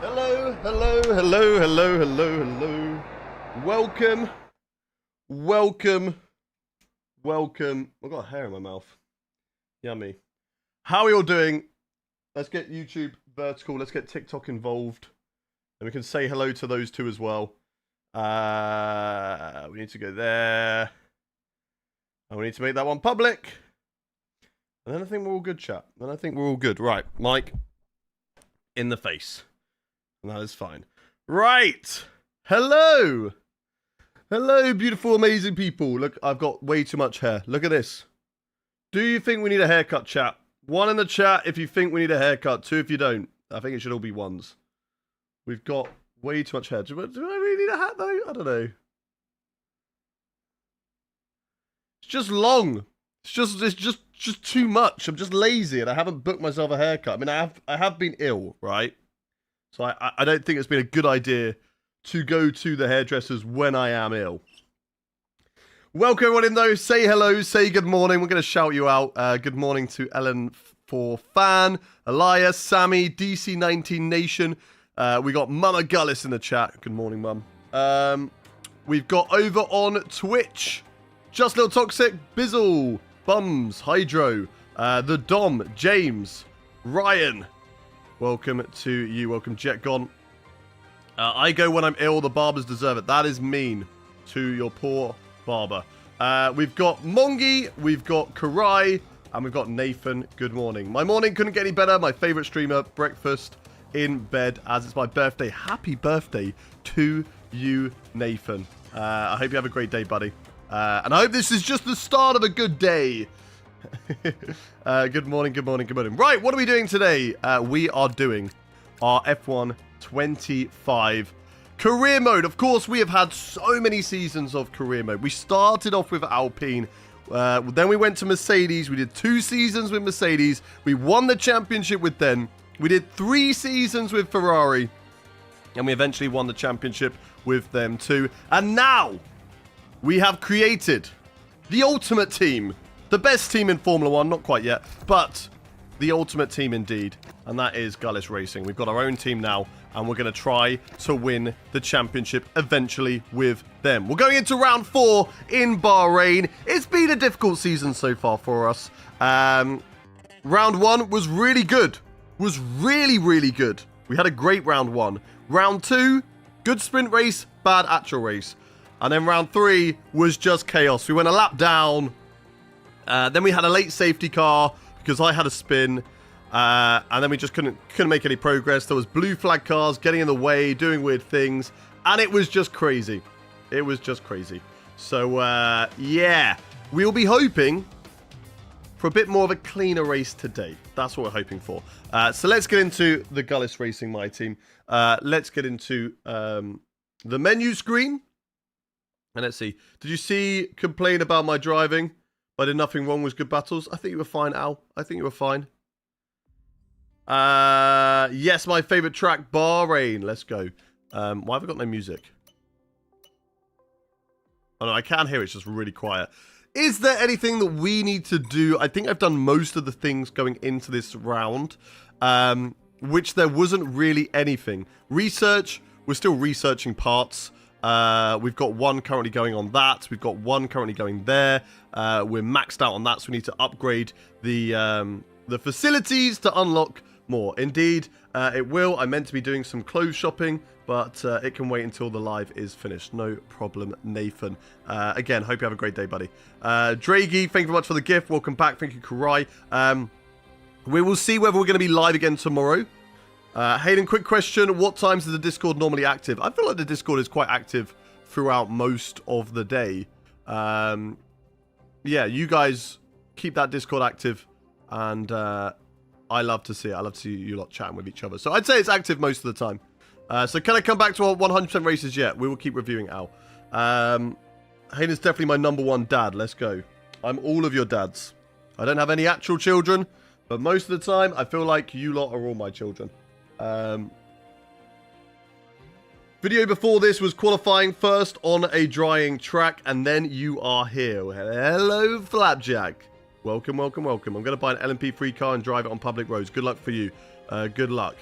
Hello, hello, hello, hello, hello, hello. Welcome, welcome, welcome. I've got a hair in my mouth. Yummy. How are you all doing? Let's get YouTube vertical. Let's get TikTok involved. And we can say hello to those two as well. We need to go there. And we need to make that one public. And then I think we're all good, chat. Then I think we're all good. Right, Mike. In the face. And that is fine. Right. Hello. Hello, beautiful, amazing people. Look, I've got way too much hair. Look at this. Do you think we need a haircut, chat? 1 in the chat if you think we need a haircut. 2 if you don't. I think it should all be 1s. We've got way too much hair. Do I really need a hat, though? I don't know. It's just long. It's just too much. I'm just lazy and I haven't booked myself a haircut. I mean, I have been ill, right? So I don't think it's been a good idea to go to the hairdressers when I am ill. Welcome everyone in though. Say hello, say good morning. We're going to shout you out. Good morning to Ellen for Fan, Elias, Sammy, DC19 Nation. We got Mama Gullis in the chat. Good morning, Mum. We've got over on Twitch, Just Little Toxic, Bizzle, Bums, Hydro, the Dom, James, Ryan. Welcome to you. Welcome, Jetgon. I go when I'm ill. The barbers deserve it. That is mean to your poor barber. We've got Mongi, we've got Karai, and we've got Nathan. Good morning. My morning couldn't get any better. My favorite streamer, breakfast in bed as it's my birthday. Happy birthday to you, Nathan. I hope you have a great day, buddy. And I hope this is just the start of a good day. Good morning, good morning, good morning. Right, what are we doing today? We are doing our F1 25 career mode. Of course, we have had so many seasons of career mode. We started off with Alpine. Then we went to Mercedes. We did 2 seasons with Mercedes. We won the championship with them. We did 3 seasons with Ferrari. And we eventually won the championship with them too. And now we have created the ultimate team. The best team in Formula 1, not quite yet, but the ultimate team indeed. And that is Gullis Racing. We've got our own team now, and we're going to try to win the championship eventually with them. We're going into round 4 in Bahrain. It's been a difficult season so far for us. Round 1 was really good. Was really, really good. We had a great round 1. Round 2, good sprint race, bad actual race. And then round 3 was just chaos. We went a lap down. Then we had a late safety car because I had a spin. And then we just couldn't make any progress. There was blue flag cars getting in the way, doing weird things. And it was just crazy. It was just crazy. So, yeah. We'll be hoping for a bit more of a cleaner race today. That's what we're hoping for. So let's get into the Gullis Racing My Team. Let's get into the menu screen. And let's see. Did you see complain about my driving? I did nothing wrong with good battles. I think you were fine, Al. I think you were fine. Yes, my favorite track, Bahrain. Let's go. Why have I got no music? Oh, no, I can hear it. It's just really quiet. Is there anything that we need to do? I think I've done most of the things going into this round, which there wasn't really anything. Research, we're still researching parts. We've got 1 currently going on that. We've got 1 currently going there. We're maxed out on that, so we need to upgrade the facilities to unlock more. Indeed, it will. I meant to be doing some clothes shopping, but it can wait until the live is finished. No problem, Nathan. Again, hope you have a great day, buddy. Draghi, thank you very much for the gift. Welcome back. Thank you, Karai. We will see whether we're going to be live again tomorrow. Hayden, quick question. What times is the Discord normally active? I feel like the Discord is quite active throughout most of the day. Yeah, you guys keep that Discord active. And I love to see it. I love to see you lot chatting with each other. So I'd say it's active most of the time. So can I come back to our 100% races yet? We will keep reviewing Al. Hayden's definitely my #1 dad. Let's go. I'm all of your dads. I don't have any actual children. But most of the time, I feel like you lot are all my children. Video before this was qualifying first on a drying track, and then you are here. Hello, Flapjack. Welcome, welcome, welcome. I'm going to buy an LMP3 car and drive it on public roads. Good luck for you. Good luck.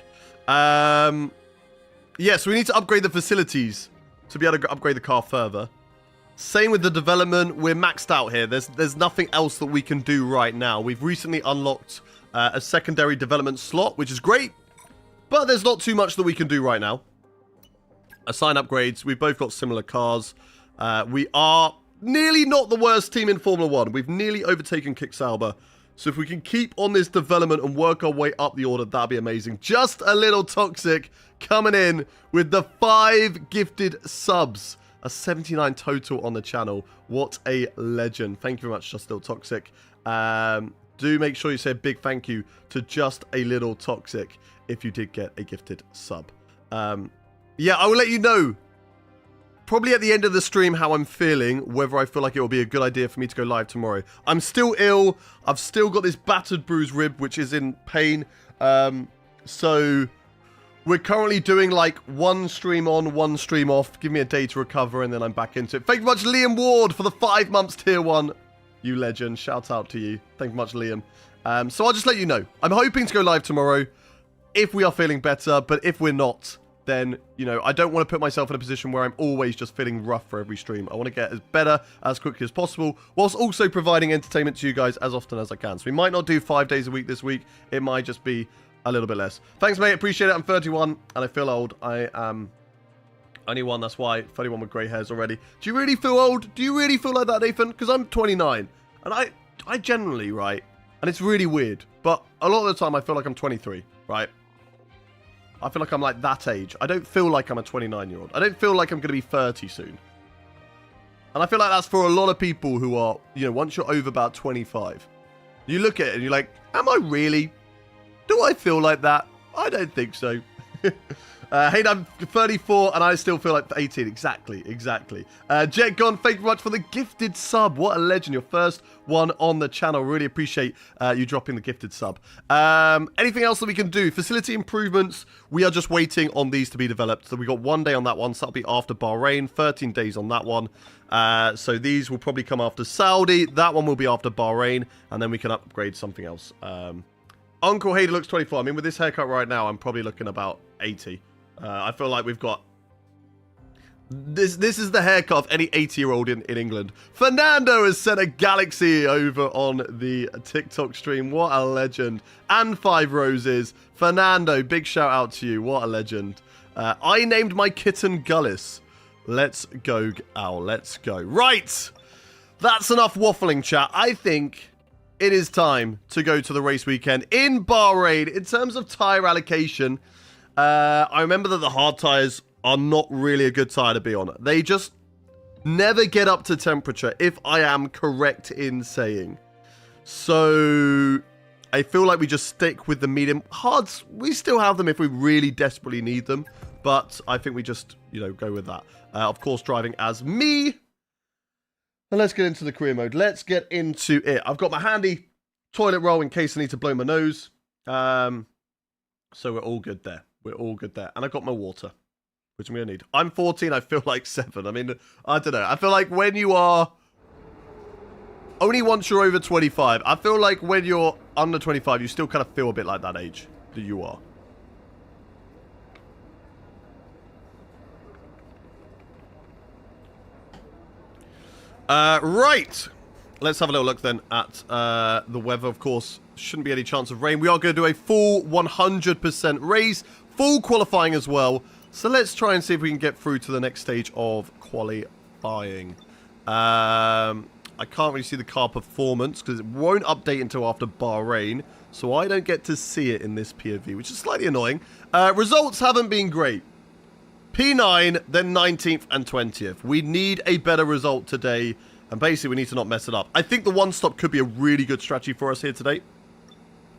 Yeah, so we need to upgrade the facilities to be able to upgrade the car further. Same with the development. We're maxed out here. There's nothing else that we can do right now. We've recently unlocked a secondary development slot, which is great. But there's not too much that we can do right now. Assign upgrades. We've both got similar cars. We are nearly not the worst team in Formula 1. We've nearly overtaken Kick Sauber. So if we can keep on this development and work our way up the order, that'd be amazing. Just a little toxic coming in with the 5 gifted subs. A 79 total on the channel. What a legend. Thank you very much, Just a Little Toxic. Do make sure you say a big thank you to Just a Little Toxic if you did get a gifted sub. Yeah, I will let you know probably at the end of the stream how I'm feeling, whether I feel like it will be a good idea for me to go live tomorrow. I'm still ill. I've still got this battered bruised rib, which is in pain. So we're currently doing like 1 stream on, 1 stream off. Give me a day to recover and then I'm back into it. Thank you much, Liam Ward, for the 5 months tier 1. You legend. Shout out to you. Thank you much, Liam. So I'll just let you know. I'm hoping to go live tomorrow if we are feeling better, but if we're not, then, you know, I don't want to put myself in a position where I'm always just feeling rough for every stream. I want to get as better as quickly as possible, whilst also providing entertainment to you guys as often as I can. So we might not do 5 days a week this week. It might just be a little bit less. Thanks, mate. Appreciate it. I'm 31, and I feel old. I am only one. That's why. 31 with grey hairs already. Do you really feel old? Do you really feel like that, Nathan? Because I'm 29, and I generally, right, and it's really weird, but a lot of the time I feel like I'm 23, right? I feel like I'm like that age. I don't feel like I'm a 29-year-old. I don't feel like I'm going to be 30 soon. And I feel like that's for a lot of people who are, you know, once you're over about 25. You look at it and you're like, am I really? Do I feel like that? I don't think so. Hey, I'm 34 and I still feel like 18. Exactly. Jet Gone, thank you very much for the gifted sub. What a legend. Your first one on the channel. Really appreciate you dropping the gifted sub. Anything else that we can do? Facility improvements. We are just waiting on these to be developed. So we got 1 day on that one. So that'll be after Bahrain. 13 days on that one. So these will probably come after Saudi. That one will be after Bahrain. And then we can upgrade something else. Uncle Hader looks 24. I mean, with this haircut right now, I'm probably looking about 80. I feel like we've got... This is the haircut of any 80-year-old in England. Fernando has sent a galaxy over on the TikTok stream. What a legend. And 5 roses. Fernando, big shout out to you. What a legend. I named my kitten Gullis. Let's go, Owl. Let's go. Right. That's enough waffling, chat. I think it is time to go to the race weekend in Bahrain. In terms of tyre allocation... I remember that the hard tyres are not really a good tyre to be on. They just never get up to temperature, if I am correct in saying. So I feel like we just stick with the medium. Hards, we still have them if we really desperately need them. But I think we just, you know, go with that. Of course, driving as me. And let's get into the career mode. Let's get into it. I've got my handy toilet roll in case I need to blow my nose. So we're all good there. We're all good there. And I got my water, which I'm going to need. I'm 14. I feel like 7. I mean, I don't know. I feel like when you are... Only once you're over 25. I feel like when you're under 25, you still kind of feel a bit like that age that you are. Right. Let's have a little look then at the weather. Of course, shouldn't be any chance of rain. We are going to do a full 100% race. Full qualifying as well. So let's try and see if we can get through to the next stage of qualifying. I can't really see the car performance because it won't update until after Bahrain. So I don't get to see it in this POV, which is slightly annoying. Results haven't been great. P9, then 19th and 20th. We need a better result today. And basically, we need to not mess it up. I think the one stop could be a really good strategy for us here today.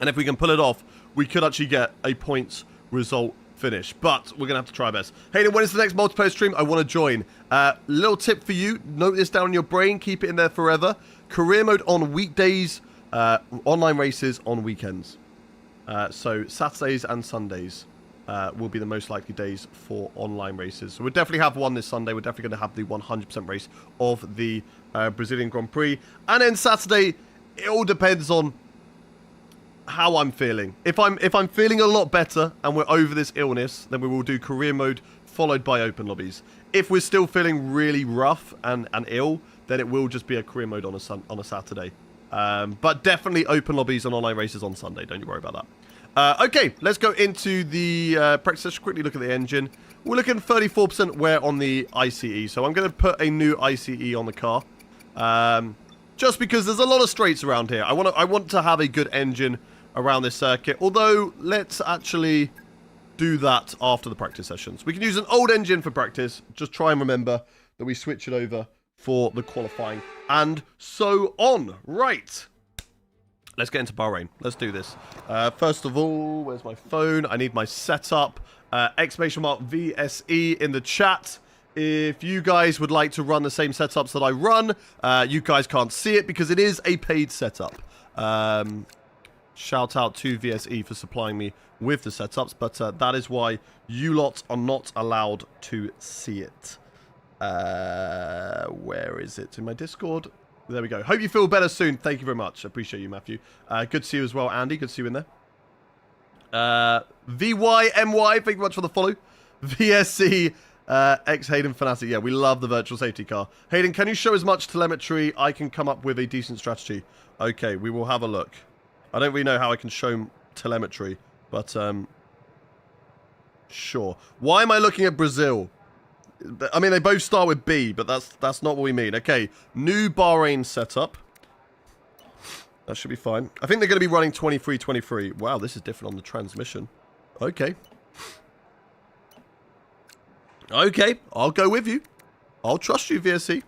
And if we can pull it off, we could actually get a points result finish. But we're going to have to try our best. Hayden, when is the next multiplayer stream? I want to join. Little tip for you. Note this down in your brain. Keep it in there forever. Career mode on weekdays. Online races on weekends. So Saturdays and Sundays will be the most likely days for online races. So we'll definitely have one this Sunday. We're definitely going to have the 100% race of the Brazilian Grand Prix. And then Saturday, it all depends on how I'm feeling. If I'm feeling a lot better and we're over this illness, then we will do career mode followed by open lobbies. If we're still feeling really rough and ill, then it will just be a career mode on a Saturday. But definitely open lobbies and online races on Sunday. Don't you worry about that. Okay, let's go into the practice session. Quickly look at the engine. We're looking 34% wear on the ICE. So I'm going to put a new ICE on the car. Just because there's a lot of straights around here. I want to have a good engine around this circuit. Although, let's actually do that after the practice sessions. We can use an old engine for practice. Just try and remember that we switch it over for the qualifying and so on. Right. Let's get into Bahrain. Let's do this. First of all, where's my phone? I need my setup. Exclamation mark VSE in the chat. If you guys would like to run the same setups that I run, you guys can't see it because it is a paid setup. Shout out to VSE for supplying me with the setups, but that is why you lot are not allowed to see it. Where is it? In my Discord? There we go. Hope you feel better soon. Thank you very much. I appreciate you, Matthew. Good to see you as well, Andy. Good to see you in there. VYMY, thank you very much for the follow. VSC, X Hayden Fanatic. Yeah, we love the virtual safety car. Hayden, can you show as much telemetry? I can come up with a decent strategy. Okay, we will have a look. I don't really know how I can show telemetry, but sure. Why am I looking at Brazil? I mean, they both start with B, but that's not what we mean. Okay, new Bahrain setup. That should be fine. I think they're going to be running 23-23. Wow, this is different on the transmission. Okay. Okay, I'll go with you. I'll trust you, VSC.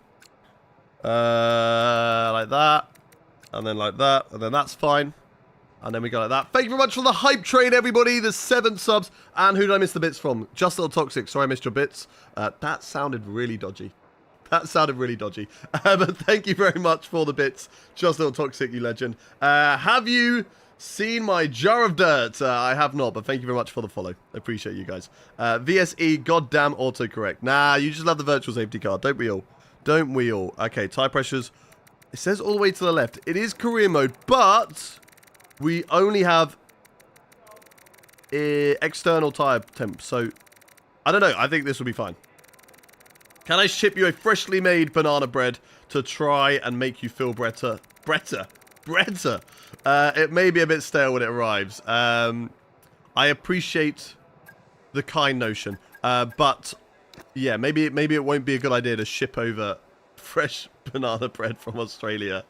Like that. And then like that. And then that's fine. And then we go like that. Thank you very much for the hype train, everybody. The 7 subs. And who did I miss the bits from? Just Little Toxic. Sorry I missed your bits. That sounded really dodgy. That sounded really dodgy. But thank you very much for the bits. Just Little Toxic, you legend. Have you seen my jar of dirt? I have not, but thank you very much for the follow. I appreciate you guys. VSE, goddamn autocorrect. Nah, you just love the virtual safety car. Don't we all? Don't we all? Okay, tire pressures. It says all the way to the left. It is career mode, but we only have external tire temp. So, I don't know. I think this will be fine. Can I ship you a freshly made banana bread to try and make you feel better? Better. It may be a bit stale when it arrives. I appreciate the kind notion. But, yeah, maybe it won't be a good idea to ship over fresh banana bread from Australia.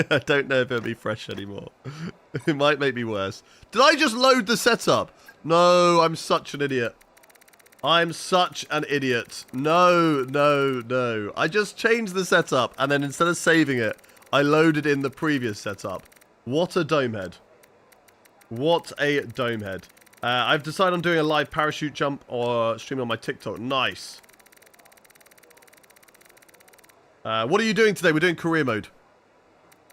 I don't know if it'll be fresh anymore. It might make me worse. Did I just load the setup? No, I'm such an idiot. I'm such an idiot. No. I just changed the setup, and then instead of saving it, I loaded in the previous setup. What a domehead. What a domehead. I've decided on doing a live parachute jump or streaming on my TikTok. Nice. What are you doing today? We're doing career mode.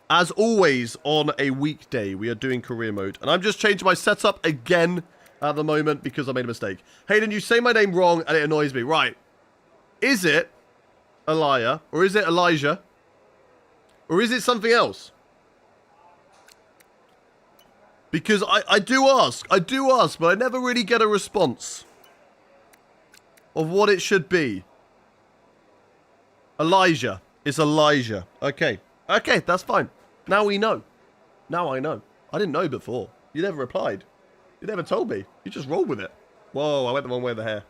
As always, on a weekday, we are doing career mode. And I'm just changing my setup again at the moment because I made a mistake. Hayden, you say my name wrong and it annoys me. Right. Is it Elijah? Or is it Elijah? Or is it something else? Because I do ask, but I never really get a response of what it should be. Elijah. It's Elijah. Okay. Okay, that's fine. Now we know. Now I know. I didn't know before. You never replied. You never told me. You just rolled with it. Whoa, I went the wrong way with the hair.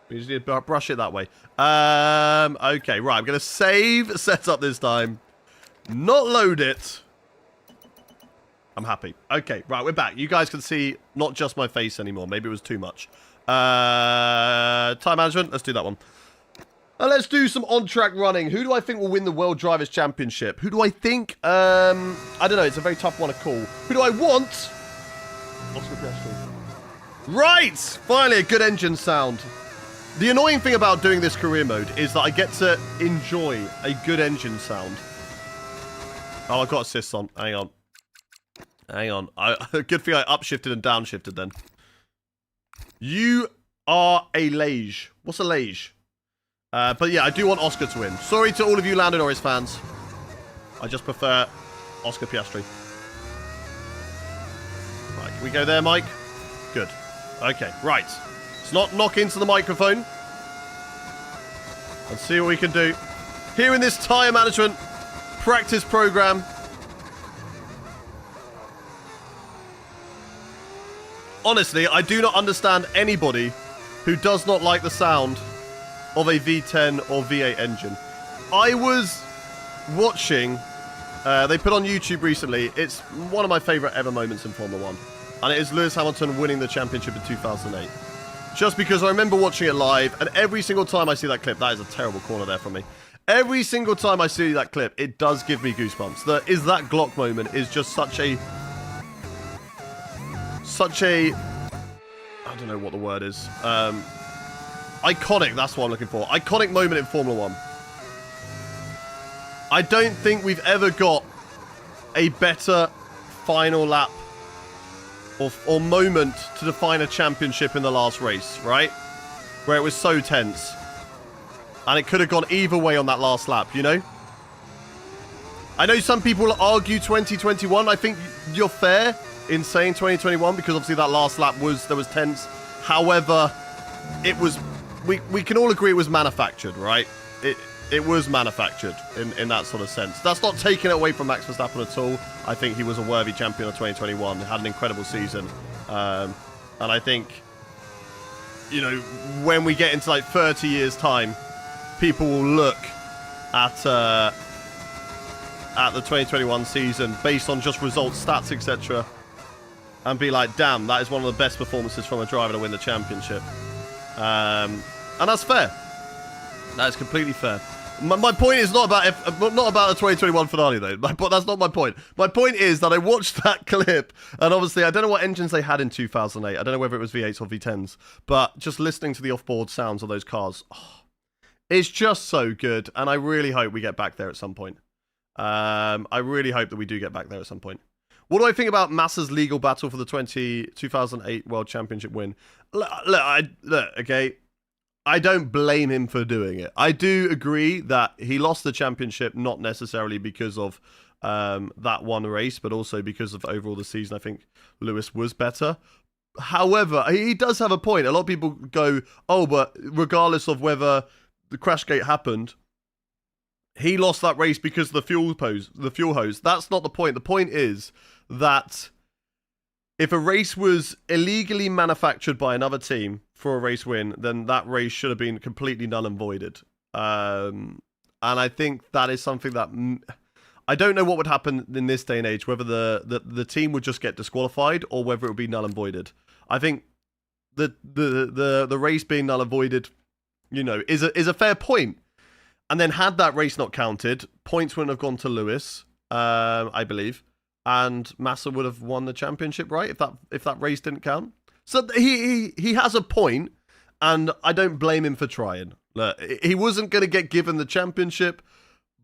You just need to brush it that way. Okay, right. I'm going to save setup this time. Not load it. I'm happy. Okay, right. We're back. You guys can see not just my face anymore. Maybe it was too much. Time management. Let's do that one. Let's do some on-track running. Who do I think will win the World Drivers' Championship? Who do I think? I don't know. It's a very tough one to call. Who do I want? Right! Finally, a good engine sound. The annoying thing about doing this career mode is that I get to enjoy a good engine sound. Oh, I've got assists on. Hang on. Hang on. Good thing I upshifted and downshifted then. You are a Lage. What's a Lage? But yeah, I do want Oscar to win. Sorry to all of you Lando Norris fans. I just prefer Oscar Piastri. We go there, Mike? Good. Okay, right. Let's not knock into the microphone. Let's see what we can do. Here in this tyre management practice program. Honestly, I do not understand anybody who does not like the sound of a V10 or V8 engine. I was watching, they put on YouTube recently, it's one of my favourite ever moments in Formula 1. And it is Lewis Hamilton winning the championship in 2008. Just because I remember watching it live, and every single time I see that clip, that is a terrible corner there from me. Every single time I see that clip, it does give me goosebumps. That Glock moment is just such a, I don't know what the word is. Iconic, that's what I'm looking for. Iconic moment in Formula 1. I don't think we've ever got a better final lap or moment to define a championship in the last race, right? Where it was so tense. And it could have gone either way on that last lap, you know? I know some people argue 2021. I think you're fair in saying 2021 because obviously that last lap was tense. However, it was we can all agree it was manufactured, right? It was manufactured in that sort of sense. That's not taking it away from Max Verstappen at all. I think he was a worthy champion of 2021. Had an incredible season. And I think, you know, when we get into like 30 years time, people will look at the 2021 season based on just results, stats, etc. and be like, damn, that is one of the best performances from a driver to win the championship. And that's fair. That is completely fair. My point is not about the 2021 finale, though. That's not my point. My point is that I watched that clip, and obviously I don't know what engines they had in 2008. I don't know whether it was V8s or V10s, but just listening to the off-board sounds of those cars, it's just so good, and I really hope we get back there at some point. I really hope that we do get back there at some point. What do I think about Massa's legal battle for the 2008 World Championship win? Okay. I don't blame him for doing it. I do agree that he lost the championship not necessarily because of that one race, but also because of overall the season. I think Lewis was better. However, he does have a point. A lot of people go, oh, but regardless of whether the crash gate happened, he lost that race because of the fuel hose. That's not the point. The point is that if a race was illegally manufactured by another team for a race win, then that race should have been completely null and voided. And I think that is something that I don't know what would happen in this day and age, whether the team would just get disqualified or whether it would be null and voided. I think the race being null and voided, you know, is a fair point. And then had that race not counted, points wouldn't have gone to Lewis, I believe, and Massa would have won the championship, right? If that race didn't count. So he has a point, and I don't blame him for trying. Look, he wasn't going to get given the championship,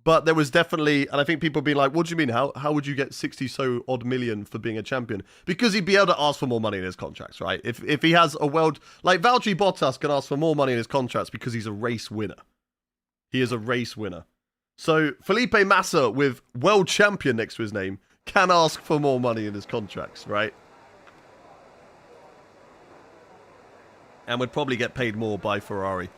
but there was definitely, and I think people would be like, what do you mean? How would you get 60 so odd million for being a champion? Because he'd be able to ask for more money in his contracts, right? If he has a world, like Valtteri Bottas can ask for more money in his contracts because he's a race winner. He is a race winner. So Felipe Massa with world champion next to his name can ask for more money in his contracts, right? And would probably get paid more by Ferrari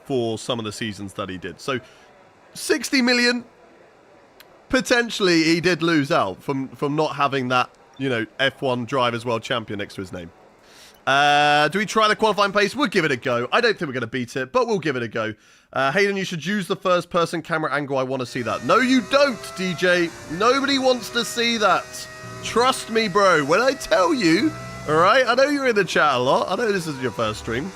for some of the seasons that he did. So 60 million, potentially he did lose out from not having that, you know, F1 Drivers World Champion next to his name. Do we try the qualifying pace? We'll give it a go. I don't think we're going to beat it, but we'll give it a go. Hayden, you should use the first-person camera angle. I want to see that. No, you don't, DJ. Nobody wants to see that. Trust me, bro. When I tell you, all right? I know you're in the chat a lot. I know this is your first stream.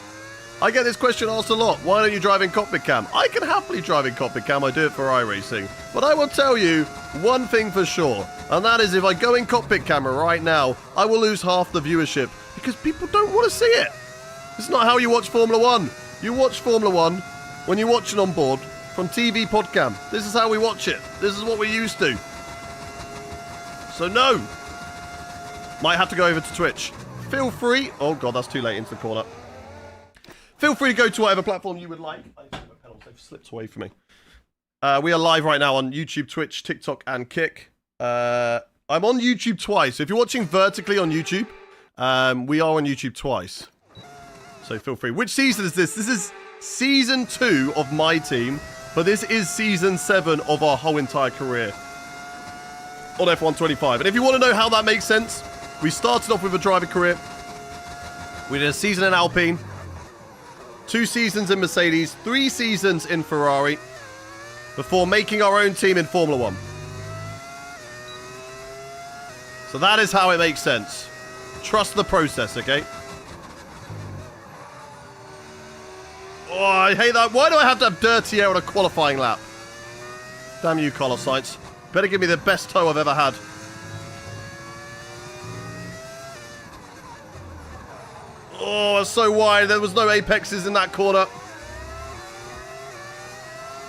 I get this question asked a lot. Why don't you drive in cockpit cam? I can happily drive in cockpit cam. I do it for iRacing. But I will tell you one thing for sure, and that is if I go in cockpit camera right now, I will lose half the viewership because people don't want to see it. It's not how you watch Formula 1. You watch Formula 1 when you're watching on board from TV podcam. This is how we watch it. This is what we're used to. So no. Might have to go over to Twitch. Feel free. Oh god, that's too late into the corner. Feel free to go to whatever platform you would like. They've slipped away from me. We are live right now on YouTube, Twitch, TikTok, and Kick. I'm on YouTube twice. So if you're watching vertically on YouTube, we are on YouTube twice. So feel free. Which season is this? This is season 2 of my team, but this is season 7 of our whole entire career on F125. And if you want to know how that makes sense, we started off with a driver career. We did a season in Alpine, 2 seasons in Mercedes, 3 seasons in Ferrari, before making our own team in Formula 1. So that is how it makes sense. Trust the process, okay? Oh, I hate that. Why do I have to have dirty air on a qualifying lap? Damn you, Carlos Sainz. Better give me the best toe I've ever had. Oh, it's so wide. There was no apexes in that corner.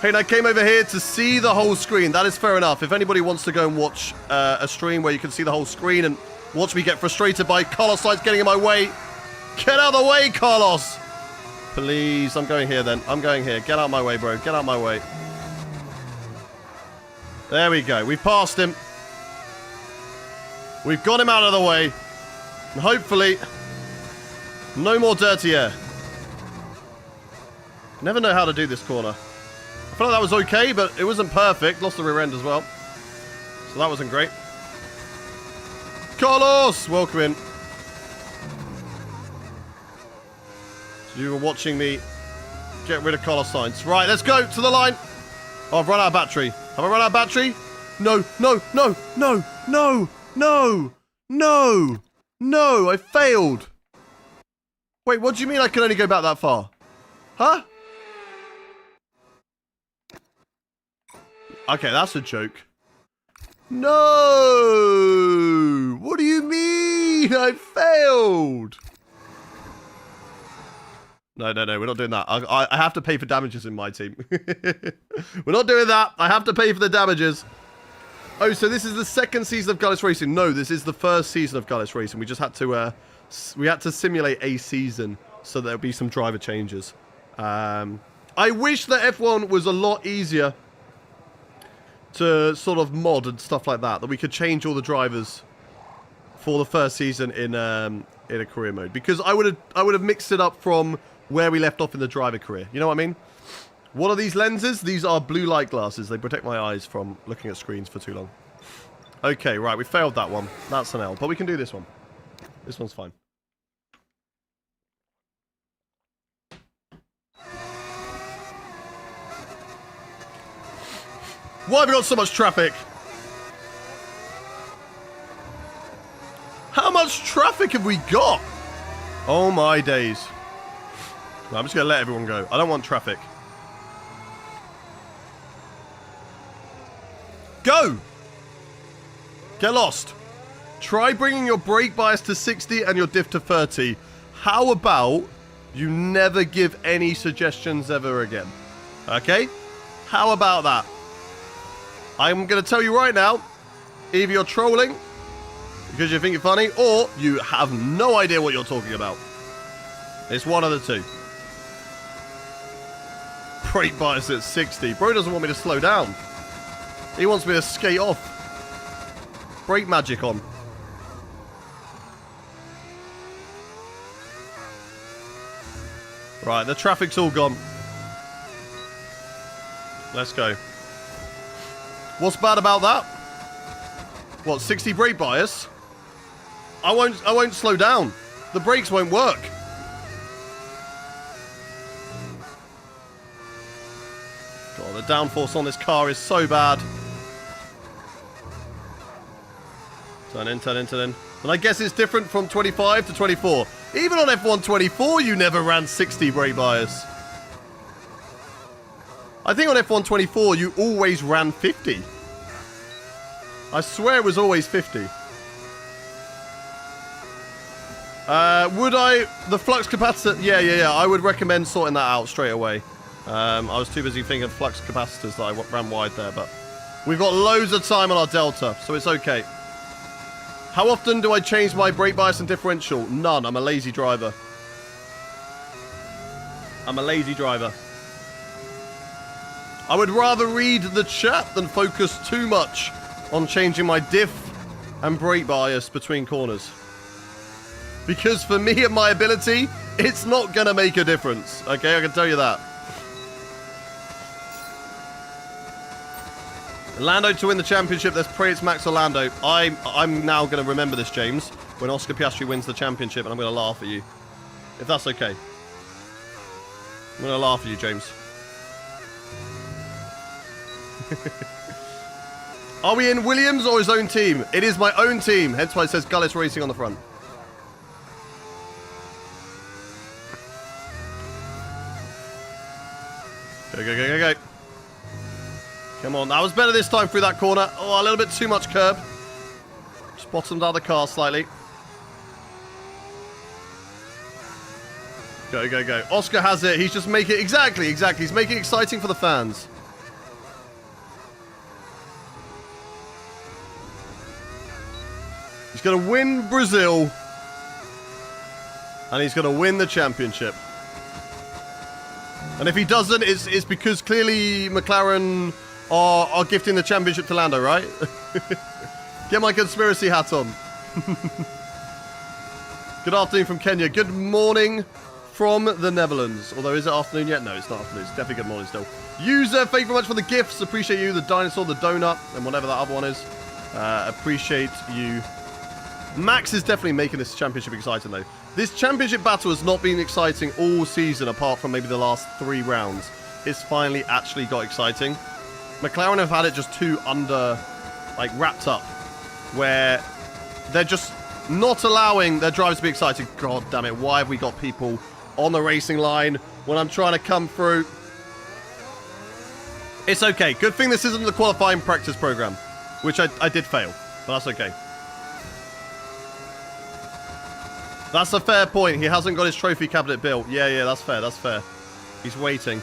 Hey, and I came over here to see the whole screen. That is fair enough. If anybody wants to go and watch a stream where you can see the whole screen and watch me get frustrated by Carlos Sainz getting in my way. Get out of the way, Carlos! Please, I'm going here then. I'm going here. Get out of my way, bro. Get out of my way. There we go. We've passed him. We've got him out of the way. And hopefully, no more dirty air. Never know how to do this corner. I felt like that was okay, but it wasn't perfect. Lost the rear end as well. So that wasn't great. Carlos! Welcome in. You were watching me get rid of Carlos Sainz. Right, let's go to the line. Oh, I've run out of battery. Have I run out of battery? No, no, no, no, no, no, no, no. I failed. Wait, what do you mean I can only go back that far? Huh? Okay, that's a joke. No! What do you mean? I failed! No, no, no, we're not doing that. I have to pay for damages in my team. We're not doing that. I have to pay for the damages. Oh, so this is the second season of Gullis Racing? No, this is the first season of Gullis Racing. We just had to, simulate a season so there'll be some driver changes. I wish that F1 was a lot easier to sort of mod and stuff like that we could change all the drivers for the first season in a career mode, because I would have mixed it up from where we left off in the driver career. You know what I mean? What are these lenses? These are blue light glasses. They protect my eyes from looking at screens for too long. Okay, right, we failed that one. That's an L, but we can do this one. This one's fine. Why have we got so much traffic? How much traffic have we got? Oh my days. No, I'm just going to let everyone go. I don't want traffic. Go! Get lost. Try bringing your brake bias to 60 and your diff to 30. How about you never give any suggestions ever again? Okay? How about that? I'm going to tell you right now, either you're trolling because you think you're funny, or you have no idea what you're talking about. It's one of the two. Brake bias at 60. Bro doesn't want me to slow down. He wants me to skate off. Brake magic on. Right, the traffic's all gone. Let's go. What's bad about that? What, 60 brake bias? I won't slow down. The brakes won't work. God, the downforce on this car is so bad. Turn in, turn in, turn in. And I guess it's different from 25 to 24. Even on F1 24, you never ran 60 brake bias. I think on F1 24, you always ran 50. I swear it was always 50. Would I... The flux capacitor... Yeah. I would recommend sorting that out straight away. I was too busy thinking flux capacitors that I ran wide there, but... We've got loads of time on our Delta, so it's okay. How often do I change my brake bias and differential? None. I'm a lazy driver. I'm a lazy driver. I would rather read the chat than focus too much on changing my diff and brake bias between corners. Because for me and my ability, it's not going to make a difference. Okay, I can tell you that. Lando to win the championship. Let's pray it's Max or Lando. I'm now going to remember this, James, when Oscar Piastri wins the championship, and I'm going to laugh at you. If that's okay. I'm going to laugh at you, James. Are we in Williams or his own team? It is my own team. Hence why it says Gullis Racing on the front. Go, go, go, go, go. Come on, that was better this time through that corner. Oh, a little bit too much curb. Just bottomed out the car slightly. Go, go, go. Oscar has it. He's just making it... Exactly. He's making it exciting for the fans. He's going to win Brazil. And he's going to win the championship. And if he doesn't, it's because clearly McLaren are gifting the championship to Lando, right? Get my conspiracy hat on. Good afternoon from Kenya. Good morning from the Netherlands. Although, is it afternoon yet? No, it's not afternoon. It's definitely good morning still. User, thank you very much for the gifts. Appreciate you. The dinosaur, the donut, and whatever that other one is. Appreciate you. Max is definitely making this championship exciting, though. This championship battle has not been exciting all season, apart from maybe the last 3 rounds. It's finally actually got exciting. McLaren have had it just too wrapped up, where they're just not allowing their drivers to be excited. God damn it, why have we got people on the racing line when I'm trying to come through? It's okay. Good thing this isn't the qualifying practice program, which I did fail, but that's okay. That's a fair point. He hasn't got his trophy cabinet built. Yeah, that's fair, that's fair. He's waiting.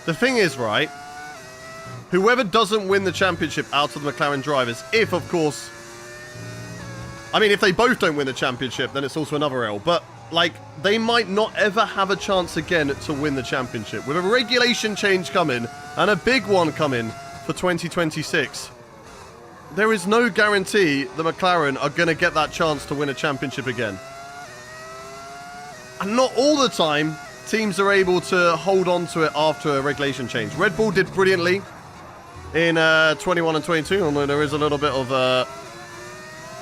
The thing is, right, whoever doesn't win the championship out of the McLaren drivers, if, of course... I mean, if they both don't win the championship, then it's also another L. But, like, they might not ever have a chance again to win the championship. With a regulation change coming, and a big one coming for 2026, there is no guarantee the McLaren are going to get that chance to win a championship again. And not all the time, teams are able to hold on to it after a regulation change. Red Bull did brilliantly in 21 and 22, although there is a little bit of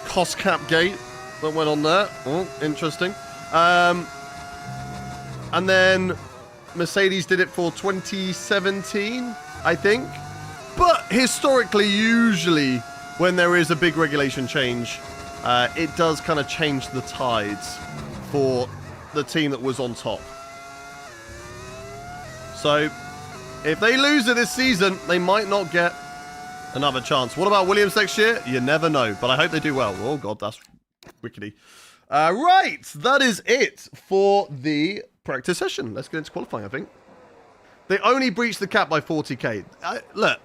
cost cap gate that went on there. Oh, interesting. And then Mercedes did it for 2017, I think. But historically, usually, when there is a big regulation change, it does kind of change the tides for the team that was on top. So, if they lose it this season, they might not get another chance. What about Williams next year? You never know, but I hope they do well. Oh, God, that's rickety. Right, that is it for the practice session. Let's get into qualifying, I think. They only breached the cap by 40k. Look,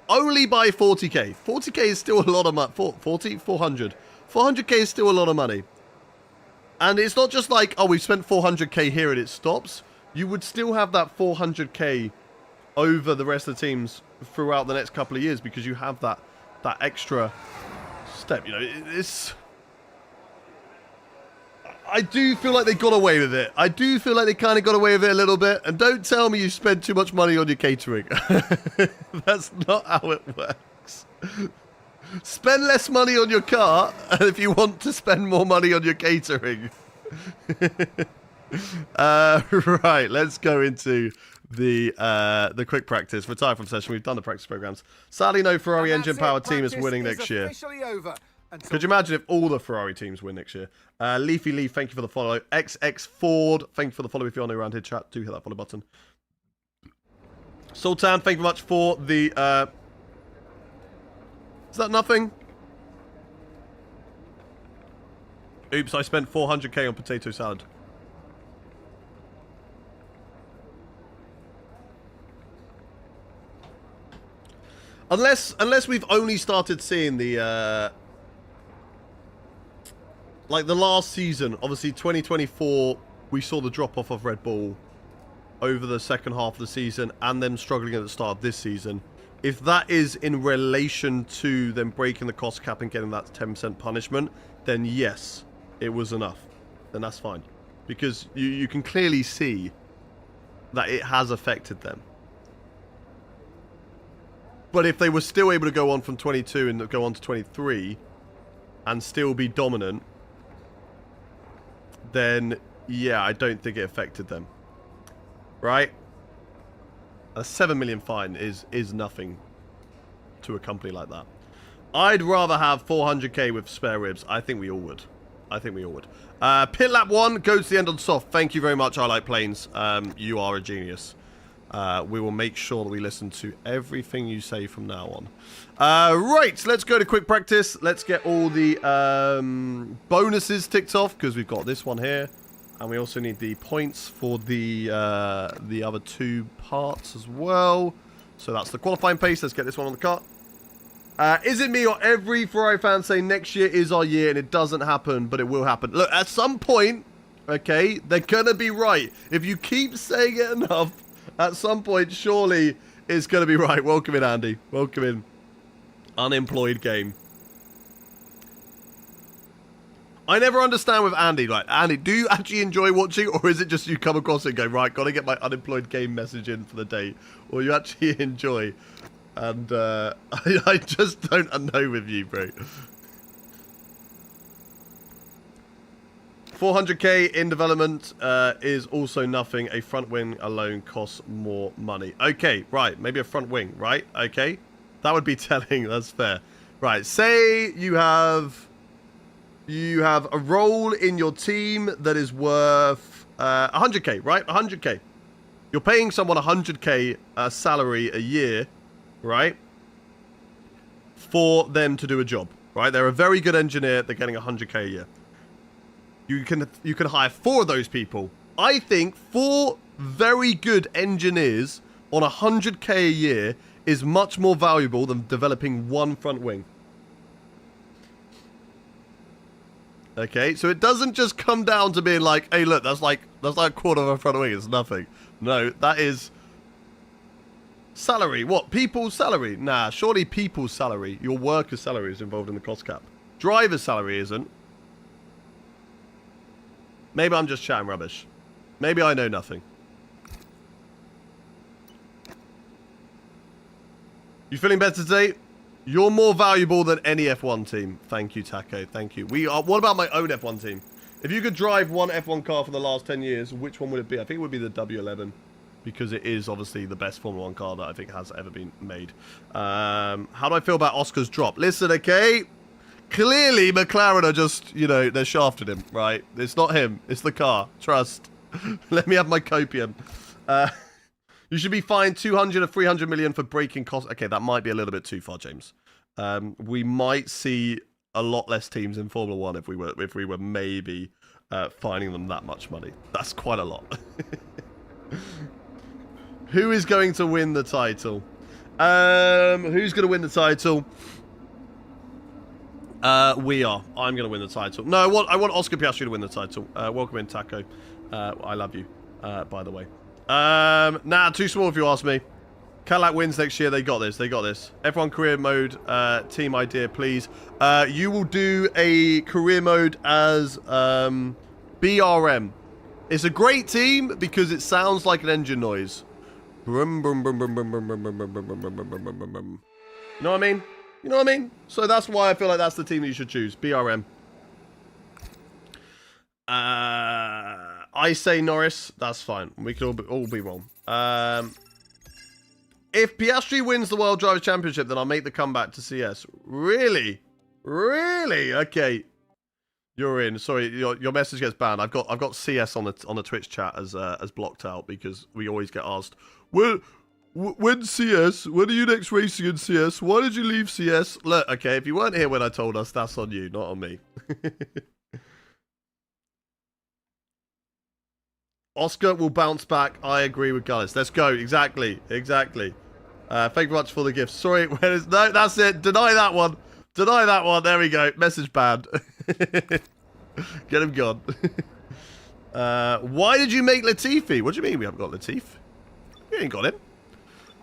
only by 40k. 40k is still a lot of money. 40? 400. 400k is still a lot of money. And it's not just like, oh, we've spent 400k here and it stops. You would still have that 400k over the rest of the teams throughout the next couple of years because you have that extra step. You know, it's... I do feel like they got away with it. I do feel like they kind of got away with it a little bit. And don't tell me you spend too much money on your catering. That's not how it works. Spend less money on your car if you want to spend more money on your catering. Right, let's go into the quick practice for time from session. We've done the practice programs. Sadly, no Ferrari engine-powered team is winning next year. Could you imagine if all the Ferrari teams win next year? Leafy Leaf, thank you for the follow. XX Ford, thank you for the follow. If you're new around here, chat, do hit that follow button. Sultan, thank you very much for the... Is that nothing? Oops, I spent 400k on potato salad. Unless we've only started seeing the... like the last season, obviously 2024, we saw the drop-off of Red Bull over the second half of the season and them struggling at the start of this season. if that is in relation to them breaking the cost cap and getting that 10% punishment, then yes, it was enough. Then that's fine. Because you can clearly see that it has affected them. But if they were still able to go on from 22 and go on to 23 and still be dominant, then yeah, I don't think it affected them. Right? A 7 million fine is nothing to a company like that. I'd rather have 400k with spare ribs. I think we all would. I think we all would. Pit lap 1 goes to the end on soft. Thank you very much, I Like Planes. You are a genius. We will make sure that we listen to everything you say from now on. Right, let's go to quick practice. Let's get all the bonuses ticked off, because we've got this one here. And we also need the points for the other 2 parts as well. So that's the qualifying pace. Let's get this one on the cut. Is it me or every Ferrari fan saying next year is our year and it doesn't happen, but it will happen? Look, at some point, okay, they're going to be right. If you keep saying it enough, at some point, surely it's going to be right. Welcome in, Andy. Welcome in. Unemployed game. I never understand with Andy, like, Andy, do you actually enjoy watching, or is it just you come across it and go, right, got to get my unemployed game message in for the day, or you actually enjoy? And I just don't know with you, bro. 400k in development is also nothing. A front wing alone costs more money. Okay, right, maybe a front wing, right? Okay, that would be telling. That's fair. Right, say you have a role in your team that is worth 100k, right? 100k. You're paying someone 100k salary a year, right? For them to do a job, right? They're a very good engineer. They're getting 100k a year. You can hire 4 of those people. I think 4 very good engineers on 100k a year is much more valuable than developing 1 front wing. Okay, so it doesn't just come down to being like, hey, look, that's like a quarter of a front wing. It's nothing. No, that is salary. What? People's salary? Nah, surely people's salary, your worker's salary is involved in the cost cap. Driver's salary isn't. Maybe I'm just chatting rubbish. Maybe I know nothing. You feeling better today? You're more valuable than any F1 team. Thank you, Taco. Thank you. What about my own F1 team? If you could drive one F1 car for the last 10 years, which one would it be? I think it would be the W11. Because it is obviously the best Formula 1 car that I think has ever been made. How do I feel about Oscar's drop? Listen, okay? Clearly, McLaren are just, you know, they're shafting him, right? It's not him. It's the car. Trust. Let me have my copium. You should be fined 200 or 300 million for breaking costs. Okay, that might be a little bit too far, James. We might see a lot less teams in Formula 1 if we were maybe fining them that much money. That's quite a lot. Who is going to win the title? Who's going to win the title? We are. I'm going to win the title. No, I want Oscar Piastri to win the title. Welcome in, Taco. I love you, by the way. Nah, too small if you ask me. Cadillac wins next year. They got this. They got this. F1 career mode team idea, please. You will do a career mode as BRM. It's a great team because it sounds like an engine noise. Brum, brum, brum, brum, brum, brum, brum, brum, brum, brum, brum, brum, brum, brum. You know what I mean? You know what I mean? So that's why I feel like that's the team that you should choose. BRM. I say Norris. That's fine. We could all be wrong. If Piastri wins the World Drivers' Championship, then I'll make the comeback to CS. Really? Really? Okay. You're in. Sorry, your message gets banned. I've got CS on the Twitch chat as blocked out because we always get asked, when CS? When are you next racing in CS? Why did you leave CS? Look, okay, if you weren't here when I told us, that's on you, not on me. Oscar will bounce back. I agree with Gullis. Let's go. Exactly. Exactly. Thank you very much for the gift. Sorry. No, that's it. Deny that one. Deny that one. There we go. Message banned. Get him gone. Why did you make Latifi? What do you mean we haven't got Latif? We ain't got him.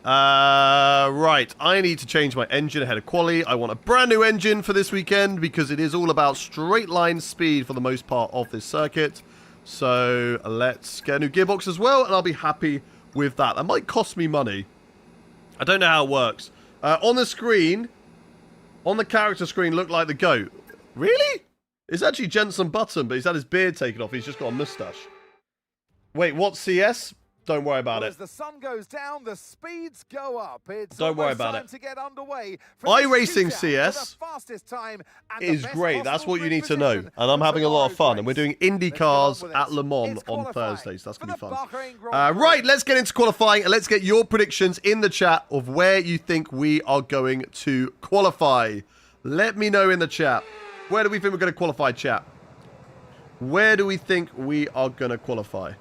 Right, I need to change my engine ahead of quali. I want a brand new engine for this weekend because it is all about straight line speed for the most part of this circuit. So let's get a new gearbox as well, and I'll be happy with that. That might cost me money. I don't know how it works. On the screen, on the character screen, looked like the goat. Really? It's actually Jensen Button, but he's had his beard taken off. He's just got a mustache. Wait, what CS? Don't worry about it. As the sun goes down, the speeds go up. It's Don't worry about time it. To get underway iRacing CS is great. That's what you need to know. And I'm having a lot of fun. And we're doing Indy cars at Le Mans on Thursdays. That's going to be fun. Right, let's get into qualifying. And let's get your predictions in the chat of where you think we are going to qualify. Let me know in the chat. Where do we think we're going to qualify, chat? Where do we think we are going to qualify?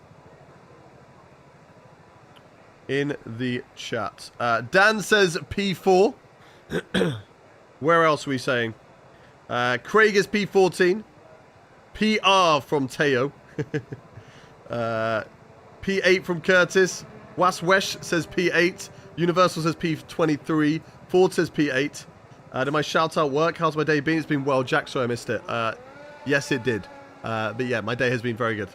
In the chat. Dan says P4. Where else are we saying? Craig is P14. PR from Teo. P8 from Curtis. Waswesh says P8. Universal says P23. Ford says P8. Did my shout out work? How's my day been? It's been well. Jack, sorry I missed it. Yes, it did. But yeah, my day has been very good.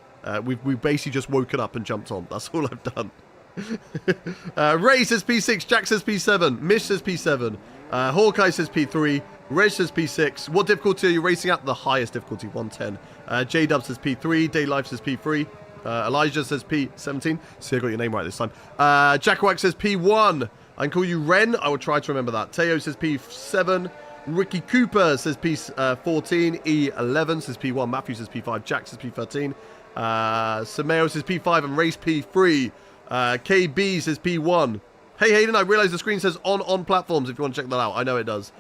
We've basically just woken up and jumped on. That's all I've done. Ray says P6, Jack says P7, Mish says P7, Hawkeye says P3, Reg says P6. What difficulty are you racing at? The highest difficulty, 110. J-Dub says P3, Daylife says P3, Elijah says P17. See, I got your name right this time. Jackwack says P1. I can call you Ren. I will try to remember that. Teo says P7. Ricky Cooper says P14. E11 says P1. Matthew says P5. Jack says P13. Sameo says P5 and Race P3. KB says P1. Hey Hayden, I realize the screen says on platforms if you want to check that out. I know it does.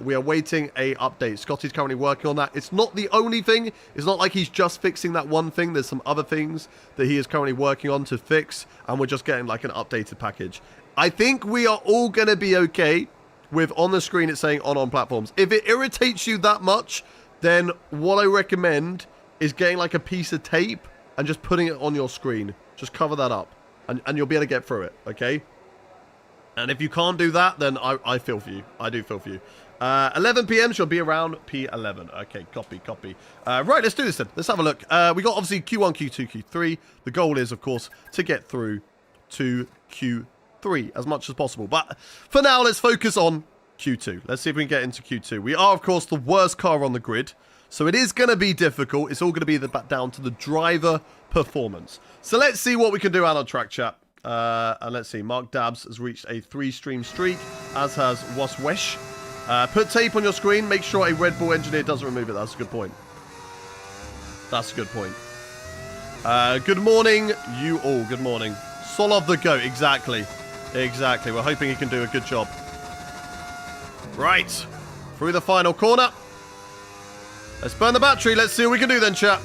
We are waiting a update. Scotty's currently working on that. It's not the only thing. It's not like he's just fixing that one thing. There's some other things that he is currently working on to fix, and we're just getting like an updated package. I think we are all going to be okay with on the screen it's saying on platforms. If it irritates you that much, then what I recommend is getting like a piece of tape and just putting it on your screen. Just cover that up. And you'll be able to get through it, okay? And if you can't do that, then I feel for you. I do feel for you. 11 p.m. should be around P11. Okay, copy. Right, let's do this then. Let's have a look. We got obviously Q1, Q2, Q3. The goal is, of course, to get through to Q3 as much as possible. But for now, let's focus on Q2. Let's see if we can get into Q2. We are, of course, the worst car on the grid. So it is going to be difficult. It's all going to be down to the driver performance. So let's see what we can do out on track, chat. And let's see. Mark Dabbs has reached a 3-stream streak, as has Waswesh. Put tape on your screen. Make sure a Red Bull engineer doesn't remove it. That's a good point. That's a good point. Good morning, you all. Good morning. Solov the GOAT. Exactly. Exactly. We're hoping he can do a good job. Right. Through the final corner. Let's burn the battery. Let's see what we can do then, chat.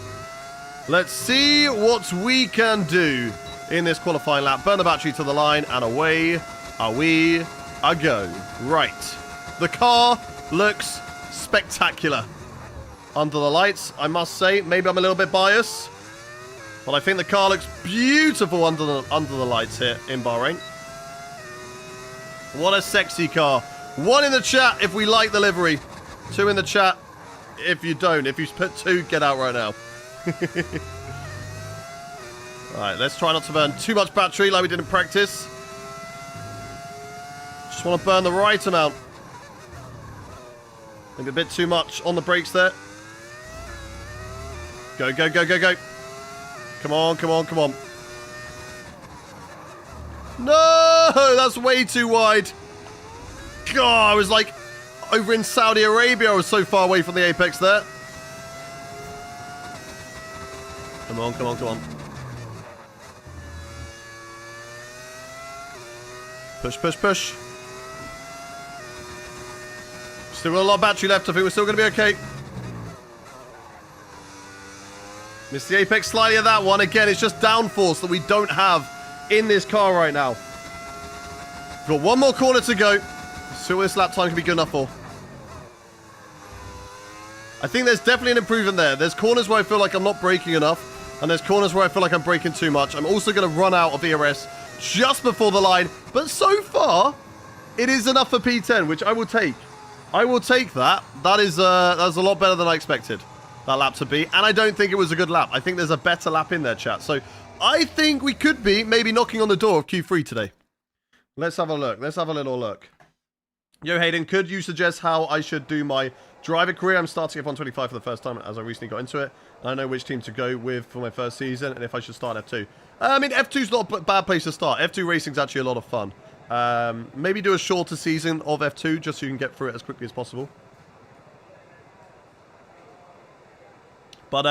Let's see what we can do in this qualifying lap. Burn the battery to the line, and away we go. Right. The car looks spectacular under the lights, I must say. Maybe I'm a little bit biased, but I think the car looks beautiful under the lights here in Bahrain. What a sexy car. 1 in the chat if we like the livery. 2 in the chat if you don't. If you put 2, get out right now. Alright, let's try not to burn too much battery like we did in practice. Just want to burn the right amount. Maybe a bit too much on the brakes there. Go. Come on. No! That's way too wide. God, I was like over in Saudi Arabia. I was so far away from the apex there. Come on. Push. Still got a lot of battery left. I think we're still going to be okay. Missed the apex slightly at that one. Again, it's just downforce that we don't have in this car right now. We've got 1 more corner to go. Let's see what this lap time can be good enough for. I think there's definitely an improvement there. There's corners where I feel like I'm not braking enough, and there's corners where I feel like I'm braking too much. I'm also going to run out of ERS just before the line. But so far, it is enough for P10, which I will take. I will take that. That's a lot better than I expected that lap to be. And I don't think it was a good lap. I think there's a better lap in there, chat. So I think we could be maybe knocking on the door of Q3 today. Let's have a look. Let's have a little look. Yo, Hayden, could you suggest how I should do my driver career? I'm starting F125 for the first time as I recently got into it. I know which team to go with for my first season and if I should start F2. I mean, F2's not a bad place to start. F2 racing's actually a lot of fun. Maybe do a shorter season of F2 just so you can get through it as quickly as possible. But,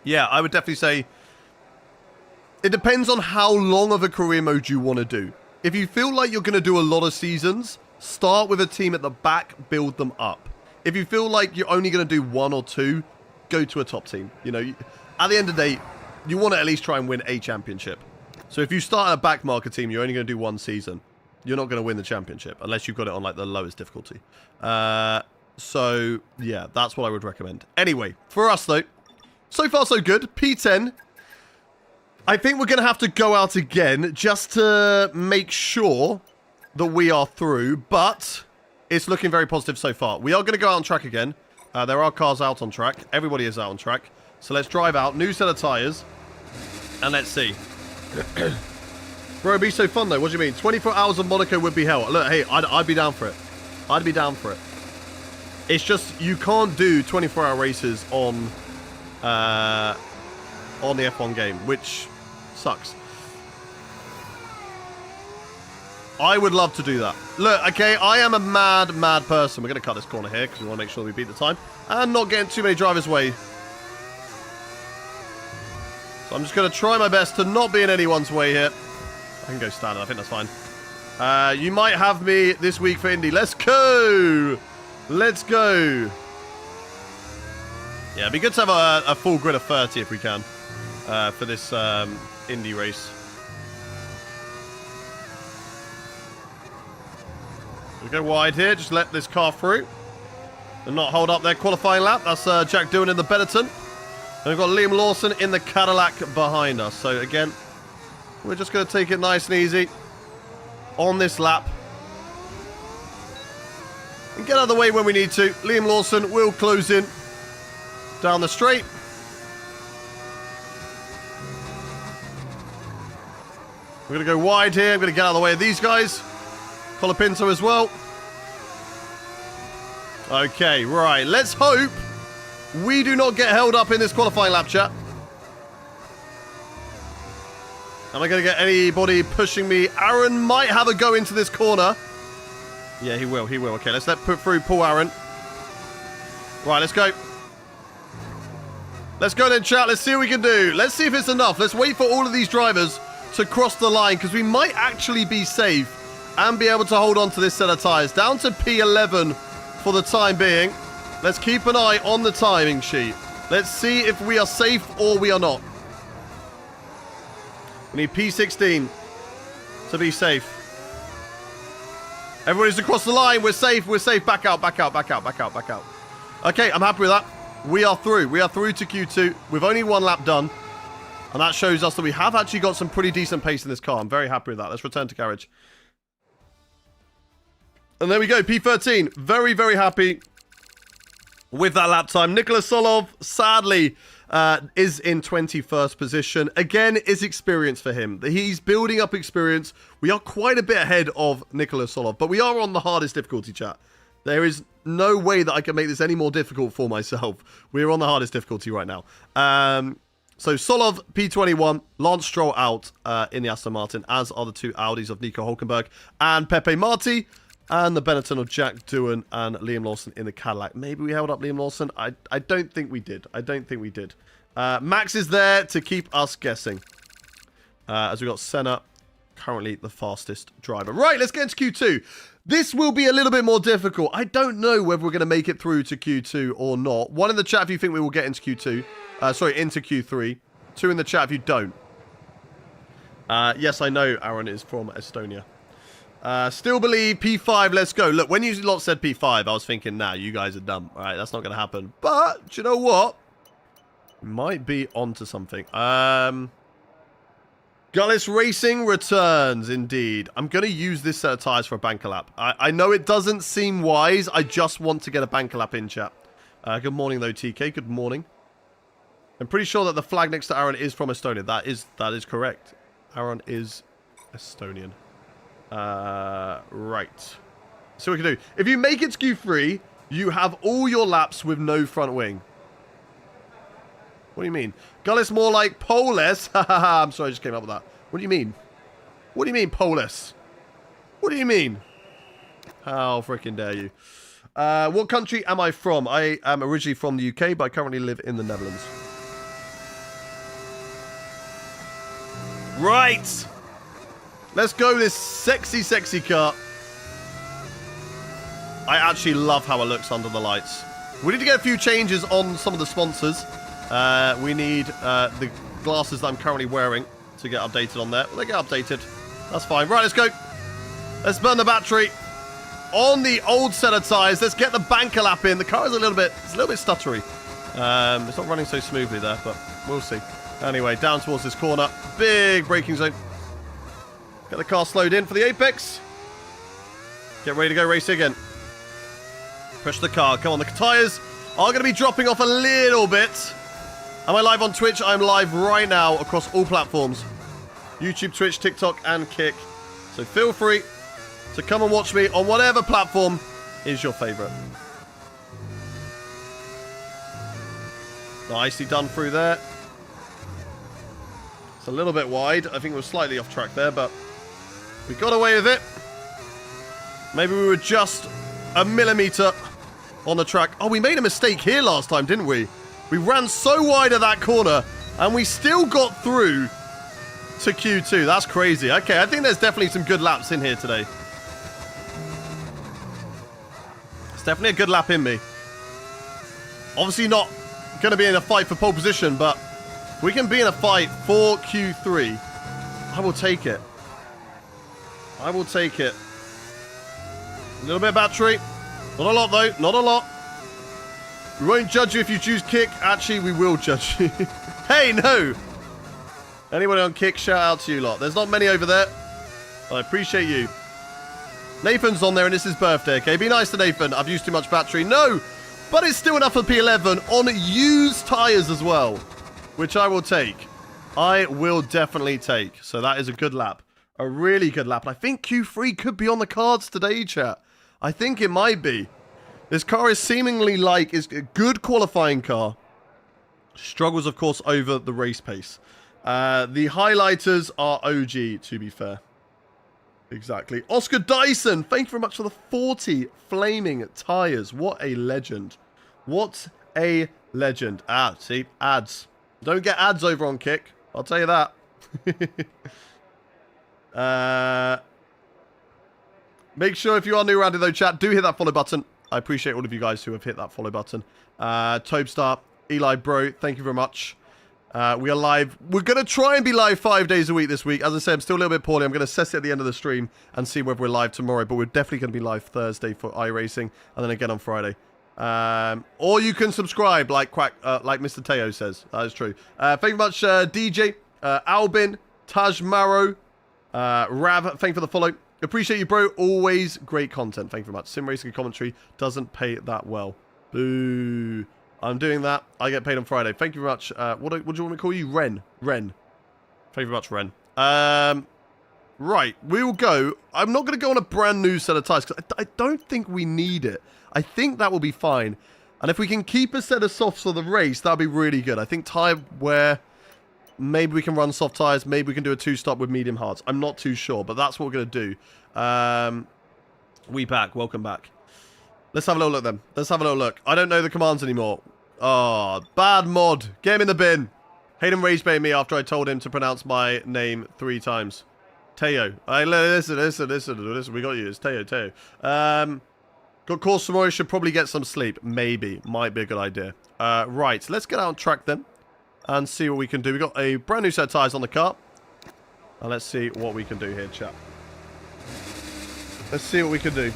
yeah, I would definitely say it depends on how long of a career mode you want to do. If you feel like you're going to do a lot of seasons, start with a team at the back, build them up. If you feel like you're only going to do 1 or 2, go to a top team. You know, at the end of the day, you want to at least try and win a championship. So if you start a back marker team, you're only going to do 1 season. You're not going to win the championship unless you've got it on like the lowest difficulty. So yeah, that's what I would recommend. Anyway, for us though, so far so good. P10. I think we're going to have to go out again just to make sure that we are through, but it's looking very positive so far. We are going to go out on track again. There are cars out on track. Everybody is out on track. So let's drive out. New set of tyres. And let's see. Bro, it'd be so fun though. What do you mean? 24 hours of Monaco would be hell. Look, hey, I'd be down for it. I'd be down for it. It's just, you can't do 24-hour races on the F1 game, which sucks. I would love to do that. Look, okay, I am a mad person. We're going to cut this corner here because we want to make sure we beat the time and not getting too many drivers' way. So I'm just going to try my best to not be in anyone's way here. I can go standard. I think that's fine. You might have me this week for Indy. Let's go. Let's go. Yeah, it'd be good to have a full grid of 30 if we can for this Indy race. We go wide here. Just let this car through and not hold up their qualifying lap. That's Jack Doohan in the Benetton. And we've got Liam Lawson in the Cadillac behind us. So again, we're just going to take it nice and easy on this lap. And get out of the way when we need to. Liam Lawson will close in down the straight. We're going to go wide here. I'm going to get out of the way of these guys. Colapinto as well. Okay, right. Let's hope we do not get held up in this qualifying lap, chat. Am I going to get anybody pushing me? Aaron might have a go into this corner. Yeah, he will. He will. Okay, let's put through Paul Aaron. Right, let's go. Let's go then, chat. Let's see what we can do. Let's see if it's enough. Let's wait for all of these drivers to cross the line because we might actually be safe and be able to hold on to this set of tyres. Down to P11 for the time being. Let's keep an eye on the timing sheet. Let's see if we are safe or we are not. We need P16 to be safe. Everybody's across the line. We're safe. We're safe. Back out, back out, back out, back out, back out. Okay, I'm happy with that. We are through. We are through to Q2. We've only 1 lap done. And that shows us that we have actually got some pretty decent pace in this car. I'm very happy with that. Let's return to garage. And there we go, P13. Very, very happy with that lap time. Nicholas Solov, sadly, is in 21st position. Again, is experience for him. He's building up experience. We are quite a bit ahead of Nicholas Solov, but we are on the hardest difficulty, chat. There is no way that I can make this any more difficult for myself. We're on the hardest difficulty right now. So Solov, P21, Lance Stroll out in the Aston Martin, as are the 2 Audis of Nico Hulkenberg and Pepe Marti. And the Benetton of Jack Doohan and Liam Lawson in the Cadillac. Maybe we held up Liam Lawson. I don't think we did. I don't think we did. Max is there to keep us guessing. As we got Senna, currently the fastest driver. Right, let's get into Q2. This will be a little bit more difficult. I don't know whether we're going to make it through to Q2 or not. 1 in the chat if you think we will get into Q2. Into Q3. 2 in the chat if you don't. Yes, I know Aaron is from Estonia. Still believe P5, let's go. Look, when you lot said P5, I was thinking, nah, you guys are dumb. All right, that's not going to happen. But, do you know what? Might be onto something. Gullis Racing returns, indeed. I'm going to use this set of tyres for a banker lap. I know it doesn't seem wise. I just want to get a banker lap in, chat. Good morning, though, TK. Good morning. I'm pretty sure that the flag next to Aaron is from Estonia. That is correct. Aaron is Estonian. Right. So we can do. If you make it to Q3, you have all your laps with no front wing. What do you mean? Gullis more like Polis. I'm sorry, I just came up with that. What do you mean? What do you mean, Polis? What do you mean? How freaking dare you? What country am I from? I am originally from the UK, but I currently live in the Netherlands. Right. Let's go this sexy, sexy car. I actually love how it looks under the lights. We need to get a few changes on some of the sponsors. We need the glasses that I'm currently wearing to get updated on there. Well, they get updated. That's fine. Right, let's go. Let's burn the battery on the old set of tyres. Let's get the banker lap in. The car is a little bit stuttery. It's not running so smoothly there, but we'll see. Anyway, down towards this corner. Big braking zone. Get the car slowed in for the apex. Get ready to go race again. Push the car. Come on, the tyres are going to be dropping off a little bit. Am I live on Twitch? I'm live right now across all platforms. YouTube, Twitch, TikTok, and Kick. So feel free to come and watch me on whatever platform is your favourite. Nicely done through there. It's a little bit wide. I think we're slightly off track there, but we got away with it. Maybe we were just a millimetre on the track. Oh, we made a mistake here last time, didn't we? We ran so wide at that corner, and we still got through to Q2. That's crazy. Okay, I think there's definitely some good laps in here today. It's definitely a good lap in me. Obviously not going to be in a fight for pole position, but we can be in a fight for Q3. I will take it. I will take it. A little bit of battery. Not a lot, though. Not a lot. We won't judge you if you choose Kick. Actually, we will judge you. Hey, no! Anybody on Kick, shout out to you lot. There's not many over there. I appreciate you. Nathan's on there, and it's his birthday, okay? Be nice to Nathan. I've used too much battery. No! But it's still enough for P11 on used tyres as well, which I will take. I will definitely take. So that is a good lap. A really good lap. And I think Q3 could be on the cards today, chat. I think it might be. This car is seemingly is a good qualifying car. Struggles, of course, over the race pace. The highlighters are OG, to be fair. Exactly. Oscar Dyson, thank you very much for the 40 flaming tyres. What a legend. What a legend. Ah, see, ads. Don't get ads over on Kick. I'll tell you that. Make sure if you are new around in though, chat, do hit that follow button. I appreciate all of you guys who have hit that follow button. Tobestar, Eli Bro, thank you very much. We are live. We're going to try and be live 5 days a week this week. As I said, I'm still a little bit poorly. I'm going to assess it at the end of the stream and see whether we're live tomorrow. But we're definitely going to be live Thursday for iRacing and then again on Friday. Or you can subscribe like Mr. Teo says. That is true. Thank you very much, DJ, Albin, Taj Maro, Rav, thank you for the follow. Appreciate you, bro. Always great content. Thank you very much. Sim racing commentary doesn't pay that well. Boo. I'm doing that. I get paid on Friday. Thank you very much. What do you want me to call you? Ren. Thank you very much, Ren. Right. We will go. I'm not going to go on a brand new set of tyres because I don't think we need it. I think that will be fine. And if we can keep a set of softs for the race, that'll be really good. I think tyre wear... Maybe we can run soft tyres. Maybe we can do a two-stop with medium hards. I'm not too sure, but that's what we're going to do. We back. Welcome back. Let's have a little look then. Let's have a little look. I don't know the commands anymore. Oh, bad mod. Get him in the bin. Hayden rage baited me after I told him to pronounce my name 3 times. Teo. Listen. We got you. It's Teo. Got course tomorrow. Should probably get some sleep. Maybe. Might be a good idea. Right. Let's get out on track then. And see what we can do. We've got a brand new set of tyres on the car. And let's see what we can do here, chat. Let's see what we can do.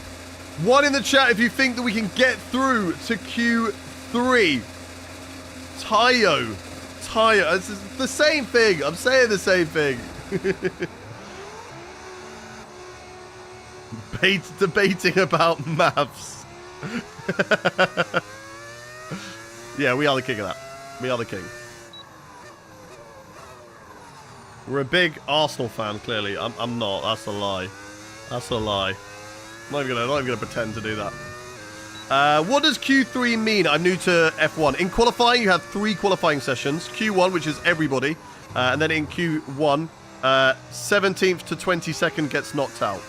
One in the chat if you think that we can get through to Q3. Tayo. It's the same thing. I'm saying the same thing. Debating about maths. Yeah, we are the king of that. We are the king. We're a big Arsenal fan, clearly. I'm not. That's a lie. That's a lie. I'm not even gonna pretend to do that. What does Q3 mean? I'm new to F1. In qualifying, you have 3 qualifying sessions. Q1, which is everybody. And then in Q1, 17th to 22nd gets knocked out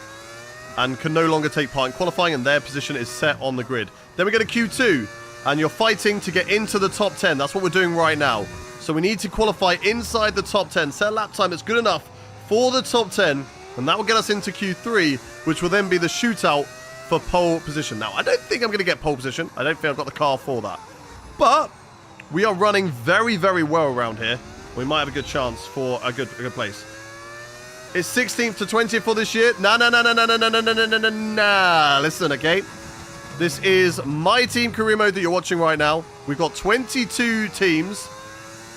and can no longer take part in qualifying, and their position is set on the grid. Then we go to Q2, and you're fighting to get into the top 10. That's what we're doing right now. So we need to qualify inside the top 10. Set a lap time that's good enough for the top 10, and that will get us into Q3, which will then be the shootout for pole position. Now, I don't think I'm going to get pole position. I don't think I've got the car for that. But we are running very, very well around here. We might have a good chance for a good place. It's 16th to 20th for this year. Nah. Listen, okay? This is my team career mode that you're watching right now. We've got 22 teams,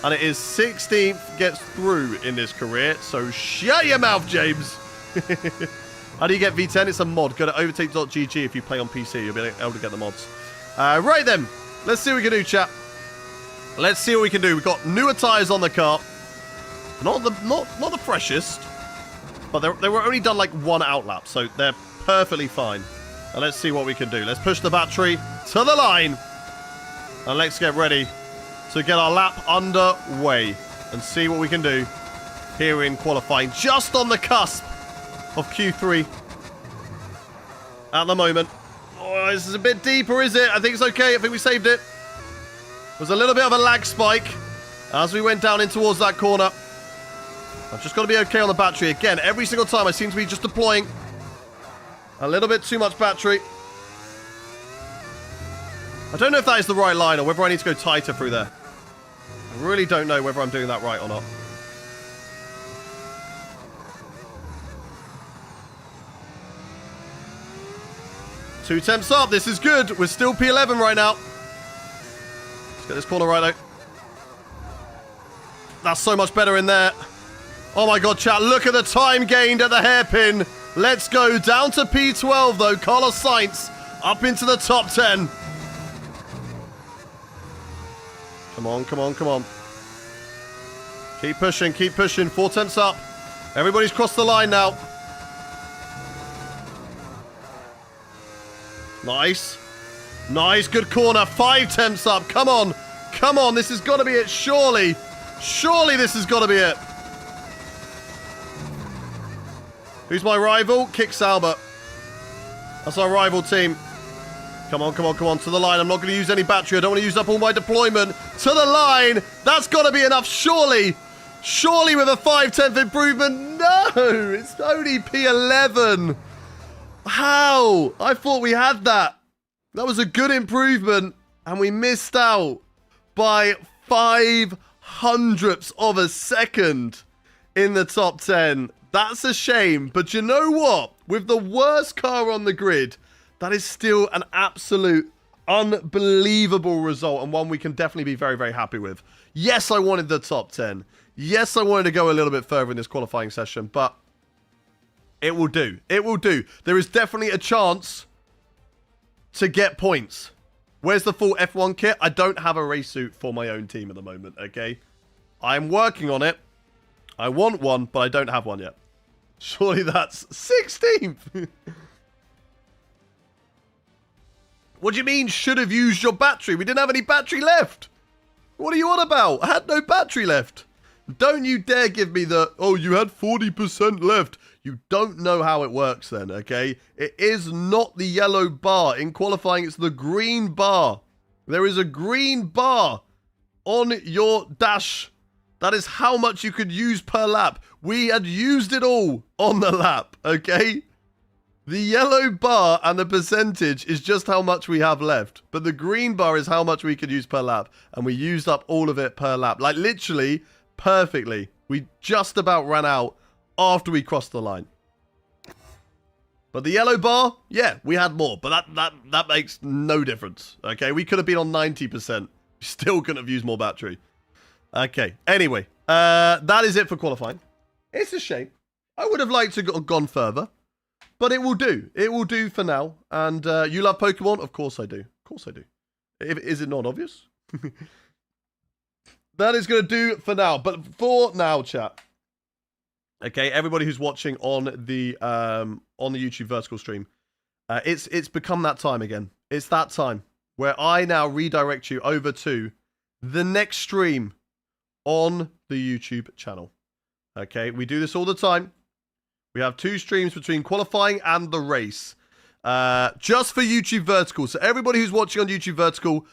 and it is 16th gets through in this career. So shut your mouth, James. How do you get V10? It's a mod. Go to overtake.gg if you play on PC. You'll be able to get the mods. Right then. Let's see what we can do, chat. Let's see what we can do. We've got newer tyres on the car. Not the freshest. But they were only done like 1 outlap, so they're perfectly fine. And let's see what we can do. Let's push the battery to the line. And let's get ready to get our lap underway and see what we can do here in qualifying. Just on the cusp of Q3 at the moment. Oh, this is a bit deeper, is it? I think it's okay. I think we saved it. There's a little bit of a lag spike as we went down in towards that corner. I've just got to be okay on the battery. Again, every single time I seem to be just deploying a little bit too much battery. I don't know if that is the right line or whether I need to go tighter through there. I really don't know whether I'm doing that right or not. Two temps up. This is good. We're still P11 right now. Let's get this corner right, though. That's so much better in there. Oh my god, chat, look at the time gained at the hairpin. Let's go down to P12, though. Carlos Sainz up into the top 10. Come on, come on, come on. Keep pushing, keep pushing. 4 temps up. Everybody's crossed the line now. Nice. Nice, good corner. 5 temps up. Come on. Come on, this has got to be it, surely. Surely this has got to be it. Who's my rival? Kick Sauber. That's our rival team. Come on, come on, come on. To the line. I'm not going to use any battery. I don't want to use up all my deployment. To the line. That's got to be enough, surely. Surely with a 5/10 improvement. No, it's only P11. How? I thought we had that. That was a good improvement. And we missed out by 0.05 of a second in the top 10. That's a shame, but you know what? With the worst car on the grid, that is still an absolute unbelievable result and one we can definitely be very, very happy with. Yes, I wanted the top 10. Yes, I wanted to go a little bit further in this qualifying session, but it will do. It will do. There is definitely a chance to get points. Where's the full F1 kit? I don't have a race suit for my own team at the moment, okay? I'm working on it. I want one, but I don't have one yet. Surely that's 16th. What do you mean, should have used your battery? We didn't have any battery left. What are you on about? I had no battery left. Don't you dare give me the, oh, you had 40% left. You don't know how it works then, okay? It is not the yellow bar. In qualifying, it's the green bar. There is a green bar on your dash. That is how much you could use per lap. We had used it all on the lap, okay? The yellow bar and the percentage is just how much we have left. But the green bar is how much we could use per lap. And we used up all of it per lap. Like, literally, perfectly. We just about ran out after we crossed the line. But the yellow bar, yeah, we had more. But that makes no difference, okay? We could have been on 90%. Still couldn't have used more battery. Okay, anyway, that is it for qualifying. It's a shame. I would have liked to have gone further, but it will do. It will do for now. And you love Pokemon? Of course I do. Of course I do. Is it not obvious? That is going to do for now. But for now, chat. Okay, everybody who's watching on the YouTube vertical stream, it's become that time again. It's that time where I now redirect you over to the next stream on the YouTube channel. Okay, we do this all the time. We have 2 streams between qualifying and the race. Just for YouTube Vertical. So everybody who's watching on YouTube Vertical,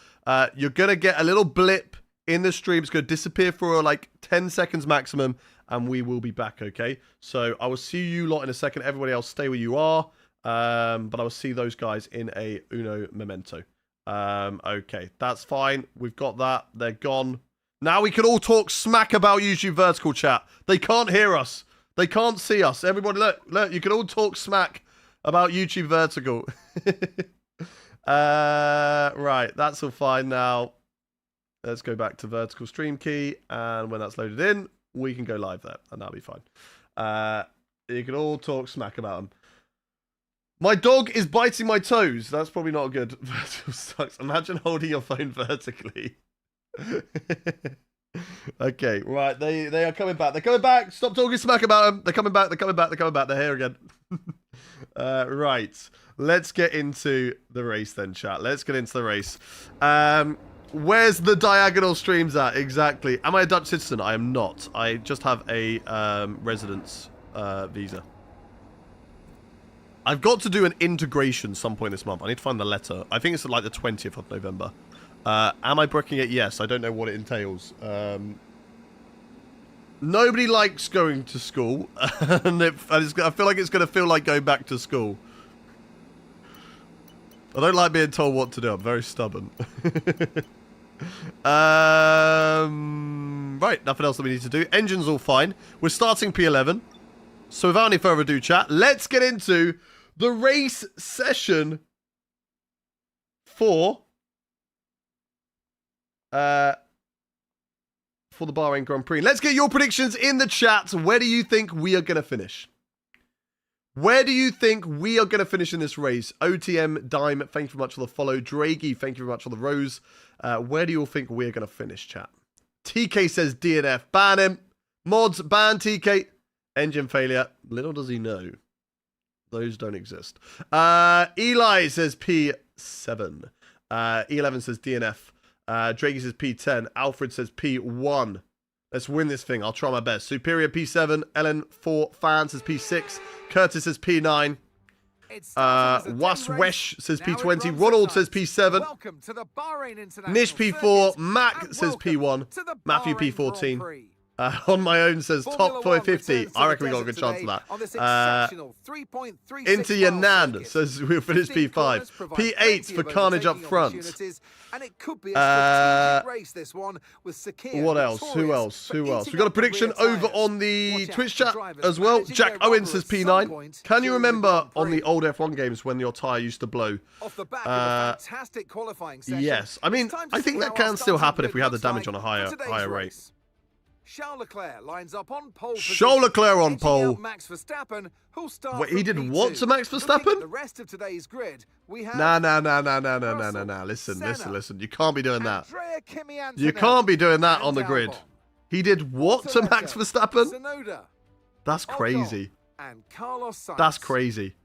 you're going to get a little blip in the stream. It's going to disappear for like 10 seconds maximum, and we will be back, okay? So I will see you lot in a second. Everybody else, stay where you are. But I will see those guys in a uno memento. Okay, that's fine. We've got that. They're gone. Now we can all talk smack about YouTube Vertical, chat. They can't hear us. They can't see us. Everybody, look, you can all talk smack about YouTube Vertical. Right, that's all fine now. Let's go back to Vertical Stream Key, and when that's loaded in, we can go live there, and that'll be fine. You can all talk smack about them. My dog is biting my toes. That's probably not good. Vertical sucks. Imagine holding your phone vertically. Okay, right. They are coming back. They're coming back. Stop talking smack about them. They're coming back. They're coming back. They're coming back. They're here again. Right. Let's get into the race then, chat. Let's get into the race. Where's the diagonal streams at? Exactly. Am I a Dutch citizen? I am not. I just have a residence visa. I've got to do an integration some point this month. I need to find the letter. I think it's like the 20th of November. Am I booking it? Yes. I don't know what it entails. Nobody likes going to school. And I feel like it's going to feel like going back to school. I don't like being told what to do. I'm very stubborn. Right. Nothing else that we need to do. Engine's all fine. We're starting P11. So without any further ado, chat, let's get into the race session for the Bahrain Grand Prix. Let's get your predictions in the chat. Where do you think we are going to finish? Where do you think we are going to finish in this race? OTM, Dime, thank you very much for the follow. Dragey, thank you very much for the rose. Where do you all think we're going to finish, chat? TK says DNF. Ban him. Mods, ban TK. Engine failure. Little does he know. Those don't exist. Eli says P7. E11 says DNF. Dragey says P10. Alfred says P1. Let's win this thing. I'll try my best. Superior P7. Ellen 4. Fan says P6. Curtis says P9. Waswesh says P20. Ronald says P7. Nish P4. Mac says P1. Matthew P14. On my own says top 450. I reckon we got a good chance of that. Into your nan says we'll finish P5. P8 for Carnage up front. What else? Who else? Who else? We got a prediction over on the Twitch chat as well. Jack Owen says P9. Can you remember on the old F1 games when your tyre used to blow? Yes. I mean, I think that can still happen if we have the damage on a higher rate. Charles Leclerc lines up on pole. Charles Leclerc on pole. Max Verstappen, who'll start. Wait, he did what to Max Verstappen? The rest of today's grid, we have Nah. Listen. You can't be doing that. You can't be doing that on the grid. He did what to Max Verstappen? That's crazy. And Carlos Sainz. That's crazy.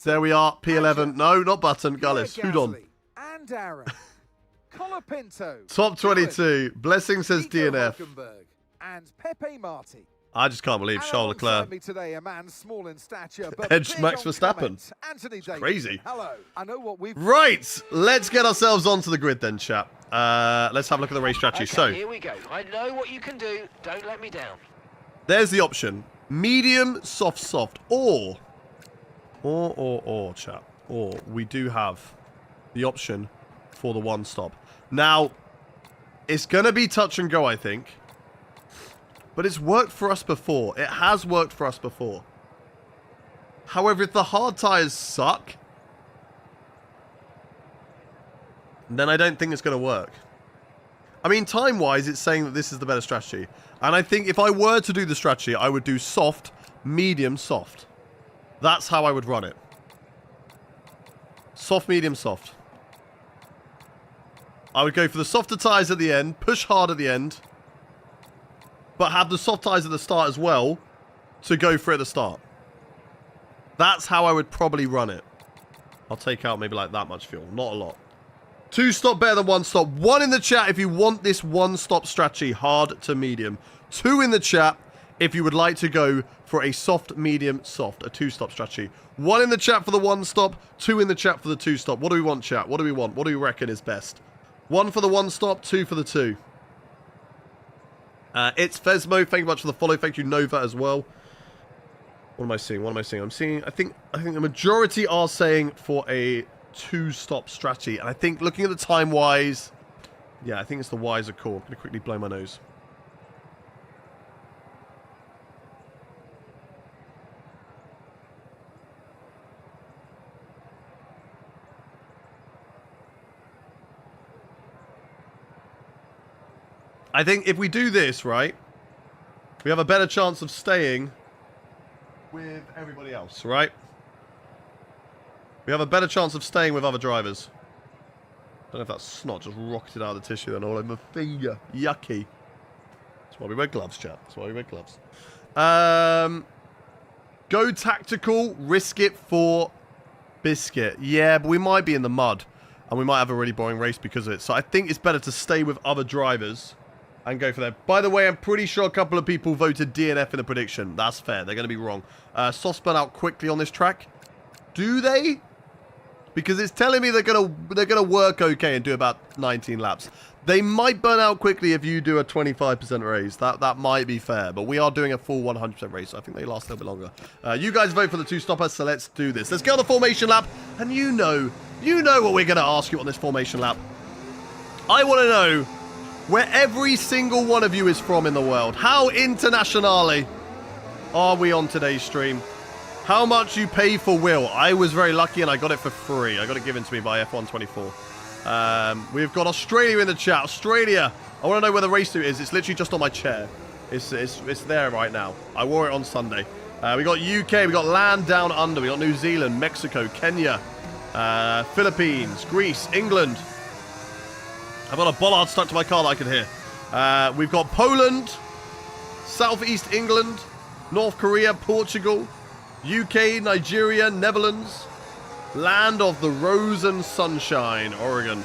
There we are. P11. No, not Button. Gullis. Houdon. And Aaron. Colapinto. Top 22. Blessing says DNF. And Pepe Marti. I just can't believe Charles Leclerc today, a man small in stature, but edged Max Verstappen. It's crazy. Hello. I know what we've... Right, let's get ourselves onto the grid then, chap. Let's have a look at the race strategy. Okay, so here we go. I know what you can do. Don't let me down. There's the option: medium, soft, or chap. Or we do have the option for the one stop. Now, it's gonna be touch and go, I think. But it's worked for us before. It has worked for us before. However, if the hard tyres suck, then I don't think it's going to work. I mean, time-wise, it's saying that this is the better strategy. And I think if I were to do the strategy, I would do soft, medium, soft. That's how I would run it. Soft, medium, soft. I would go for the softer tyres at the end, push hard at the end, but have the soft tyres at the start as well to go for it at the start. That's how I would probably run it. I'll take out maybe like that much fuel. Not a lot. 2 stop better than 1 stop. 1 in the chat if you want this 1 stop strategy, hard to medium. 2 in the chat if you would like to go for a soft, medium, soft. A 2 stop strategy. 1 in the chat for the 1 stop. 2 in the chat for the 2 stop. What do we want, chat? What do we want? What do we reckon is best? 1 for the 1 stop, 2 for the 2. It's Fesmo. Thank you much for the follow. Thank you, Nova, as well. What am I seeing? What am I seeing? I'm seeing, I think the majority are saying for a 2-stop strategy. And I think looking at the time-wise, yeah, I think it's the wiser call. I'm going to quickly blow my nose. I think if we do this, right, we have a better chance of staying with everybody else, right? We have a better chance of staying with other drivers. I don't know if that snot just rocketed out of the tissue then all over my finger. Yucky. That's why we wear gloves, chat. That's why we wear gloves. Go tactical, risk it for biscuit. Yeah, but we might be in the mud. And we might have a really boring race because of it. So I think it's better to stay with other drivers and go for that. By the way, I'm pretty sure a couple of people voted DNF in the prediction. That's fair. They're going to be wrong. Soft burn out quickly on this track. Do they? Because it's telling me they're gonna work okay and do about 19 laps. They might burn out quickly if you do a 25% race. That might be fair. But we are doing a full 100% race. So I think they last a little bit longer. You guys vote for the 2-stopper, so let's do this. Let's get on the formation lap. And you know what we're going to ask you on this formation lap. I want to know where every single one of you is from in the world. How internationally are we on today's stream? How much you pay for Will? I was very lucky and I got it for free. I got it given to me by F124. We've got Australia in the chat. Australia. I want to know where the race suit is. It's literally just on my chair. It's there right now. I wore it on Sunday. We got UK. We got Land Down Under. We got New Zealand, Mexico, Kenya, Philippines, Greece, England. I've got a bollard stuck to my car that I can hear. We've got Poland, Southeast England, North Korea, Portugal, UK, Nigeria, Netherlands, land of the rose and sunshine, Oregon.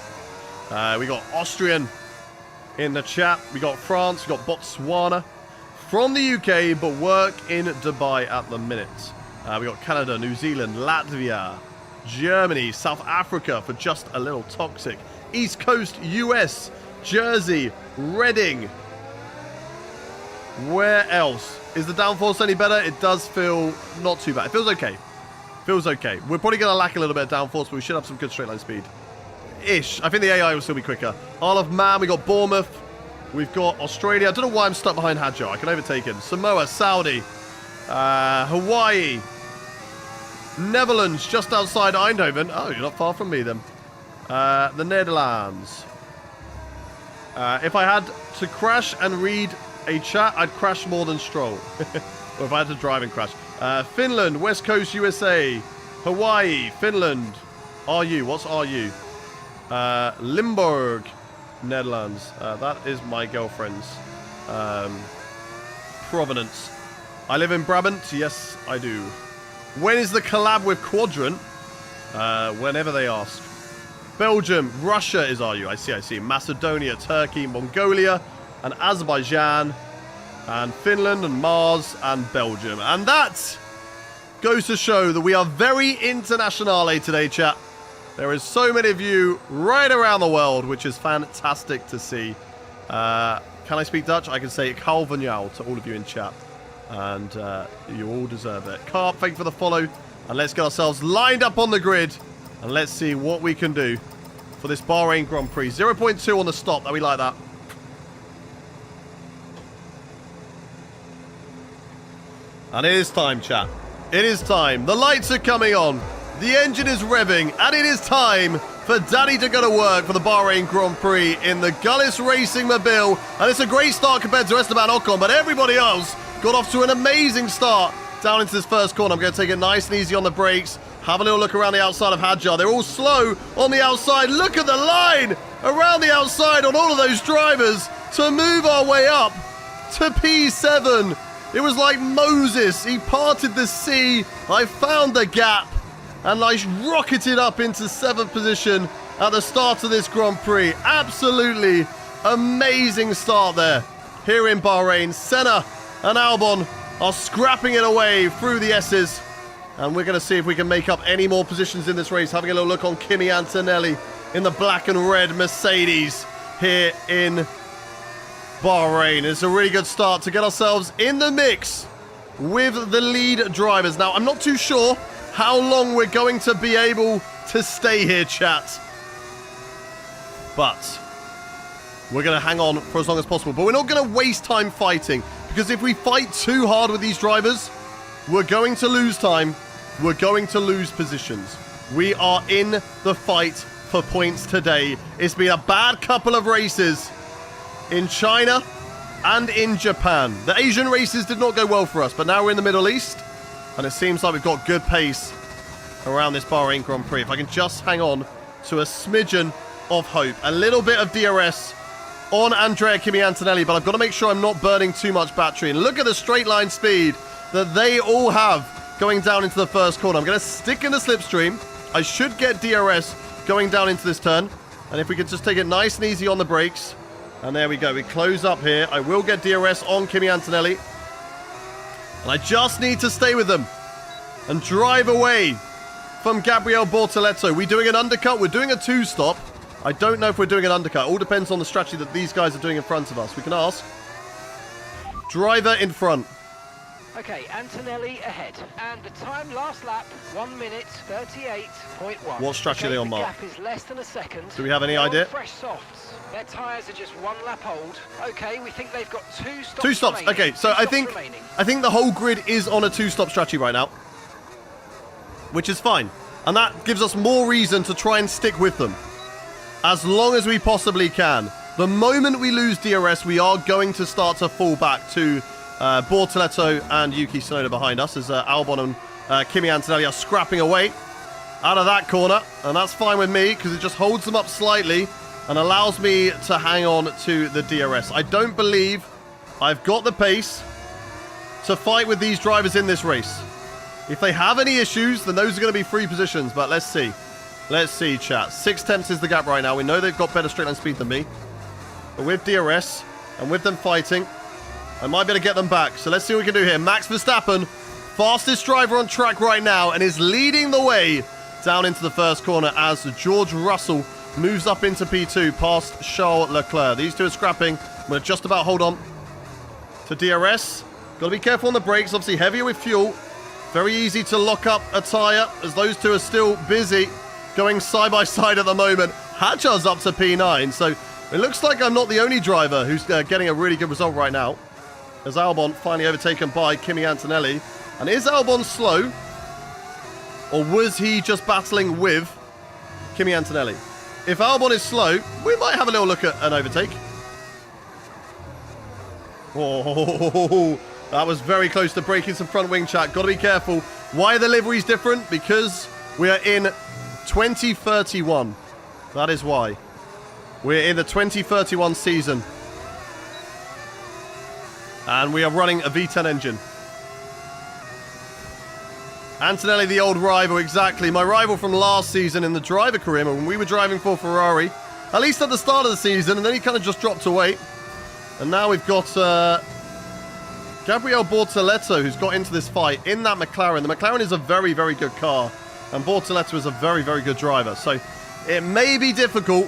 We got Austrian in the chat. We got France. We got Botswana. From the UK, but work in Dubai at the minute. We got Canada, New Zealand, Latvia, Germany, South Africa for just a little toxic. East Coast, US, Jersey, Reading. Where else? Is the downforce any better? It does feel not too bad. It feels okay. Feels okay. We're probably going to lack a little bit of downforce, but we should have some good straight line speed. Ish. I think the AI will still be quicker. Isle of Man, we got Bournemouth. We've got Australia. I don't know why I'm stuck behind Hadjar. I can overtake him. Samoa, Saudi, Hawaii, Netherlands, just outside Eindhoven. Oh, you're not far from me then. The Netherlands. If I had to crash and read a chat, I'd crash more than Stroll. Or if I had to drive and crash. Finland, West Coast, USA, Hawaii, Finland. RU, what's RU? Limburg, Netherlands. That is my girlfriend's provenance. I live in Brabant. Yes, I do. When is the collab with Quadrant? Whenever they ask. Belgium, Russia is RU. I see. Macedonia, Turkey, Mongolia, and Azerbaijan, and Finland, and Mars, and Belgium. And that goes to show that we are very internationale today, chat. There is so many of you right around the world, which is fantastic to see. Can I speak Dutch? I can say Karl van Jou to all of you in chat. And you all deserve it. Carp, thank you for the follow. And let's get ourselves lined up on the grid. And let's see what we can do for this Bahrain Grand Prix. 0.2 on the stop. We like that. And it is time, chat. It is time. The lights are coming on. The engine is revving. And it is time for Danny to go to work for the Bahrain Grand Prix in the Gullis Racing Mobile. And it's a great start compared to Esteban Ocon, but everybody else got off to an amazing start down into this first corner. I'm going to take it nice and easy on the brakes. Have a little look around the outside of Hadjar. They're all slow on the outside. Look at the line around the outside on all of those drivers to move our way up to P7. It was like Moses. He parted the sea. I found the gap. And I rocketed up into 7th position at the start of this Grand Prix. Absolutely amazing start there. Here in Bahrain, Senna and Albon are scrapping it away through the S's. And we're going to see if we can make up any more positions in this race. Having a little look on Kimi Antonelli in the black and red Mercedes here in Bahrain. It's a really good start to get ourselves in the mix with the lead drivers. Now, I'm not too sure how long we're going to be able to stay here, chat. But we're going to hang on for as long as possible. But we're not going to waste time fighting, because if we fight too hard with these drivers, we're going to lose time. We're going to lose positions. We are in the fight for points today. It's been a bad couple of races in China and in Japan. The Asian races did not go well for us, but now we're in the Middle East, and it seems like we've got good pace around this Bahrain Grand Prix. If I can just hang on to a smidgen of hope. A little bit of DRS on Andrea Kimi Antonelli, but I've got to make sure I'm not burning too much battery. And look at the straight line speed that they all have going down into the first corner. I'm going to stick in the slipstream. I should get DRS going down into this turn. And if we could just take it nice and easy on the brakes. And there we go. We close up here. I will get DRS on Kimi Antonelli. And I just need to stay with them and drive away from Gabriel Bortoleto. We're doing an undercut. We're doing a two-stop. I don't know if we're doing an undercut. It all depends on the strategy that these guys are doing in front of us. We can ask. Driver in front. Okay, Antonelli ahead. And the time last lap, 1 minute 38.1. What strategy are they on, Mark? The gap is less than a second. Do we have any They're idea? on fresh softs. Their tyres are just 1 lap old. Okay, we think they've got 2 stops. 2 stops. Remaining. Okay, so I think the whole grid is on a 2-stop strategy right now, which is fine. And that gives us more reason to try and stick with them as long as we possibly can. The moment we lose DRS, we are going to start to fall back to Bortoleto and Yuki Tsunoda behind us, as Albon and Kimi Antonelli are scrapping away out of that corner. And that's fine with me, because it just holds them up slightly and allows me to hang on to the DRS. I don't believe I've got the pace to fight with these drivers in this race. If they have any issues, then those are going to be free positions. But let's see. Let's see, chat. 6 tenths is the gap right now. We know they've got better straight line speed than me. But with DRS and with them fighting, I might be able to get them back. So let's see what we can do here. Max Verstappen, fastest driver on track right now, and is leading the way down into the first corner as George Russell moves up into P2 past Charles Leclerc. These two are scrapping. I'm going to just about hold on to DRS. Got to be careful on the brakes. Obviously heavier with fuel. Very easy to lock up a tyre as those two are still busy going side by side at the moment. Hadjar's up to P9, so it looks like I'm not the only driver who's getting a really good result right now, as Albon finally overtaken by Kimi Antonelli. And is Albon slow, or was he just battling with Kimi Antonelli? If Albon is slow, we might have a little look at an overtake. Oh, that was very close to breaking some front wing, chat. Got to be careful. Why are the liveries different? Because we are in 2031. That is why. We're in the 2031 season. And we are running a V10 engine. Antonelli, the old rival, exactly. My rival from last season in the driver career when we were driving for Ferrari. At least at the start of the season, and then he kind of just dropped away. And now we've got Gabriel Bortoleto, who's got into this fight in that McLaren. The McLaren is a very, very good car. And Bortoleto is a very, very good driver. So it may be difficult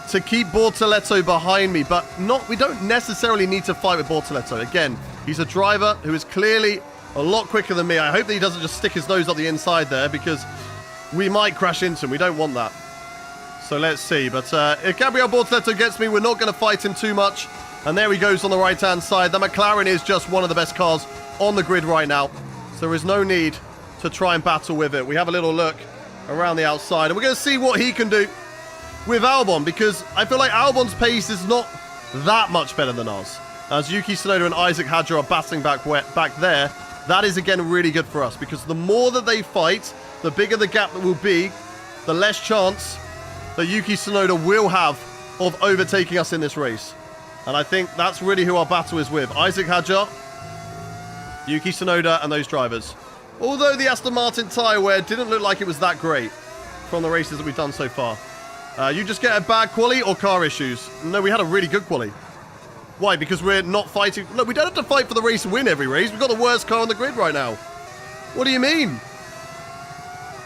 to keep Bortoleto behind me, but we don't necessarily need to fight with Bortoleto. Again, he's a driver who is clearly a lot quicker than me. I hope that he doesn't just stick his nose up the inside there, because we might crash into him. We don't want that. So let's see. But if Gabriel Bortoleto gets me, we're not going to fight him too much. And there he goes on the right-hand side. The McLaren is just one of the best cars on the grid right now. So there is no need to try and battle with it. We have a little look around the outside. And we're going to see what he can do with Albon, because I feel like Albon's pace is not that much better than ours. As Yuki Tsunoda and Isaac Hadjar are battling back there, that is again really good for us, because the more that they fight, the bigger the gap that will be, the less chance that Yuki Tsunoda will have of overtaking us in this race. And I think that's really who our battle is with. Isaac Hadjar, Yuki Tsunoda, and those drivers. Although the Aston Martin tyre wear didn't look like it was that great from the races that we've done so far. You just get a bad quali or car issues? No, we had a really good quali. Why? Because we're not fighting. Look, we don't have to fight for the race and win every race. We've got the worst car on the grid right now. What do you mean?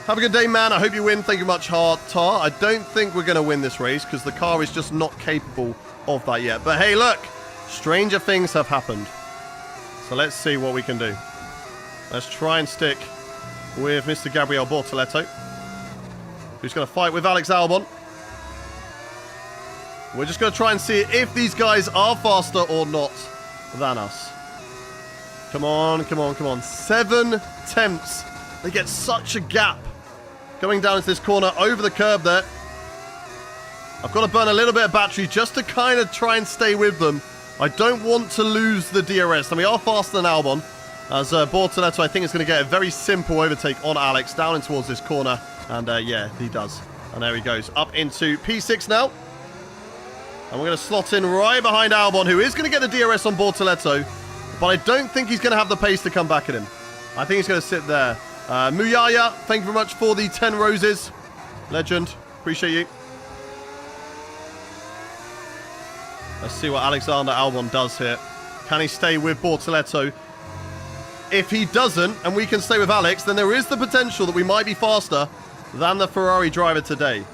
Have a good day, man. I hope you win. Thank you much, Tar. I don't think we're going to win this race because the car is just not capable of that yet. But hey, look. Stranger things have happened. So let's see what we can do. Let's try and stick with Mr. Gabriel Bortoleto, who's going to fight with Alex Albon. We're just going to try and see if these guys are faster or not than us. Come on, come on, come on. 7 attempts. They get such a gap going down into this corner over the curb there. I've got to burn a little bit of battery just to kind of try and stay with them. I don't want to lose the DRS. And we are faster than Albon, as Bortoleto, I think, is going to get a very simple overtake on Alex down in towards this corner. And yeah, he does. And there he goes. Up into P6 now. And we're going to slot in right behind Albon, who is going to get the DRS on Bortoleto. But I don't think he's going to have the pace to come back at him. I think he's going to sit there. Muyaya, thank you very much for the 10 roses. Legend. Appreciate you. Let's see what Alexander Albon does here. Can he stay with Bortoleto? If he doesn't, and we can stay with Alex, then there is the potential that we might be faster than the Ferrari driver today.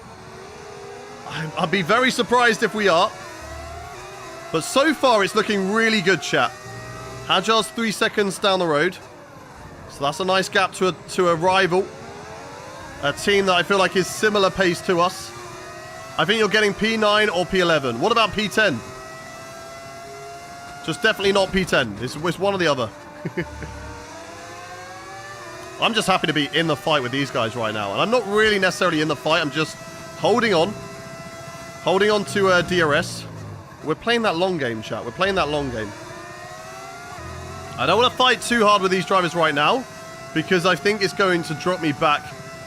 I'd be very surprised if we are. But so far, it's looking really good, chat. Hadjar's 3 seconds down the road. So that's a nice gap to a rival. A team that I feel like is similar pace to us. I think you're getting P9 or P11. What about P10? Just definitely not P10. It's one or the other. I'm just happy to be in the fight with these guys right now. And I'm not really necessarily in the fight. I'm just holding on. Holding on to DRS. We're playing that long game, chat. We're playing that long game. I don't want to fight too hard with these drivers right now, because I think it's going to drop me back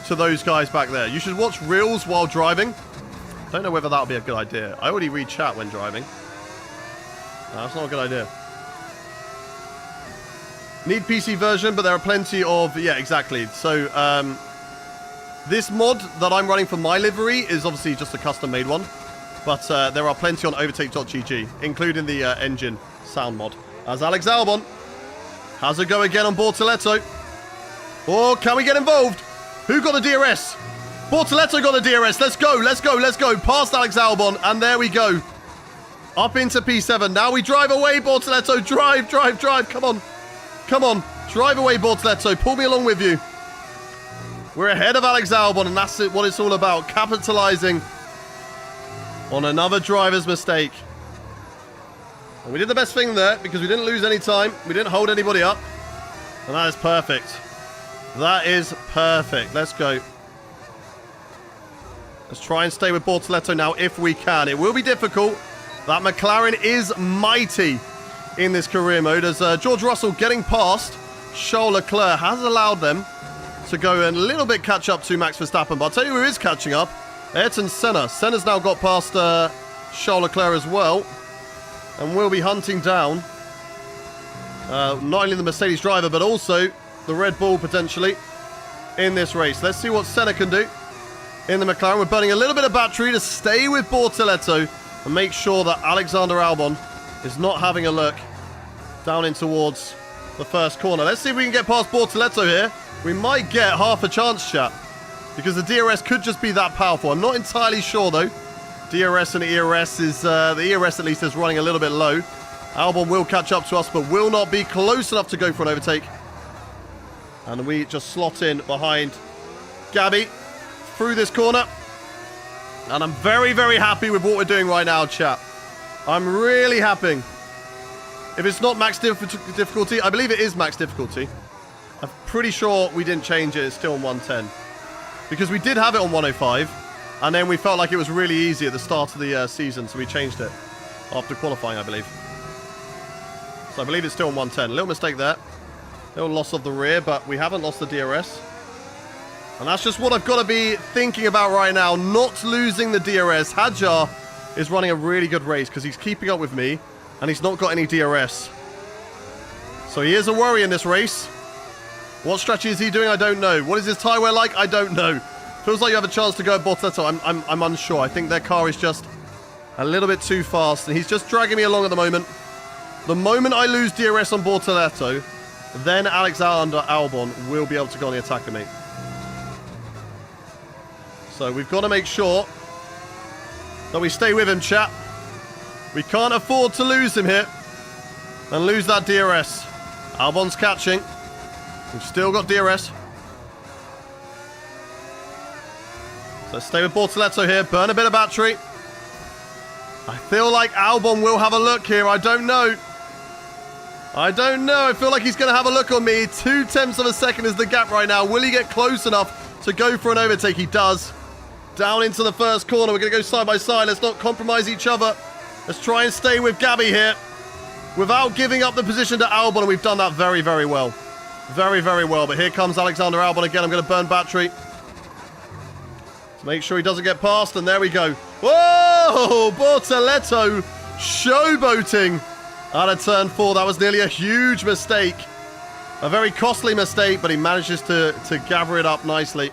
to those guys back there. You should watch reels while driving. Don't know whether that would be a good idea. I already read chat when driving. No, that's not a good idea. Need PC version, but there are plenty of... Yeah, exactly. So, this mod that I'm running for my livery is obviously just a custom-made one. But there are plenty on overtake.gg, including the engine sound mod. As Alex Albon has a go again on Bortoleto. Oh, can we get involved? Who got the DRS? Bortoleto got the DRS. Let's go, let's go, let's go. Past Alex Albon, and there we go. Up into P7. Now we drive away, Bortoleto. Drive, drive, drive. Come on. Come on. Drive away, Bortoleto. Pull me along with you. We're ahead of Alex Albon, and that's what it's all about. Capitalizing on another driver's mistake. And we did the best thing there, because we didn't lose any time. We didn't hold anybody up. And that is perfect. That is perfect. Let's go. Let's try and stay with Bortoleto now if we can. It will be difficult. That McLaren is mighty in this career mode, as George Russell getting past Charles Leclerc has allowed them to go and a little bit catch up to Max Verstappen. But I'll tell you who is catching up. Ayrton Senna. Senna's now got past Charles Leclerc as well. And will be hunting down not only the Mercedes driver, but also the Red Bull potentially in this race. Let's see what Senna can do in the McLaren. We're burning a little bit of battery to stay with Bortoleto and make sure that Alexander Albon is not having a look down in towards the first corner. Let's see if we can get past Bortoleto here. We might get half a chance, chat, because the DRS could just be that powerful. I'm not entirely sure, though. DRS and ERS is, the ERS at least is running a little bit low. Albon will catch up to us, but will not be close enough to go for an overtake. And we just slot in behind Gabby through this corner. And I'm very, very happy with what we're doing right now, chat. I'm really happy. If it's not max difficulty, I believe it is max difficulty. I'm pretty sure we didn't change it. It's still on 110. Because we did have it on 105, and then we felt like it was really easy at the start of the season, so we changed it after qualifying, I believe. So I believe it's still on 110. Little mistake there. Little loss of the rear, but we haven't lost the DRS. And that's just what I've got to be thinking about right now, not losing the DRS. Hadjar is running a really good race because he's keeping up with me, and he's not got any DRS. So he is a worry in this race. What strategy is he doing? I don't know. What is his tyre wear like? I don't know. Feels like you have a chance to go at Bortoletto. I'm unsure. I think their car is just a little bit too fast, and he's just dragging me along at the moment. The moment I lose DRS on Bortoletto, then Alexander Albon will be able to go on the attack of me. So we've got to make sure that we stay with him, chat. We can't afford to lose him here and lose that DRS. Albon's catching. We've still got DRS. So stay with Bortoletto here. Burn a bit of battery. I feel like Albon will have a look here. I don't know. I don't know. I feel like he's going to have a look on me. 0.2 of a second is the gap right now. Will he get close enough to go for an overtake? He does. Down into the first corner. We're going to go side by side. Let's not compromise each other. Let's try and stay with Gabby here without giving up the position to Albon. And we've done that very, very well. Very, very well. But here comes Alexander Albon again. I'm going to burn battery to make sure he doesn't get past. And there we go. Whoa! Bortoletto showboating out of turn 4. That was nearly a huge mistake. A very costly mistake, but he manages to gather it up nicely.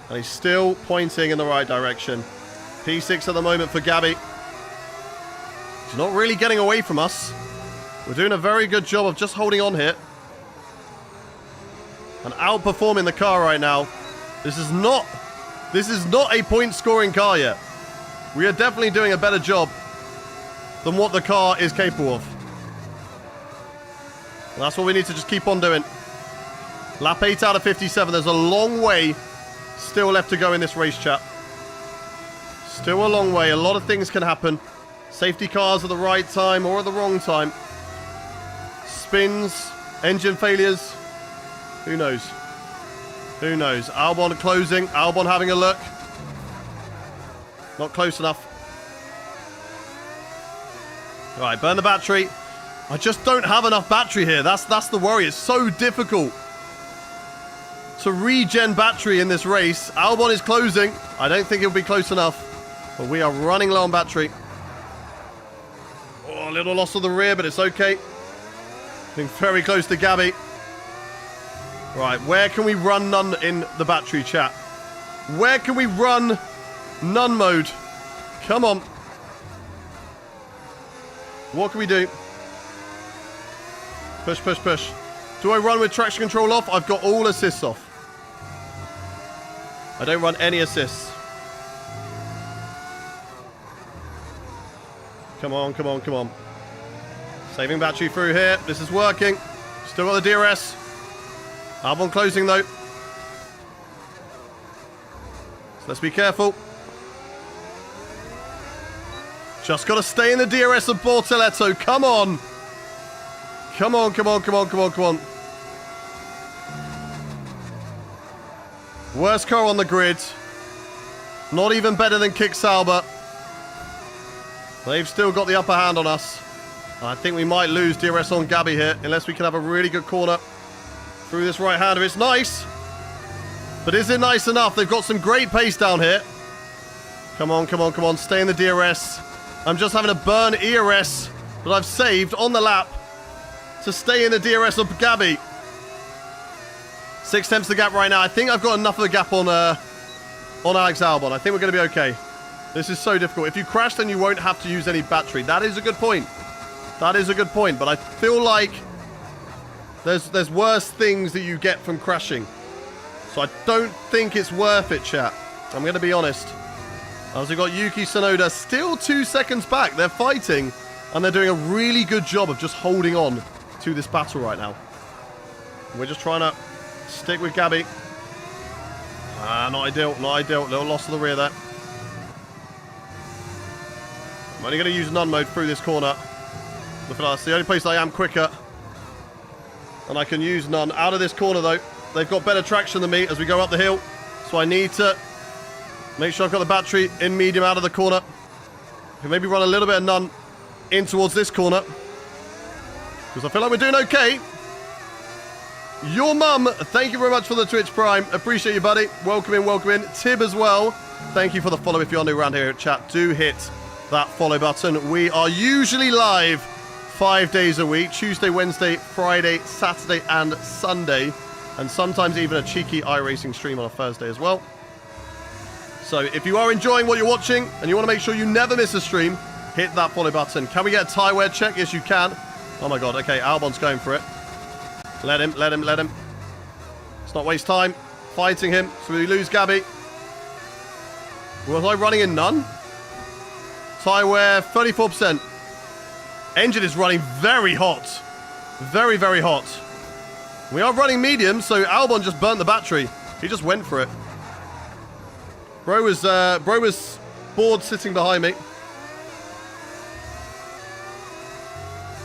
And he's still pointing in the right direction. P6 at the moment for Gabby. He's not really getting away from us. We're doing a very good job of just holding on here. And outperforming the car right now. This is not a point scoring car yet. We are definitely doing a better job than what the car is capable of. And that's what we need to just keep on doing. Lap 8 out of 57. There's a long way still left to go in this race, chat. Still a long way. A lot of things can happen. Safety cars at the right time or at the wrong time. Spins, engine failures. Who knows? Who knows? Albon closing. Albon having a look. Not close enough. All right, burn the battery. I just don't have enough battery here. That's the worry. It's so difficult to regen battery in this race. Albon is closing. I don't think it'll be close enough, but we are running low on battery. Oh, a little loss of the rear, but it's okay. Being very close to Gabby. Right, where can we run none in the battery, chat? Where can we run none mode? Come on. What can we do? Push, push, push. Do I run with traction control off? I've got all assists off. I don't run any assists. Come on, come on, come on. Saving battery through here. This is working. Still got the DRS. Albon closing though. So let's be careful. Just got to stay in the DRS of Bortoletto. Come on. Come on, come on, come on, come on, come on. Worst car on the grid. Not even better than Kick Sauber. They've still got the upper hand on us. I think we might lose DRS on Gabby here, unless we can have a really good corner through this right-hander. It's nice. But is it nice enough? They've got some great pace down here. Come on, come on, come on. Stay in the DRS. I'm just having a burn ERS that I've saved on the lap to stay in the DRS of Gabby. 6 tenths the gap right now. I think I've got enough of the gap on Alex Albon. I think we're going to be okay. This is so difficult. If you crash, then you won't have to use any battery. That is a good point. That is a good point. But I feel like there's worse things that you get from crashing. So I don't think it's worth it, chat. I'm going to be honest. As we've got Yuki Tsunoda still 2 seconds back. They're fighting, and they're doing a really good job of just holding on to this battle right now. We're just trying to stick with Gabby. Not ideal, not ideal. Little loss to the rear there. I'm only going to use none mode through this corner. Look at that. That's the only place I am quicker. And I can use none. Out of this corner, though. They've got better traction than me as we go up the hill. So I need to make sure I've got the battery in medium out of the corner. Can maybe run a little bit of none in towards this corner. Because I feel like we're doing okay. Your mum, thank you very much for the Twitch Prime. Appreciate you, buddy. Welcome in, welcome in. Tib as well. Thank you for the follow. If you're new around here at chat, do hit that follow button. We are usually live 5 days a week. Tuesday, Wednesday, Friday, Saturday, and Sunday. And sometimes even a cheeky iRacing stream on a Thursday as well. So if you are enjoying what you're watching and you want to make sure you never miss a stream, hit that follow button. Can we get a tyre wear check? Yes, you can. Oh my god. Okay, Albon's going for it. Let him. Let's not waste time fighting him. So we lose Gabby. Was I running in none? Tyre wear, 34%. Engine is running very hot. Very, very hot. We are running medium, so Albon just burnt the battery. He just went for it. Bro was bored sitting behind me.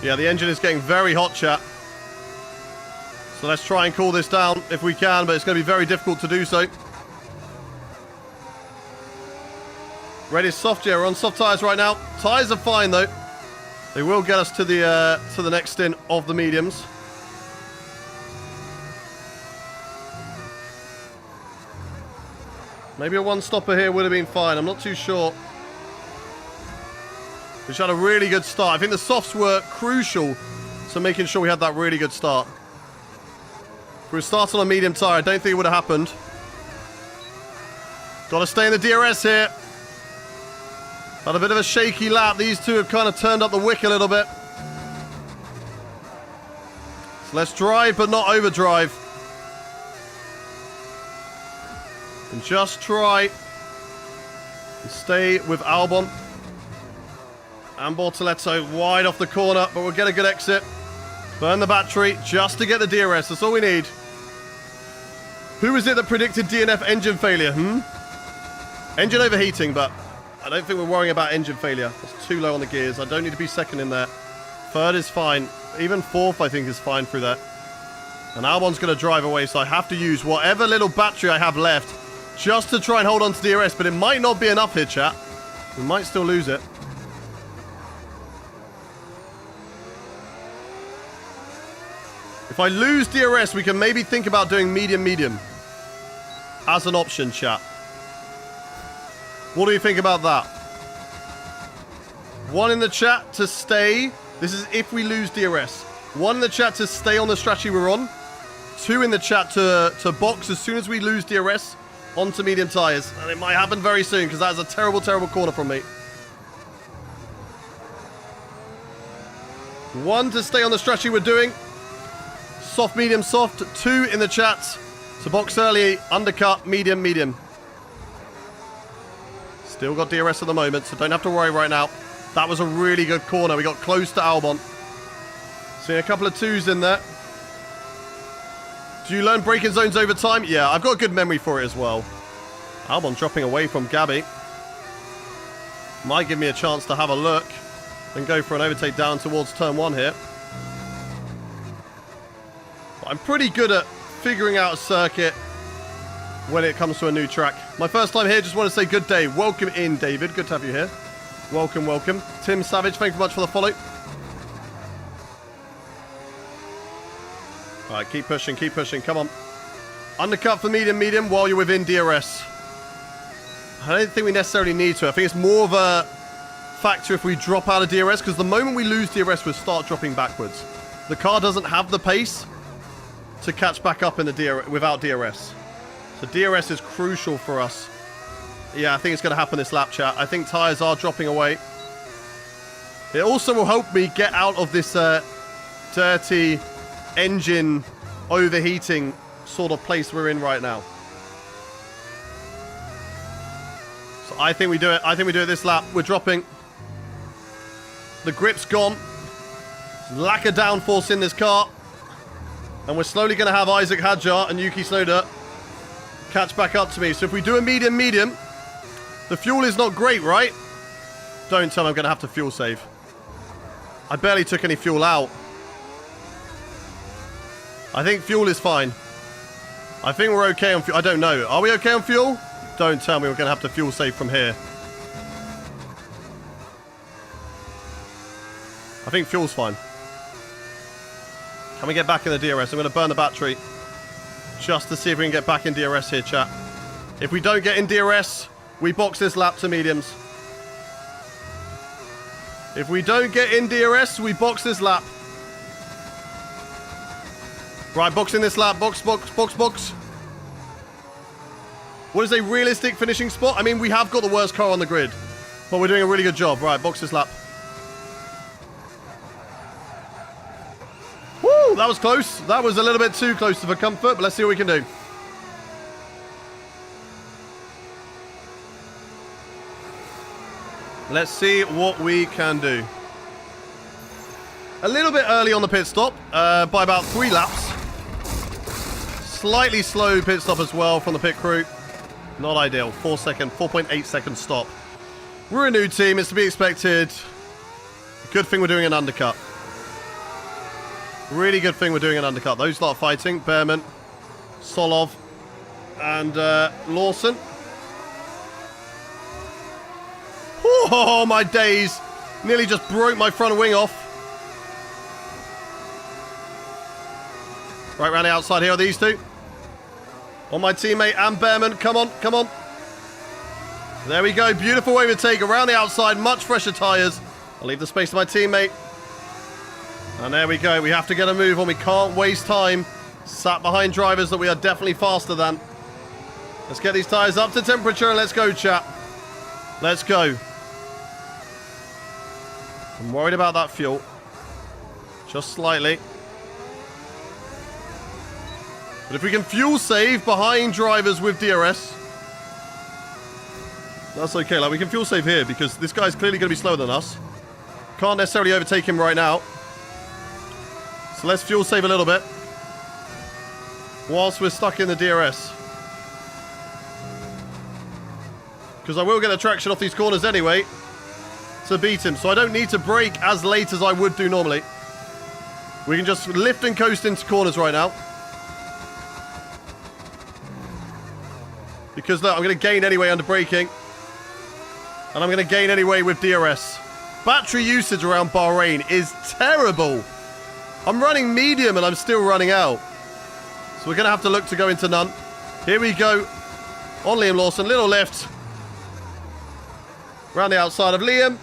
Yeah, the engine is getting very hot, chat. So let's try and cool this down if we can, but it's going to be very difficult to do so. Ready soft, yeah, we're on soft tyres right now. Tyres are fine though. They will get us to the next stint of the mediums. Maybe a one-stopper here would have been fine. I'm not too sure. We just had a really good start. I think the softs were crucial to making sure we had that really good start. If we were starting on a medium tyre, I don't think it would have happened. Got to stay in the DRS here. Had a bit of a shaky lap. These two have kind of turned up the wick a little bit. So let's drive, but not overdrive. And just try and stay with Albon. And Bortoletto wide off the corner, but we'll get a good exit. Burn the battery just to get the DRS. That's all we need. Who was it that predicted DNF engine failure? Engine overheating, but I don't think we're worrying about engine failure. It's too low on the gears. I don't need to be second in there. Third is fine. Even fourth, I think, is fine through that. And Albon's going to drive away, so I have to use whatever little battery I have left just to try and hold on to DRS, but it might not be enough here, chat. We might still lose it. If I lose DRS, we can maybe think about doing medium as an option, chat. What do you think about that? One in the chat to stay. This is if we lose DRS. One in the chat to stay on the strategy we're on. Two in the chat to box as soon as we lose DRS onto medium tyres. And it might happen very soon because that is a terrible, terrible corner from me. One to stay on the strategy we're doing. Soft, medium, soft. Two in the chat to box early, undercut, medium. Still got DRS at the moment, so don't have to worry right now. That was a really good corner. We got close to Albon. Seeing a couple of twos in there. Do you learn braking zones over time? Yeah, I've got a good memory for it as well. Albon dropping away from Gabby. Might give me a chance to have a look and go for an overtake down towards turn one here. But I'm pretty good at figuring out a circuit when it comes to a new track. My first time here, just want to say good day. Welcome in, David. Good to have you here. Welcome, welcome. Tim Savage, thank you very much for the follow. All right, keep pushing, come on. Undercut for medium while you're within DRS. I don't think we necessarily need to. I think it's more of a factor if we drop out of DRS, because the moment we lose DRS, we'll start dropping backwards. The car doesn't have the pace to catch back up in the without DRS. So DRS is crucial for us. Yeah, I think it's going to happen this lap, chat. I think tyres are dropping away. It also will help me get out of this dirty engine overheating sort of place we're in right now. So I think we do it. I think we do it this lap. We're dropping. The grip's gone. Lack of downforce in this car. And we're slowly going to have Isaac Hadjar and Yuki Tsunoda catch back up to me. So if we do a medium, the fuel is not great, right? Don't tell me I'm going to have to fuel save. I barely took any fuel out. I think fuel is fine. I think we're okay on fuel. I don't know. Are we okay on fuel? Don't tell me we're going to have to fuel save from here. I think fuel's fine. Can we get back in the DRS? I'm going to burn the battery just to see if we can get back in DRS here, chat. If we don't get in DRS, we box this lap to mediums. If we don't get in DRS, we box this lap. Right, boxing this lap. Box, box, box, box. What is a realistic finishing spot? I mean, we have got the worst car on the grid, but we're doing a really good job. Right, box this lap. Woo, that was close. That was a little bit too close for comfort, but let's see what we can do. Let's see what we can do. A little bit early on the pit stop, by about 3 laps. Slightly slow pit stop as well from the pit crew. Not ideal. 4.8 second stop. We're a new team. It's to be expected. Good thing we're doing an undercut. Really good thing we're doing an undercut. Those lot fighting. Behrman, Solov, and Lawson. Oh, my days. Nearly just broke my front wing off. Right round the outside here are these two. On my teammate and Behrman. Come on, come on. There we go. Beautiful wave of take around the outside. Much fresher tyres. I'll leave the space to my teammate. And there we go. We have to get a move on. We can't waste time sat behind drivers that we are definitely faster than. Let's get these tyres up to temperature and let's go, chat. Let's go. I'm worried about that fuel. Just slightly. But if we can fuel save behind drivers with DRS, that's okay. Like, we can fuel save here because this guy's clearly going to be slower than us. Can't necessarily overtake him right now. So let's fuel save a little bit whilst we're stuck in the DRS. Because I will get the traction off these corners anyway to beat him. So I don't need to brake as late as I would do normally. We can just lift and coast into corners right now. Because look, I'm going to gain anyway under braking. And I'm going to gain anyway with DRS. Battery usage around Bahrain is terrible. I'm running medium and I'm still running out. So we're going to have to look to go into none. Here we go. On Liam Lawson. Little lift. Around the outside of Liam.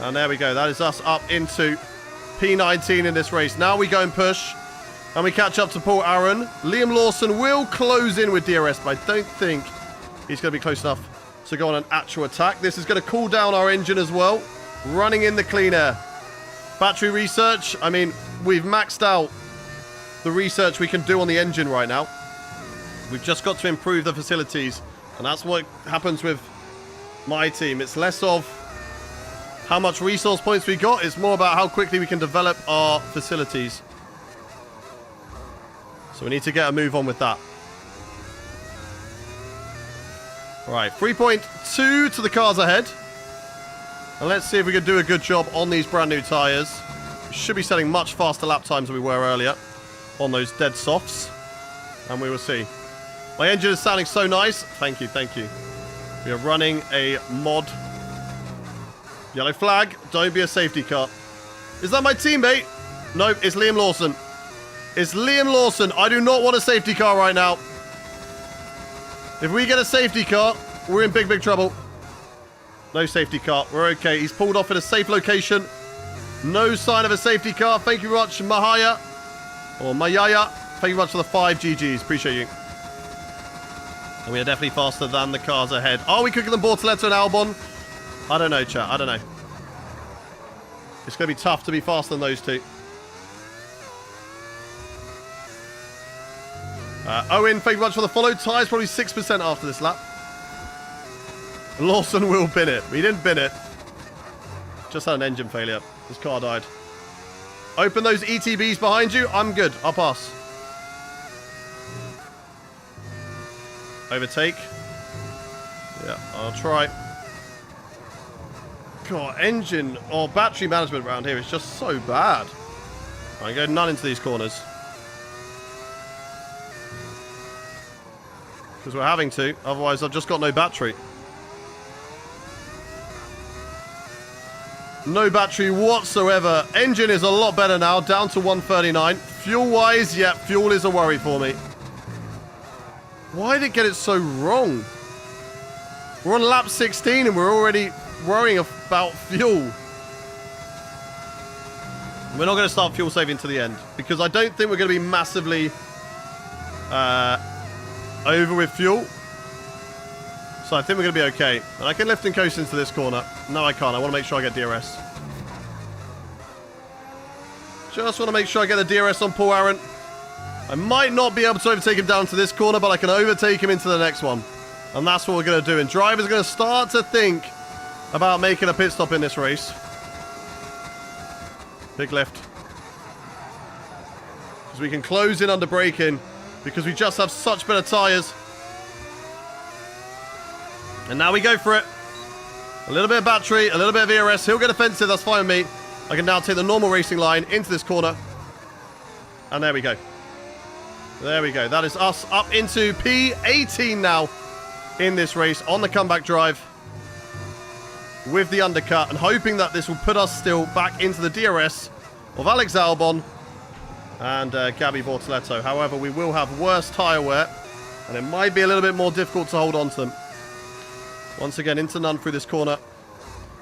And there we go. That is us up into P19 in this race. Now we go and push. And we catch up to Paul Aaron. Liam Lawson will close in with DRS, but I don't think he's going to be close enough to go on an actual attack. This is going to cool down our engine as well. Running in the clean air. Battery research. I mean, we've maxed out the research we can do on the engine right now. We've just got to improve the facilities. And that's what happens with my team. It's less of how much resource points we got. It's more about how quickly we can develop our facilities. So we need to get a move on with that. Right, 3.2 to the cars ahead. And let's see if we can do a good job on these brand new tyres. We should be setting much faster lap times than we were earlier on those dead softs. And we will see. My engine is sounding so nice. Thank you, thank you. We are running a mod. Yellow flag. Don't be a safety car. Is that my teammate? Nope, it's Liam Lawson. It's Liam Lawson. I do not want a safety car right now. If we get a safety car, we're in big, big trouble. No safety car. We're okay. He's pulled off in a safe location. No sign of a safety car. Thank you very much, Mahaya. Or Mayaya. Thank you very much for the 5 GGs. Appreciate you. And we are definitely faster than the cars ahead. Are we quicker than Bortoletto and Albon? I don't know, chat. I don't know. It's going to be tough to be faster than those two. Owen, thank you much for the follow. Tyres probably 6% after this lap. Lawson will bin it. We didn't bin it. Just had an engine failure. His car died. Open those ETBs behind you. I'm good. I'll pass. Overtake. Yeah, I'll try. God, engine or battery management around here is just so bad. I go none into these corners. Because we're having to. Otherwise, I've just got no battery. No battery whatsoever. Engine is a lot better now, down to 139. Fuel-wise, yeah, fuel is a worry for me. Why did it get it so wrong? We're on lap 16 and we're already worrying about fuel. We're not going to start fuel saving to the end because I don't think we're going to be massively over with fuel. So I think we're going to be okay. And I can lift and coast into this corner. No, I can't. I want to make sure I get DRS. Just want to make sure I get the DRS on Paul Aaron. I might not be able to overtake him down to this corner, but I can overtake him into the next one. And that's what we're going to do. And drivers are going to start to think about making a pit stop in this race. Big lift. Because we can close in under braking. Because we just have such better tyres. And now we go for it. A little bit of battery, a little bit of ERS. He'll get offensive, that's fine with me. I can now take the normal racing line into this corner. And there we go. There we go. That is us up into P18 now in this race on the comeback drive with the undercut and hoping that this will put us still back into the DRS of Alex Albon and Gabby Bortoleto. However, we will have worse tyre wear and it might be a little bit more difficult to hold on to them. Once again, into none through this corner.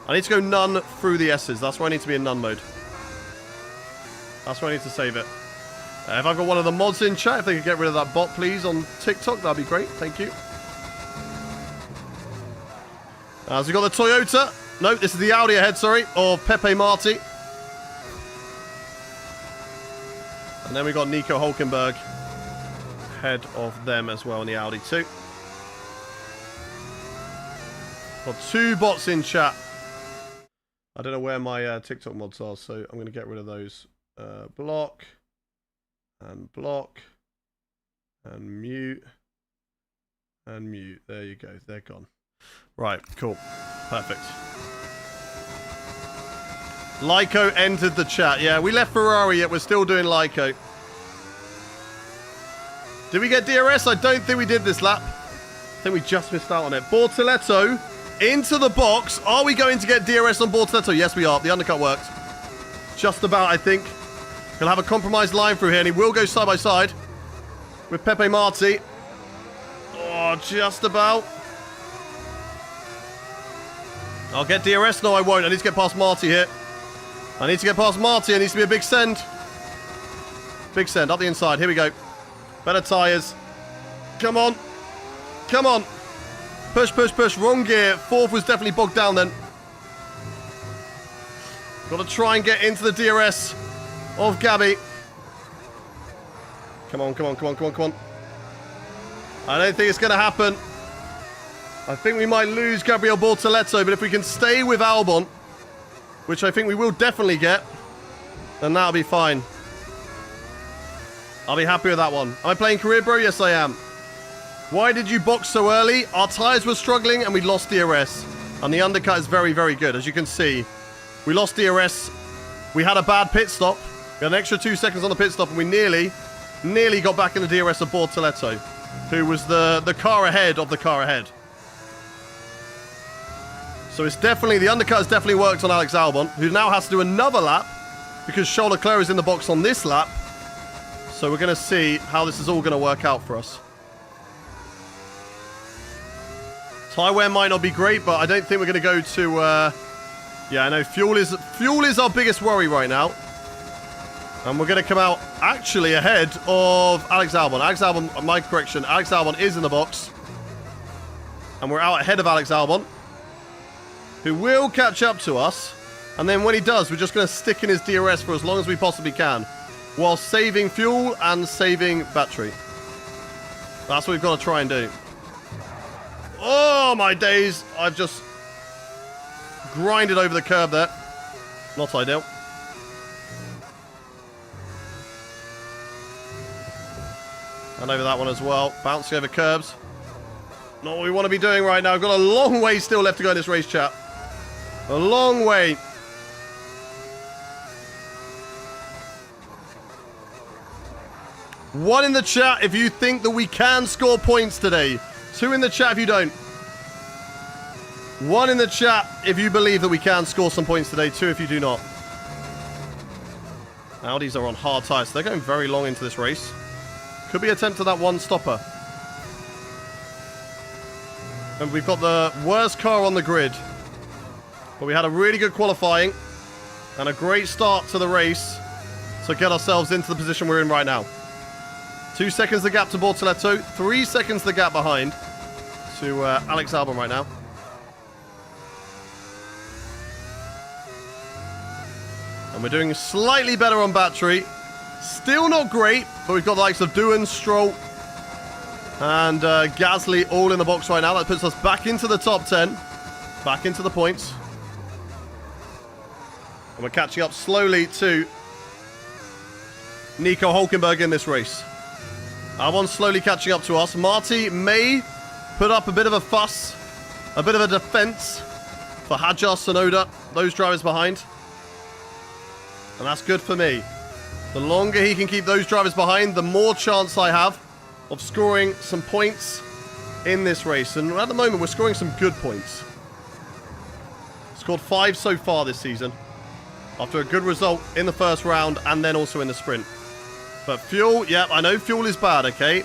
I need to go none through the S's. That's why I need to be in none mode. That's why I need to save it. If I've got one of the mods in chat, if they could get rid of that bot, please, on TikTok, that'd be great. Thank you. As we got the Toyota. No, this is the Audi ahead, sorry, of Pepe Marti. And then we got Nico Hulkenberg ahead of them as well in the Audi too. Got two bots in chat. I don't know where my TikTok mods are, so I'm going to get rid of those. Block. And block. And mute. And mute. There you go. They're gone. Right. Cool. Perfect. Lyco entered the chat. Yeah, we left Ferrari, yet we're still doing Lyco. Did we get DRS? I don't think we did this lap. I think we just missed out on it. Bortoleto into the box. Are we going to get DRS on Bortoleto? Yes, we are. The undercut worked. Just about, I think. He'll have a compromised line through here, and he will go side by side with Pepe Marti. Oh, just about. I'll get DRS. No, I won't. I need to get past Marti here. I need to get past Marti. It needs to be a big send. Big send. Up the inside. Here we go. Better tyres. Come on. Come on. Push, push, push. Wrong gear. Fourth was definitely bogged down then. Got to try and get into the DRS of Gabby. Come on, come on, come on, come on, come on. I don't think it's going to happen. I think we might lose Gabriel Bortoleto, but if we can stay with Albon, which I think we will definitely get, then that'll be fine. I'll be happy with that one. Am I playing career, bro? Yes, I am. Why did you box so early? Our tyres were struggling and we lost DRS. And the undercut is very, very good. As you can see, we lost DRS. We had a bad pit stop. We had an extra 2 seconds on the pit stop and we nearly got back in the DRS of Bortoleto, who was the car ahead of the car ahead. So it's definitely, the undercut has definitely worked on Alex Albon, who now has to do another lap because Charles Leclerc is in the box on this lap. So we're going to see how this is all going to work out for us. Tyre wear might not be great, but I don't think we're going to go to... yeah, I know fuel is our biggest worry right now. And we're going to come out actually ahead of Alex Albon. Alex Albon, my correction, Alex Albon is in the box. And we're out ahead of Alex Albon, who will catch up to us. And then when he does, we're just going to stick in his DRS for as long as we possibly can, while saving fuel and saving battery. That's what we've got to try and do. Oh, my days. I've just grinded over the curb there. Not ideal. And over that one as well. Bouncing over curbs. Not what we want to be doing right now. We've got a long way still left to go in this race, chat. A long way. 1 in the chat if you think that we can score points today. 2 in the chat if you don't. 1 in the chat if you believe that we can score some points today. 2 if you do not. Audis are on hard tyres. So they're going very long into this race. Could be a attempt to that one stopper. And we've got the worst car on the grid. But we had a really good qualifying. And a great start to the race. To get ourselves into the position we're in right now. 2 seconds the gap to Bortoleto. 3 seconds the gap behind to Alex Albon right now. And we're doing slightly better on battery. Still not great, but we've got the likes of Doohan, Stroll, and Gasly all in the box right now. That puts us back into the top 10. Back into the points. And we're catching up slowly to Nico Hülkenberg in this race. Albon's slowly catching up to us. Marty may put up a bit of a fuss, a bit of a defense for Hadjar, Sonoda, those drivers behind. And that's good for me. The longer he can keep those drivers behind, the more chance I have of scoring some points in this race. And at the moment, we're scoring some good points. Scored 5 so far this season. After a good result in the first round and then also in the sprint. But fuel, yeah, I know fuel is bad, okay?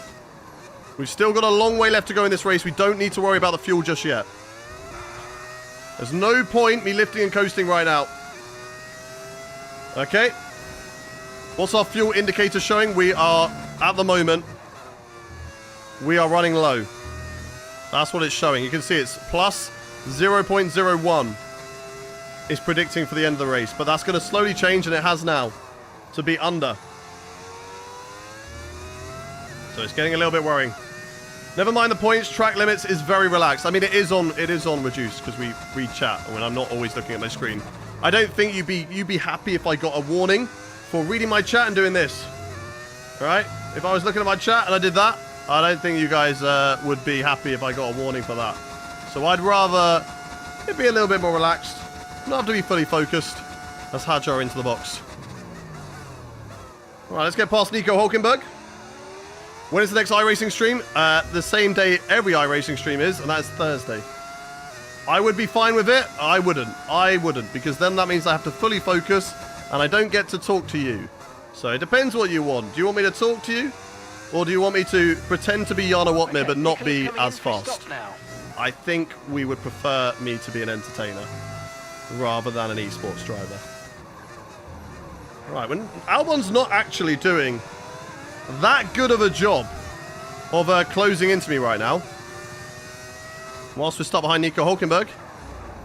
We've still got a long way left to go in this race. We don't need to worry about the fuel just yet. There's no point me lifting and coasting right now. Okay. What's our fuel indicator showing? We are, at the moment, we are running low. That's what it's showing. You can see it's plus 0.01 is predicting for the end of the race. But that's going to slowly change, and it has now, to be under. So it's getting a little bit worrying. Never mind the points. Track limits is very relaxed. I mean, it is on reduced because we read chat when I'm not always looking at my screen. I don't think you'd be happy if I got a warning for reading my chat and doing this. All right? If I was looking at my chat and I did that, I don't think you guys would be happy if I got a warning for that. So I'd rather it be a little bit more relaxed. Not have to be fully focused. Let's Hadjar into the box. All right, let's get past Nico Hülkenberg. When is the next iRacing stream? The same day every iRacing stream is, and that's Thursday. I would be fine with it. I wouldn't, because then that means I have to fully focus, and I don't get to talk to you. So it depends what you want. Do you want me to talk to you? Or do you want me to pretend to be Jana Watmir but not be as fast? I think we would prefer me to be an entertainer rather than an esports driver. Right, when Albon's not actually doing that good of a job of closing into me right now. Whilst we're stuck behind Nico Hülkenberg,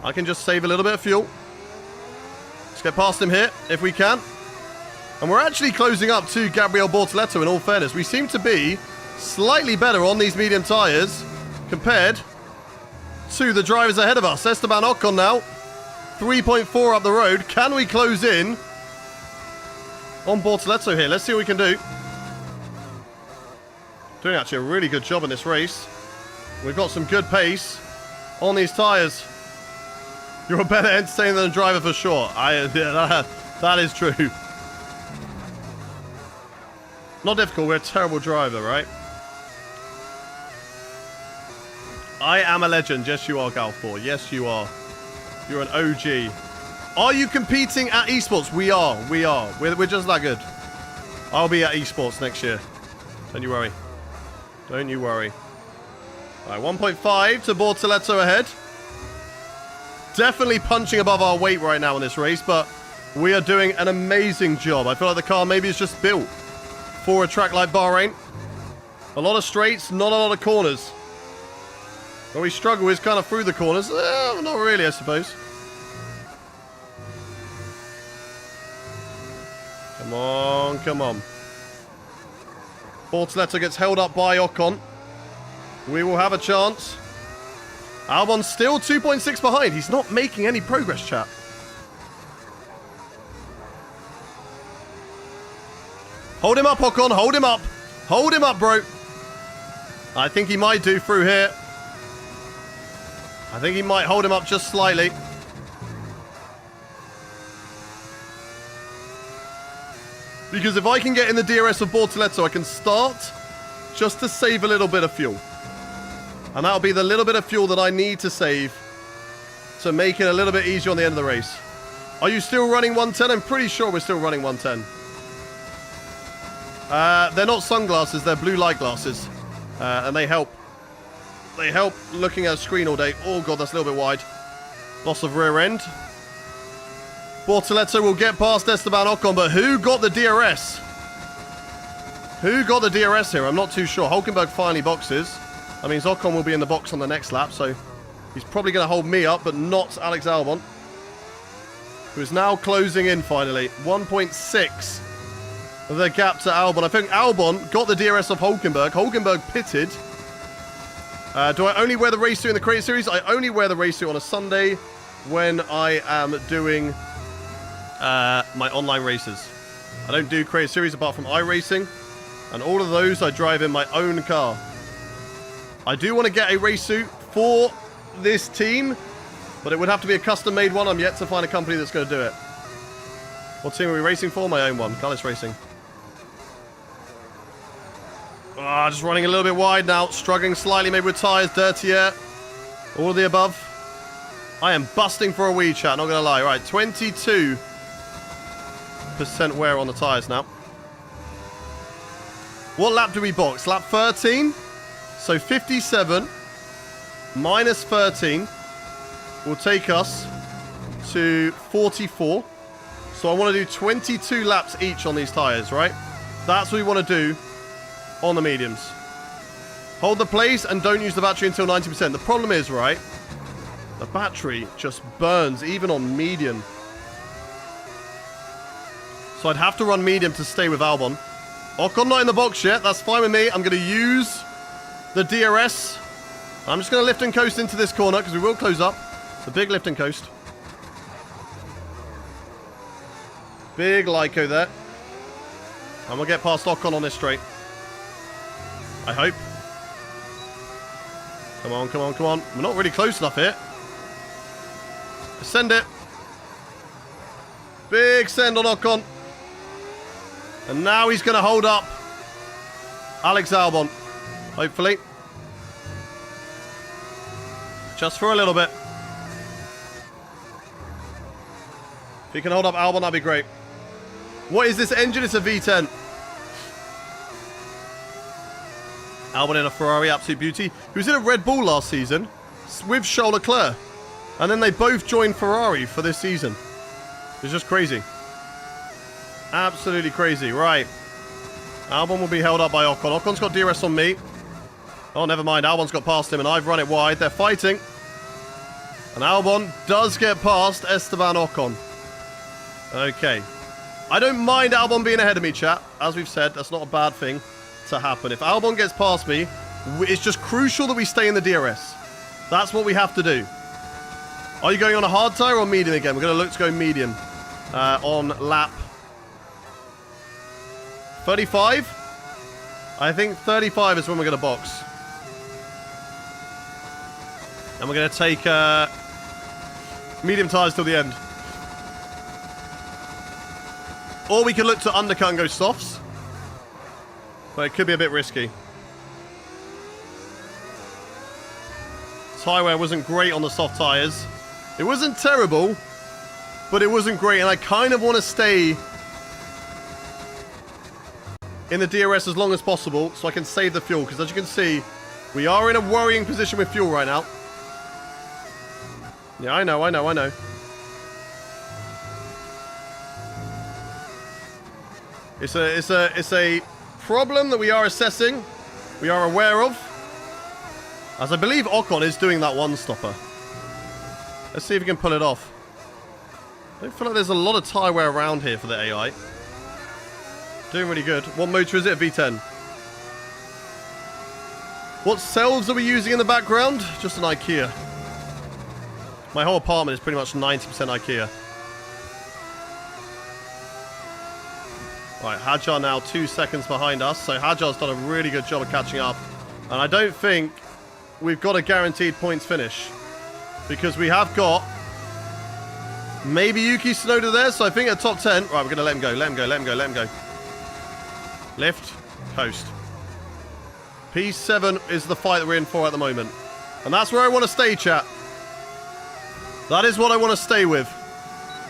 I can just save a little bit of fuel. Let's get past him here if we can. And we're actually closing up to Gabriel Bortoleto in all fairness. We seem to be slightly better on these medium tyres compared to the drivers ahead of us. Esteban Ocon now, 3.4 up the road. Can we close in on Bortoleto here? Let's see what we can do. Doing actually a really good job in this race. We've got some good pace on these tyres. You're a better entertainer than a driver for sure. Yeah, that is true. Not difficult, we're a terrible driver, right? I am a legend. Yes, you are, Galfor. Yes, you are. You're an OG. Are you competing at esports? We are. We're just that good. I'll be at esports next year. Don't you worry. Don't you worry. All right, 1.5 to Bortoleto ahead. Definitely punching above our weight right now in this race, but we are doing an amazing job. I feel like the car maybe is just built for a track like Bahrain. A lot of straights, not a lot of corners. Where we struggle is kind of through the corners. Not really, I suppose. Come on, come on. Bortoleto gets held up by Ocon. We will have a chance. Albon's still 2.6 behind. He's not making any progress, chat. Hold him up, Ocon. Hold him up. Hold him up, bro. I think he might do through here. I think he might hold him up just slightly. Because if I can get in the DRS of Bortoletto, I can start just to save a little bit of fuel. And that'll be the little bit of fuel that I need to save to make it a little bit easier on the end of the race. Are you still running 110? I'm pretty sure we're still running 110. They're not sunglasses, they're blue light glasses. And they help. They help looking at a screen all day. Oh god, that's a little bit wide. Loss of rear end. Bortoletto will get past Esteban Ocon, but who got the DRS? Who got the DRS here? I'm not too sure. Hulkenberg finally boxes. That means Ocon will be in the box on the next lap, so he's probably going to hold me up, but not Alex Albon, who is now closing in finally. 1.6 the gap to Albon. I think Albon got the DRS of Hulkenberg. Hulkenberg pitted. Do I only wear the race suit in the Create Series? I only wear the race suit on a Sunday when I am doing my online races. I don't do Create Series apart from iRacing, and all of those I drive in my own car. I do want to get a race suit for this team, but it would have to be a custom-made one. I'm yet to find a company that's going to do it. What team are we racing for? My own one, Gullis Racing. Just running a little bit wide now. Struggling slightly, maybe with tyres, dirty air. All of the above. I am busting for a wee, chat, not going to lie. Right, 22% wear on the tyres now. What lap do we box? Lap 13? So 57 minus 13 will take us to 44. So I want to do 22 laps each on these tyres, right? That's what we want to do on the mediums. Hold the place and don't use the battery until 90%. The problem is, right, the battery just burns even on medium. So I'd have to run medium to stay with Albon. Ocon not in the box yet. That's fine with me. I'm going to use the DRS. I'm just going to lift and coast into this corner because we will close up. The big lift and coast. Big Lyco there. And we'll get past Ocon on this straight. I hope. Come on, come on, come on. We're not really close enough here. Send it. Big send on Ocon. And now he's going to hold up Alex Albon. Hopefully. Just for a little bit. If he can hold up Albon, that'd be great. What is this engine? It's a V10. Albon in a Ferrari, absolute beauty. He was in a Red Bull last season with Charles Leclerc. And then they both joined Ferrari for this season. It's just crazy. Absolutely crazy. Right. Albon will be held up by Ocon. Ocon's got DRS on me. Oh, never mind. Albon's got past him and I've run it wide. They're fighting. And Albon does get past Esteban Ocon. Okay. I don't mind Albon being ahead of me, chat. As we've said, that's not a bad thing to happen. If Albon gets past me, it's just crucial that we stay in the DRS. That's what we have to do. Are you going on a hard tyre or medium again? We're going to look to go medium on lap 35. I think 35 is when we're going to box. And we're going to take medium tyres till the end. Or we can look to undercut and go softs. But it could be a bit risky. Tyre wear wasn't great on the soft tyres. It wasn't terrible, but it wasn't great. And I kind of want to stay in the DRS as long as possible so I can save the fuel. Because as you can see, we are in a worrying position with fuel right now. Yeah, I know. It's a problem that we are assessing, we are aware of, as I believe Ocon is doing that one stopper. Let's see if we can pull it off. I don't feel like there's a lot of tyre wear around here for the AI. Doing really good. What motor is it? A V10. What cells are we using in the background? Just an IKEA. My whole apartment is pretty much 90% IKEA. Right, Hadjar now 2 seconds behind us. So Hadjar's done a really good job of catching up. And I don't think we've got a guaranteed points finish. Because we have got maybe Yuki Tsunoda there. So I think at top 10. Right, we're going to let him go. Lift. Coast. P7 is the fight that we're in for at the moment. And that's where I want to stay, chat. That is what I want to stay with.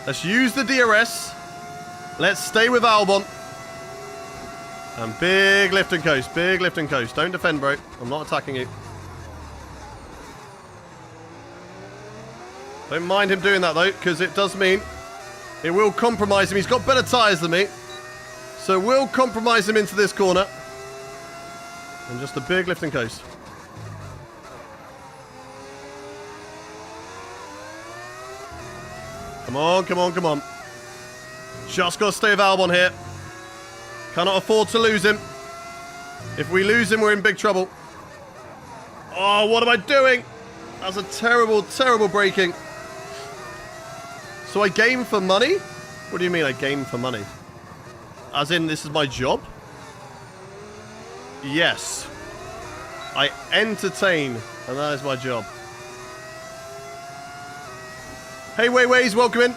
Let's use the DRS. Let's stay with Albon. And big lift and coast. Big lift and coast. Don't defend, bro. I'm not attacking you. Don't mind him doing that, though, because it does mean it will compromise him. He's got better tyres than me. So we'll compromise him into this corner. And just a big lift and coast. Come on, come on, come on. Just got to stay with Albon here. Cannot afford to lose him. If we lose him, we're in big trouble. Oh, what am I doing? That's a terrible, terrible braking. So I game for money? What do you mean I game for money? As in, this is my job? Yes. I entertain, and that is my job. Hey, Ways, welcome in.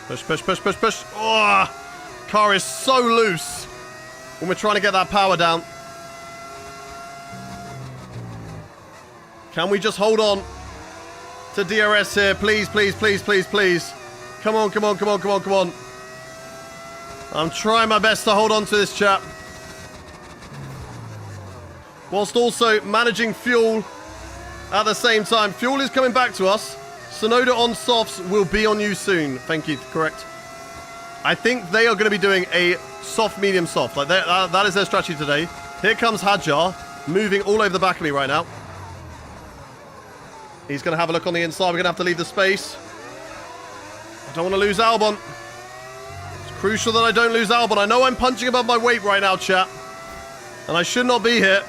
Push, push, push, push, push. Oh, car is so loose when we're trying to get that power down. Can we just hold on to DRS here? Please, please, please, please, please. Come on, come on, come on, come on, come on. I'm trying my best to hold on to this chap. Whilst also managing fuel at the same time. Fuel is coming back to us. Sonoda on softs will be on you soon. Thank you, correct. I think they are going to be doing a soft, medium, soft. Like that is their strategy today. Here comes Hadjar, moving all over the back of me right now. He's going to have a look on the inside. We're going to have to leave the space. I don't want to lose Albon. It's crucial that I don't lose Albon. I know I'm punching above my weight right now, chat. And I should not be here.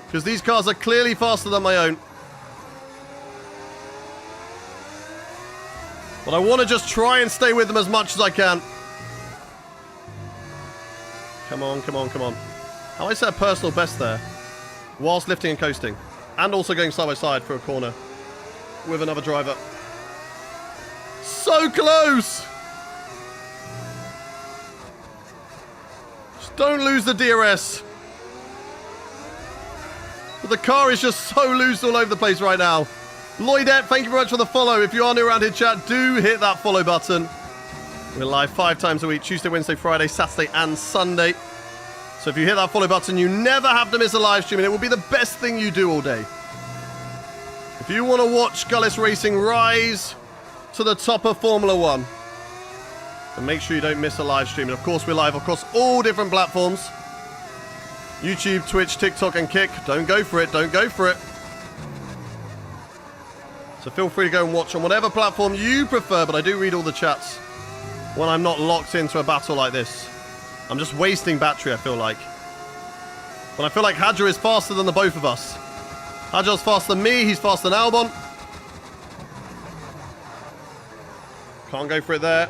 Because these cars are clearly faster than my own. But I want to just try and stay with them as much as I can. Come on, come on, come on. How I set a personal best there. Whilst lifting and coasting. And also going side by side for a corner. With another driver. So close! Just don't lose the DRS. But the car is just so loose all over the place right now. Lloydette, thank you very much for the follow. If you are new around here, chat, do hit that follow button. We're live 5 times a week. Tuesday, Wednesday, Friday, Saturday, and Sunday. So if you hit that follow button, you never have to miss a live stream. And it will be the best thing you do all day. If you want to watch Gullis Racing rise to the top of Formula 1, then make sure you don't miss a live stream. And of course, we're live across all different platforms. YouTube, Twitch, TikTok, and Kick. Don't go for it. Don't go for it. So feel free to go and watch on whatever platform you prefer, but I do read all the chats when I'm not locked into a battle like this. I'm just wasting battery, I feel like. But I feel like Hadjar is faster than the both of us. Hadjar's faster than me, he's faster than Albon. Can't go for it there.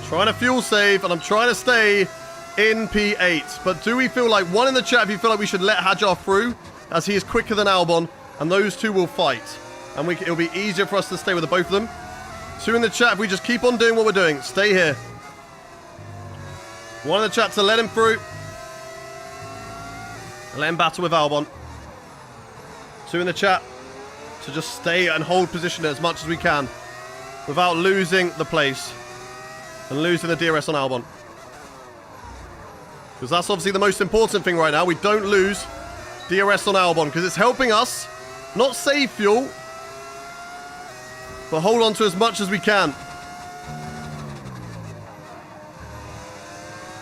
Trying to fuel save, and I'm trying to stay in P8. But do we feel like, one in the chat, if you feel like we should let Hadjar through, as he is quicker than Albon, and those two will fight. And it'll be easier for us to stay with the both of them. 2 in the chat, if we just keep on doing what we're doing. Stay here. 1 in the chat to let him through. And let him battle with Albon. 2 in the chat to just stay and hold position as much as we can without losing the place and losing the DRS on Albon. Because that's obviously the most important thing right now. We don't lose DRS on Albon because it's helping us not save fuel, but hold on to as much as we can.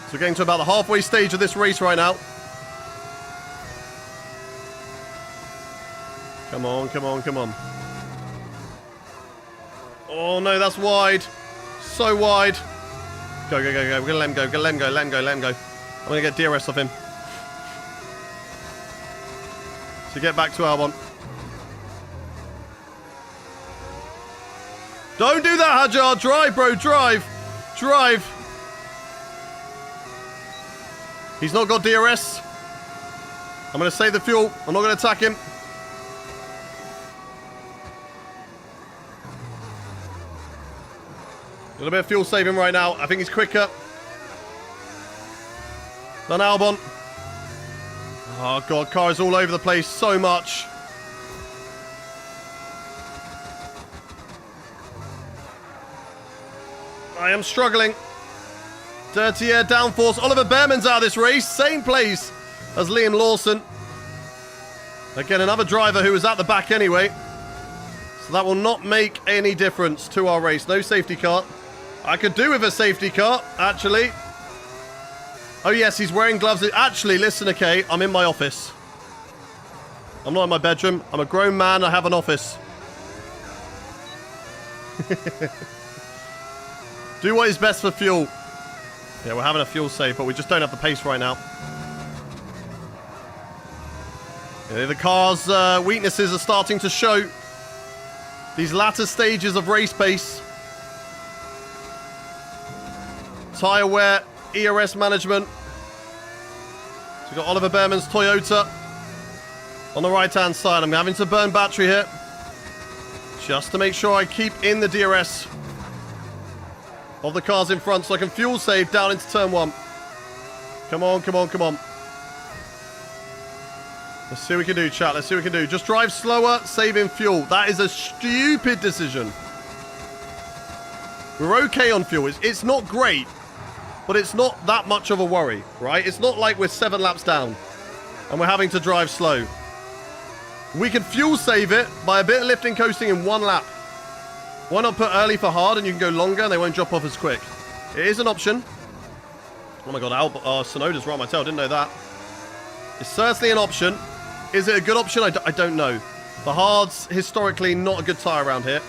So we're getting to about the halfway stage of this race right now. Come on, come on, come on. Oh no, that's wide. So wide. Go, go, go, go. We're gonna let him go. We're gonna let him go, let him go, let him go. I'm gonna get DRS off him. To get back to Albon. Don't do that, Hadjar. Drive, bro. Drive. Drive. He's not got DRS. I'm going to save the fuel. I'm not going to attack him. little bit of fuel saving right now. I think he's quicker than Albon. Oh, God. Car is all over the place so much. I am struggling. Dirty air downforce. Oliver Behrman's out of this race. Same place as Liam Lawson. Again, another driver who was at the back anyway. So that will not make any difference to our race. No safety car. I could do with a safety car, actually. Oh, yes, he's wearing gloves. Actually, listen, okay, I'm in my office. I'm not in my bedroom. I'm a grown man. I have an office. Do what is best for fuel. Yeah, we're having a fuel save, but we just don't have the pace right now. Yeah, the car's weaknesses are starting to show. These latter stages of race pace. Tyre wear, ERS management. So we've got Oliver Behrman's Toyota on the right-hand side. I'm having to burn battery here just to make sure I keep in the DRS of the cars in front so I can fuel save down into turn 1. Come on, come on, come on. Let's see what we can do, chat. Let's see what we can do. Just drive slower, saving fuel. That is a stupid decision. We're okay on fuel. It's not great, but it's not that much of a worry, right? It's not like we're 7 laps down and we're having to drive slow. We can fuel save it by a bit of lifting coasting in 1 lap. Why not put early for hard and you can go longer and they won't drop off as quick? It is an option. Oh my God, Sonoda's right on my tail. Didn't know that. It's certainly an option. Is it a good option? I don't know. The hard's historically not a good tyre around here.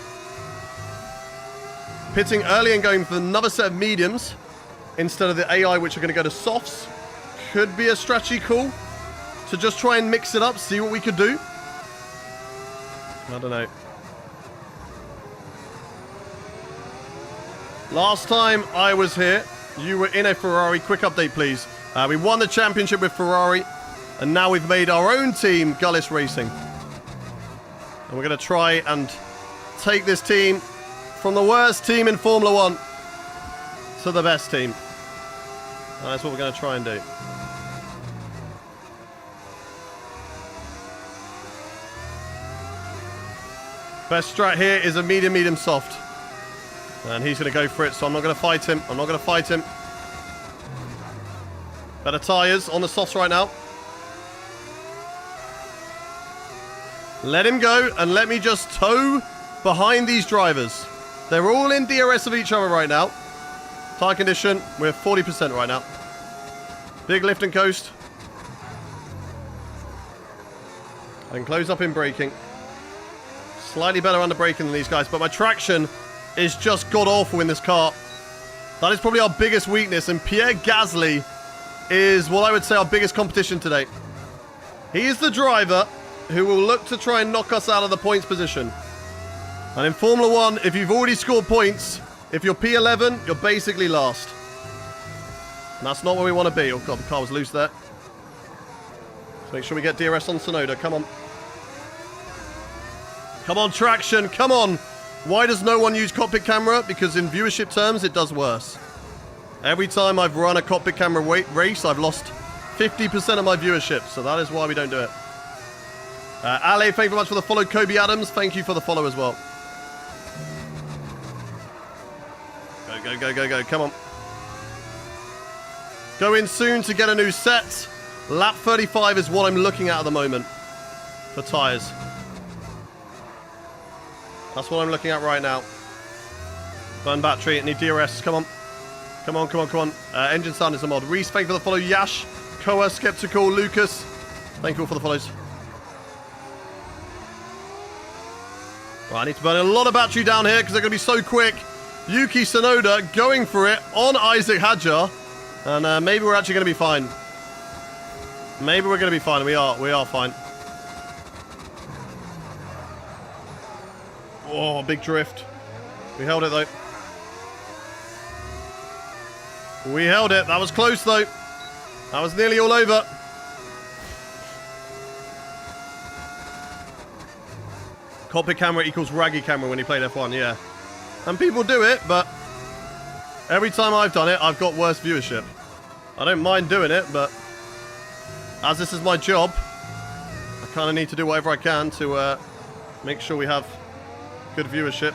Pitting early and going for another set of mediums instead of the AI, which are going to go to softs, could be a strategy call to just try and mix it up, see what we could do. I don't know. Last time I was here, you were in a Ferrari. Quick update, please. We won the championship with Ferrari, and now we've made our own team, Gullis Racing. And we're going to try and take this team from the worst team in Formula 1 to the best team. And that's what we're going to try and do. Best strat here is a medium soft. And he's going to go for it, so I'm not going to fight him. I'm not going to fight him. Better tyres on the softs right now. Let him go, and let me just tow behind these drivers. They're all in DRS of each other right now. Tyre condition, we're 40% right now. Big lift and coast. I can close up in braking. Slightly better under braking than these guys, but my traction is just god-awful in this car. That is probably our biggest weakness, and Pierre Gasly is what I would say our biggest competition today. He is the driver who will look to try and knock us out of the points position. And in Formula 1, if you've already scored points, if you're P11, you're basically last. And that's not where we want to be. Oh God, the car was loose there. Let's make sure we get DRS on Sonoda. Come on. Come on, traction. Come on. Why does no one use cockpit camera? Because in viewership terms, it does worse. Every time I've run a cockpit camera race, I've lost 50% of my viewership. So that is why we don't do it. Ale, thank you very much for the follow. Kobe Adams, thank you for the follow as well. Go, go, go, go, go. Come on. Go in soon to get a new set. Lap 35 is what I'm looking at the moment for tyres. That's what I'm looking at right now. Burn battery, need DRS. Come on. Come on, come on, come on. Engine sound is a mod. Reese, thank you for the follow. Yash, Koa, Skeptical, Lucas. Thank you all for the follows. Well, I need to burn a lot of battery down here because they're going to be so quick. Yuki Tsunoda going for it on Isaac Hadjar. And maybe we're actually going to be fine. Maybe we're going to be fine. We are fine. Oh, big drift. We held it, though. We held it. That was close, though. That was nearly all over. Cockpit camera equals raggy camera when you played F1, yeah. And people do it, but Every time I've done it, I've got worse viewership. I don't mind doing it, but as this is my job, I kind of need to do whatever I can to make sure we have good viewership.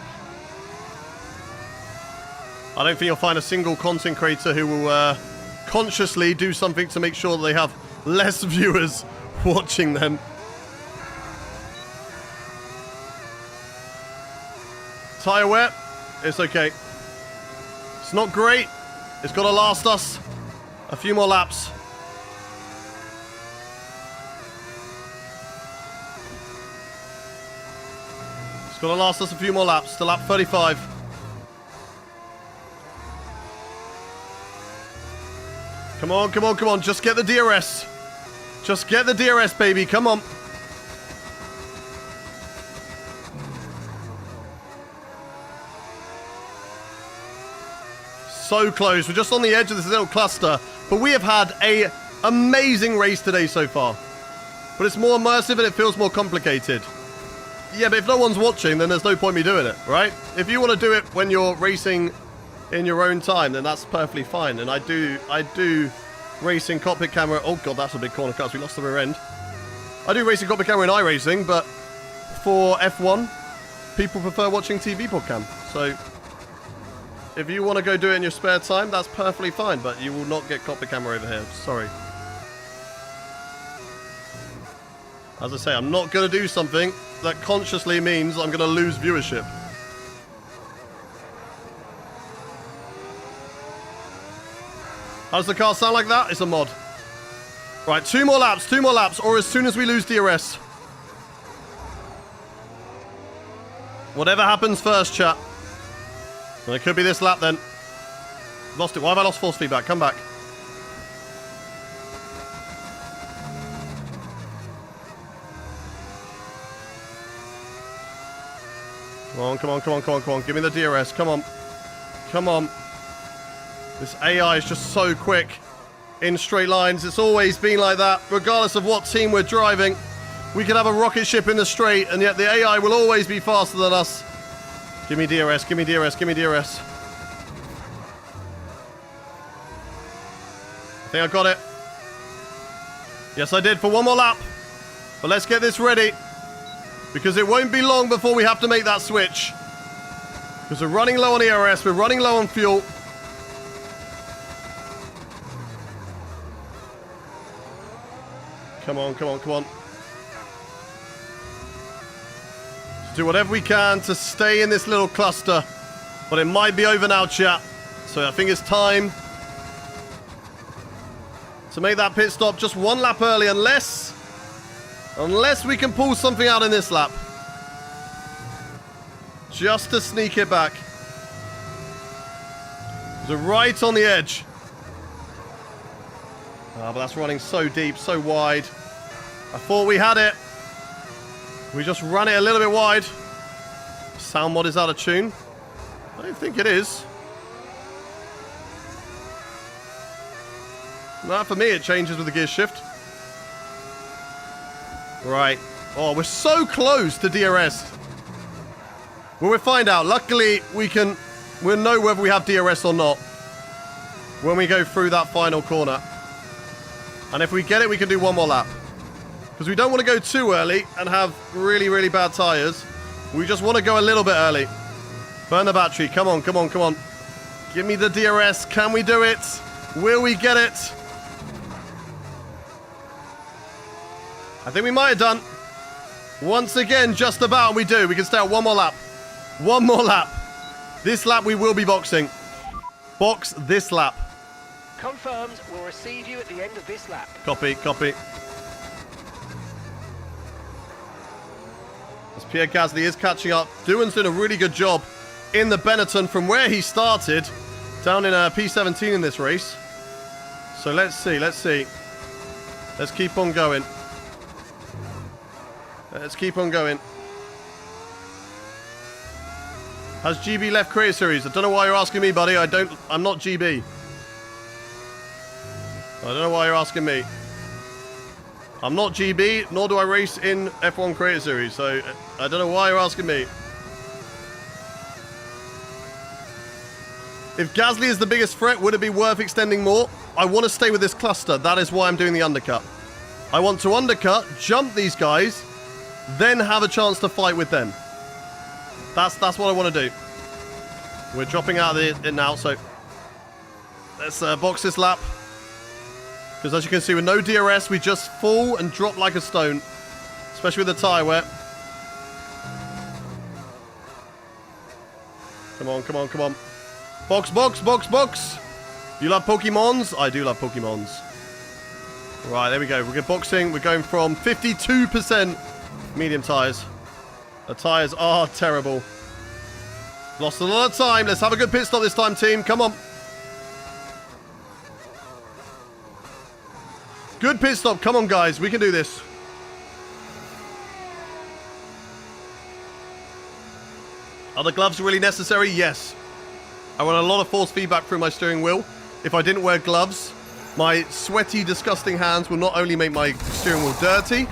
I don't think you'll find a single content creator who will consciously do something to make sure that they have less viewers watching them. Tyre wet? It's okay. It's not great. It's got to last us a few more laps. It's got to last us a few more laps to lap 35. Come on, come on, come on. Just get the DRS. Just get the DRS, baby. Come on. So close. We're just on the edge of this little cluster. But we have had an amazing race today so far. But it's more immersive and it feels more complicated. Yeah, but if no one's watching, then there's no point me doing it, right? If you want to do it when you're racing in your own time, then that's perfectly fine. And I do racing cockpit camera. Oh god, that's a big corner cut. We lost the rear end. I do racing cockpit camera in iRacing, but for F1, people prefer watching TV podcam. So if you want to go do it in your spare time, that's perfectly fine, but you will not get cockpit camera over here. Sorry. As I say, I'm not going to do something that consciously means I'm going to lose viewership. How does the car sound like that? It's a mod. Right, 2 more laps, or as soon as we lose DRS. Whatever happens first, chat. And it could be this lap then. Lost it. Why have I lost force feedback? Come back. Come on, come on, come on, come on, come on. Give me the DRS. Come on. Come on. This AI is just so quick in straight lines. It's always been like that. Regardless of what team we're driving, we can have a rocket ship in the straight, and yet the AI will always be faster than us. Give me DRS, give me DRS, give me DRS. I think I got it. Yes, I did for one more lap. But let's get this ready, because it won't be long before we have to make that switch. Because we're running low on ERS, we're running low on fuel. Come on, come on, come on. Let's do whatever we can to stay in this little cluster. But it might be over now, chat. So I think it's time to make that pit stop just one lap early, unless we can pull something out in this lap. Just to sneak it back. We're right on the edge. Ah, but that's running so deep, so wide. I thought we had it. We just ran it a little bit wide. Sound mod is out of tune. I don't think it is. No, for me it changes with the gear shift. Right. Oh, we're so close to DRS. Well, we'll find out. Luckily, we'll know whether we have DRS or not when we go through that final corner. And if we get it, we can do one more lap. Because we don't want to go too early and have really, really bad tyres. We just want to go a little bit early. Burn the battery. Come on, come on, come on. Give me the DRS. Can we do it? Will we get it? I think we might have done. Once again, just about, and we do. We can stay out one more lap. One more lap. This lap we will be boxing. Box this lap. Confirmed, we'll receive you at the end of this lap. Copy, copy. As Pierre Gasly is catching up, Doohan's doing a really good job in the Benetton from where he started down in P17 in this race. So let's see, let's see. Let's keep on going. Let's keep on going. Has GB left Creator Series? I don't know why you're asking me, buddy. I'm not GB. I don't know why you're asking me. I'm not GB, nor do I race in F1 Creator Series, so I don't know why you're asking me. If Gasly is the biggest threat, would it be worth extending more? I want to stay with this cluster. That is why I'm doing the undercut. I want to undercut, jump these guys, then have a chance to fight with them. That's what I want to do. We're dropping out of it now, so let's box this lap. Because as you can see, with no DRS, we just fall and drop like a stone. Especially with the tyre wear. Come on, come on, come on. Box, box, box, box. You love Pokemons? I do love Pokemons. Right, there we go. We're boxing. We're going from 52% medium tyres. The tyres are terrible. Lost a lot of time. Let's have a good pit stop this time, team. Come on. Good pit stop. Come on, guys. We can do this. Are the gloves really necessary? Yes. I want a lot of force feedback through my steering wheel. If I didn't wear gloves, my sweaty, disgusting hands will not only make my steering wheel dirty.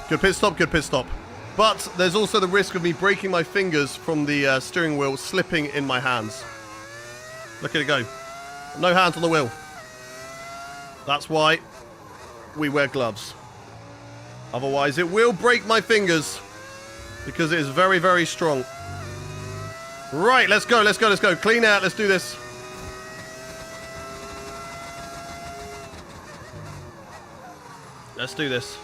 Good pit stop, good pit stop. But there's also the risk of me breaking my fingers from the steering wheel slipping in my hands. Look at it go. No hands on the wheel. That's why we wear gloves. Otherwise, it will break my fingers because it is very, very strong. Right, let's go, let's go, let's go. Clean out, let's do this. Let's do this.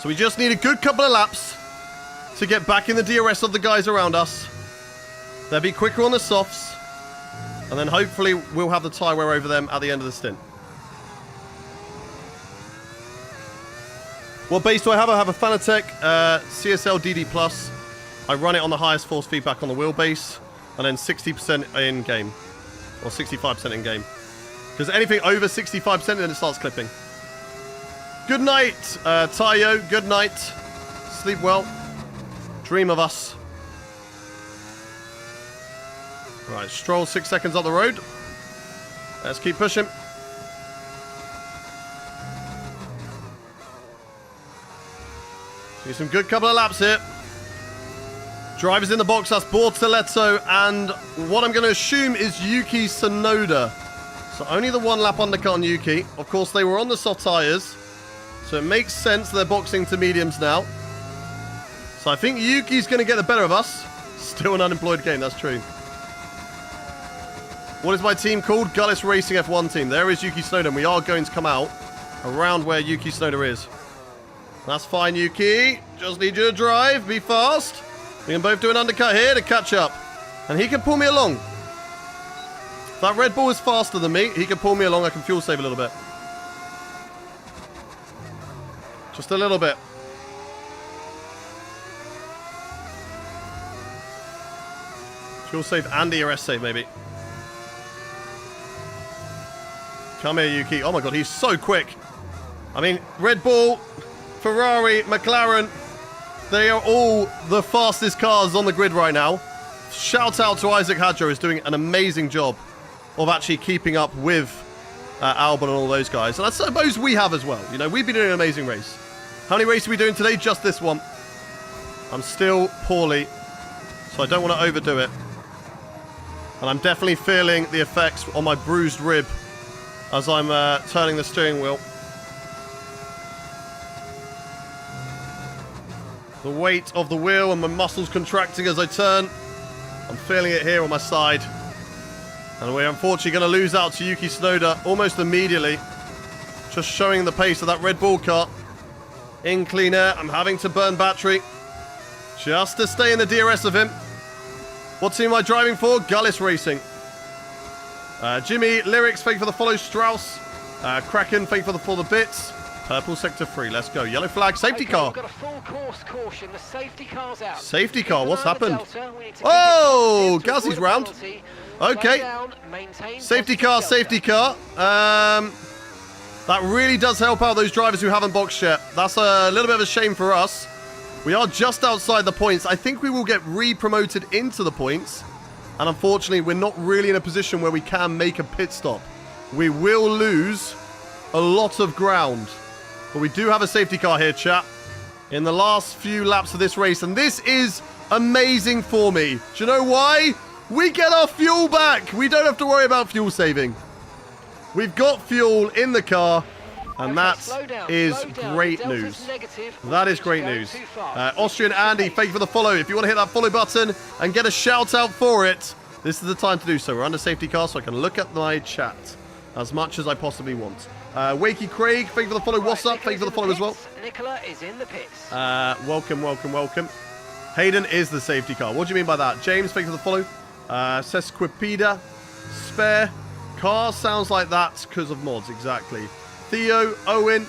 So we just need a good couple of laps to get back in the DRS of the guys around us. They'll be quicker on the softs. And then hopefully we'll have the tyre wear over them at the end of the stint. What base do I have? I have a Fanatec CSL DD+. I run it on the highest force feedback on the wheelbase. And then 60% in game. Or 65% in game. Because anything over 65%, then it starts clipping. Good night, Tayo. Good night. Sleep well. Dream of us. Right, Stroll 6 seconds up the road. Let's keep pushing. Do some good couple of laps here. Drivers in the box, that's Bortoletto, and what I'm going to assume is Yuki Tsunoda. So only the one lap undercut on Yuki. Of course, they were on the soft tyres, so it makes sense they're boxing to mediums now. So I think Yuki's going to get the better of us. Still an unemployed game, that's true. What is my team called? Gullis Racing F1 team. There is Yuki Tsunoda, and we are going to come out around where Yuki Tsunoda is. That's fine, Yuki. Just need you to drive. Be fast. We can both do an undercut here to catch up. And he can pull me along. If that Red Bull is faster than me, he can pull me along. I can fuel save a little bit. Just a little bit. Fuel save and DRS save, maybe. Come here, Yuki. Oh my god, he's so quick. I mean, Red Bull, Ferrari, McLaren, they are all the fastest cars on the grid right now. Shout out to Isaac Hadjo, who's doing an amazing job of actually keeping up with Albon and all those guys. And I suppose we have as well. You know, we've been doing an amazing race. How many races are we doing today? Just this one. I'm still poorly, so I don't want to overdo it. And I'm definitely feeling the effects on my bruised rib as I'm turning the steering wheel. The weight of the wheel and my muscles contracting as I turn. I'm feeling it here on my side. And we're unfortunately going to lose out to Yuki Tsunoda almost immediately. Just showing the pace of that Red Bull car. In clean air, I'm having to burn battery. Just to stay in the DRS of him. What team am I driving for? Gullis Racing. Jimmy, Lyrics, thank you for the follow. Strauss. Kraken, thank you for the bits. Purple sector 3, let's go. Yellow flag, safety car. We've got a full course caution. The safety car's out. Safety car, what's happened? Oh, Gazzy's round. Okay. Safety car, safety car. That really does help out those drivers who haven't boxed yet. That's a little bit of a shame for us. We are just outside the points. I think we will get re-promoted into the points. And unfortunately, we're not really in a position where we can make a pit stop. We will lose a lot of ground. But we do have a safety car here, chat, in the last few laps of this race. And this is amazing for me. Do you know why? We get our fuel back. We don't have to worry about fuel saving. We've got fuel in the car, and that is great news. That is great news. Austrian Andy, thank you for the follow. If you want to hit that follow button and get a shout out for it, this is the time to do so. We're under safety car, so I can look at my chat as much as I possibly want. Wakey Craig, thank you for the follow. What's up? Thank you for the follow as well. Nicola is in the pits. Welcome, welcome, welcome. Hayden is the safety car. What do you mean by that? James, thank you for the follow. Sesquipeda, spare. Car sounds like that because of mods, exactly. Theo, Owen,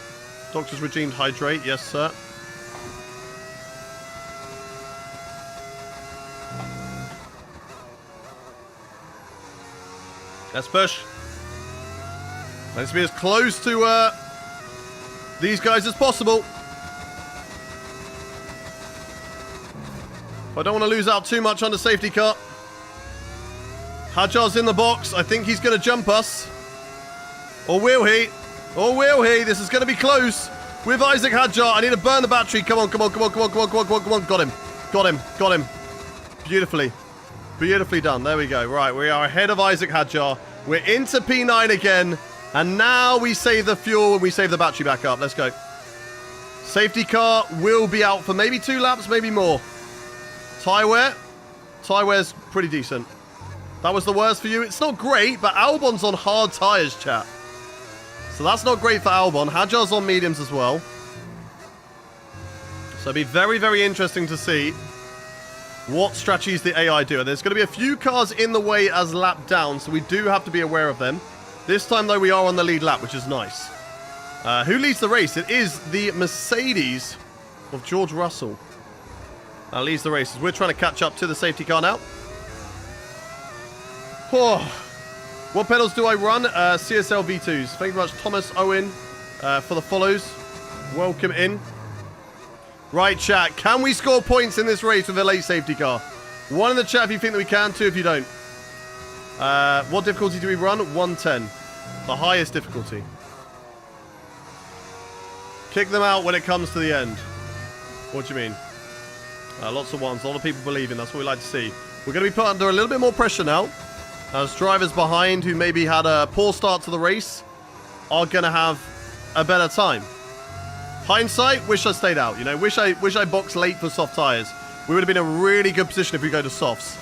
Doctor's redeemed hydrate, yes sir. Let's push. Let's be as close to these guys as possible. I don't want to lose out too much on the safety car. Hadjar's in the box. I think he's going to jump us. Or will he? Or will he? This is going to be close. With Isaac Hadjar. I need to burn the battery. Come on, come on, come on, come on, come on, come on, come on, come on. Got him. Got him. Got him. Beautifully. Beautifully done. There we go. Right, we are ahead of Isaac Hadjar. We're into P9 again. And now we save the fuel and we save the battery back up. Let's go. Safety car will be out for maybe 2 laps, maybe more. Tyre wear? Tyre wear's pretty decent. That was the worst for you. It's not great, but Albon's on hard tyres, chat. So that's not great for Albon. Hadjar's on mediums as well. So it'll be very, very interesting to see what strategies the AI do. And there's going to be a few cars in the way as lap down, so we do have to be aware of them. This time, though, we are on the lead lap, which is nice. Who leads the race? It is the Mercedes of George Russell. Leads the race. We're trying to catch up to the safety car now. Oh. What pedals do I run? CSL V2s. Thank you very much, Thomas Owen, for the follows. Welcome in. Right, chat. Can we score points in this race with a late safety car? 1 in the chat if you think that we can, 2 if you don't. What difficulty do we run? 110. The highest difficulty. Kick them out when it comes to the end. What do you mean? Lots of ones. A lot of people believing. That's what we like to see. We're going to be put under a little bit more pressure now. As drivers behind who maybe had a poor start to the race are going to have a better time. Hindsight, wish I stayed out. You know, wish I boxed late for soft tyres. We would have been in a really good position if we go to softs.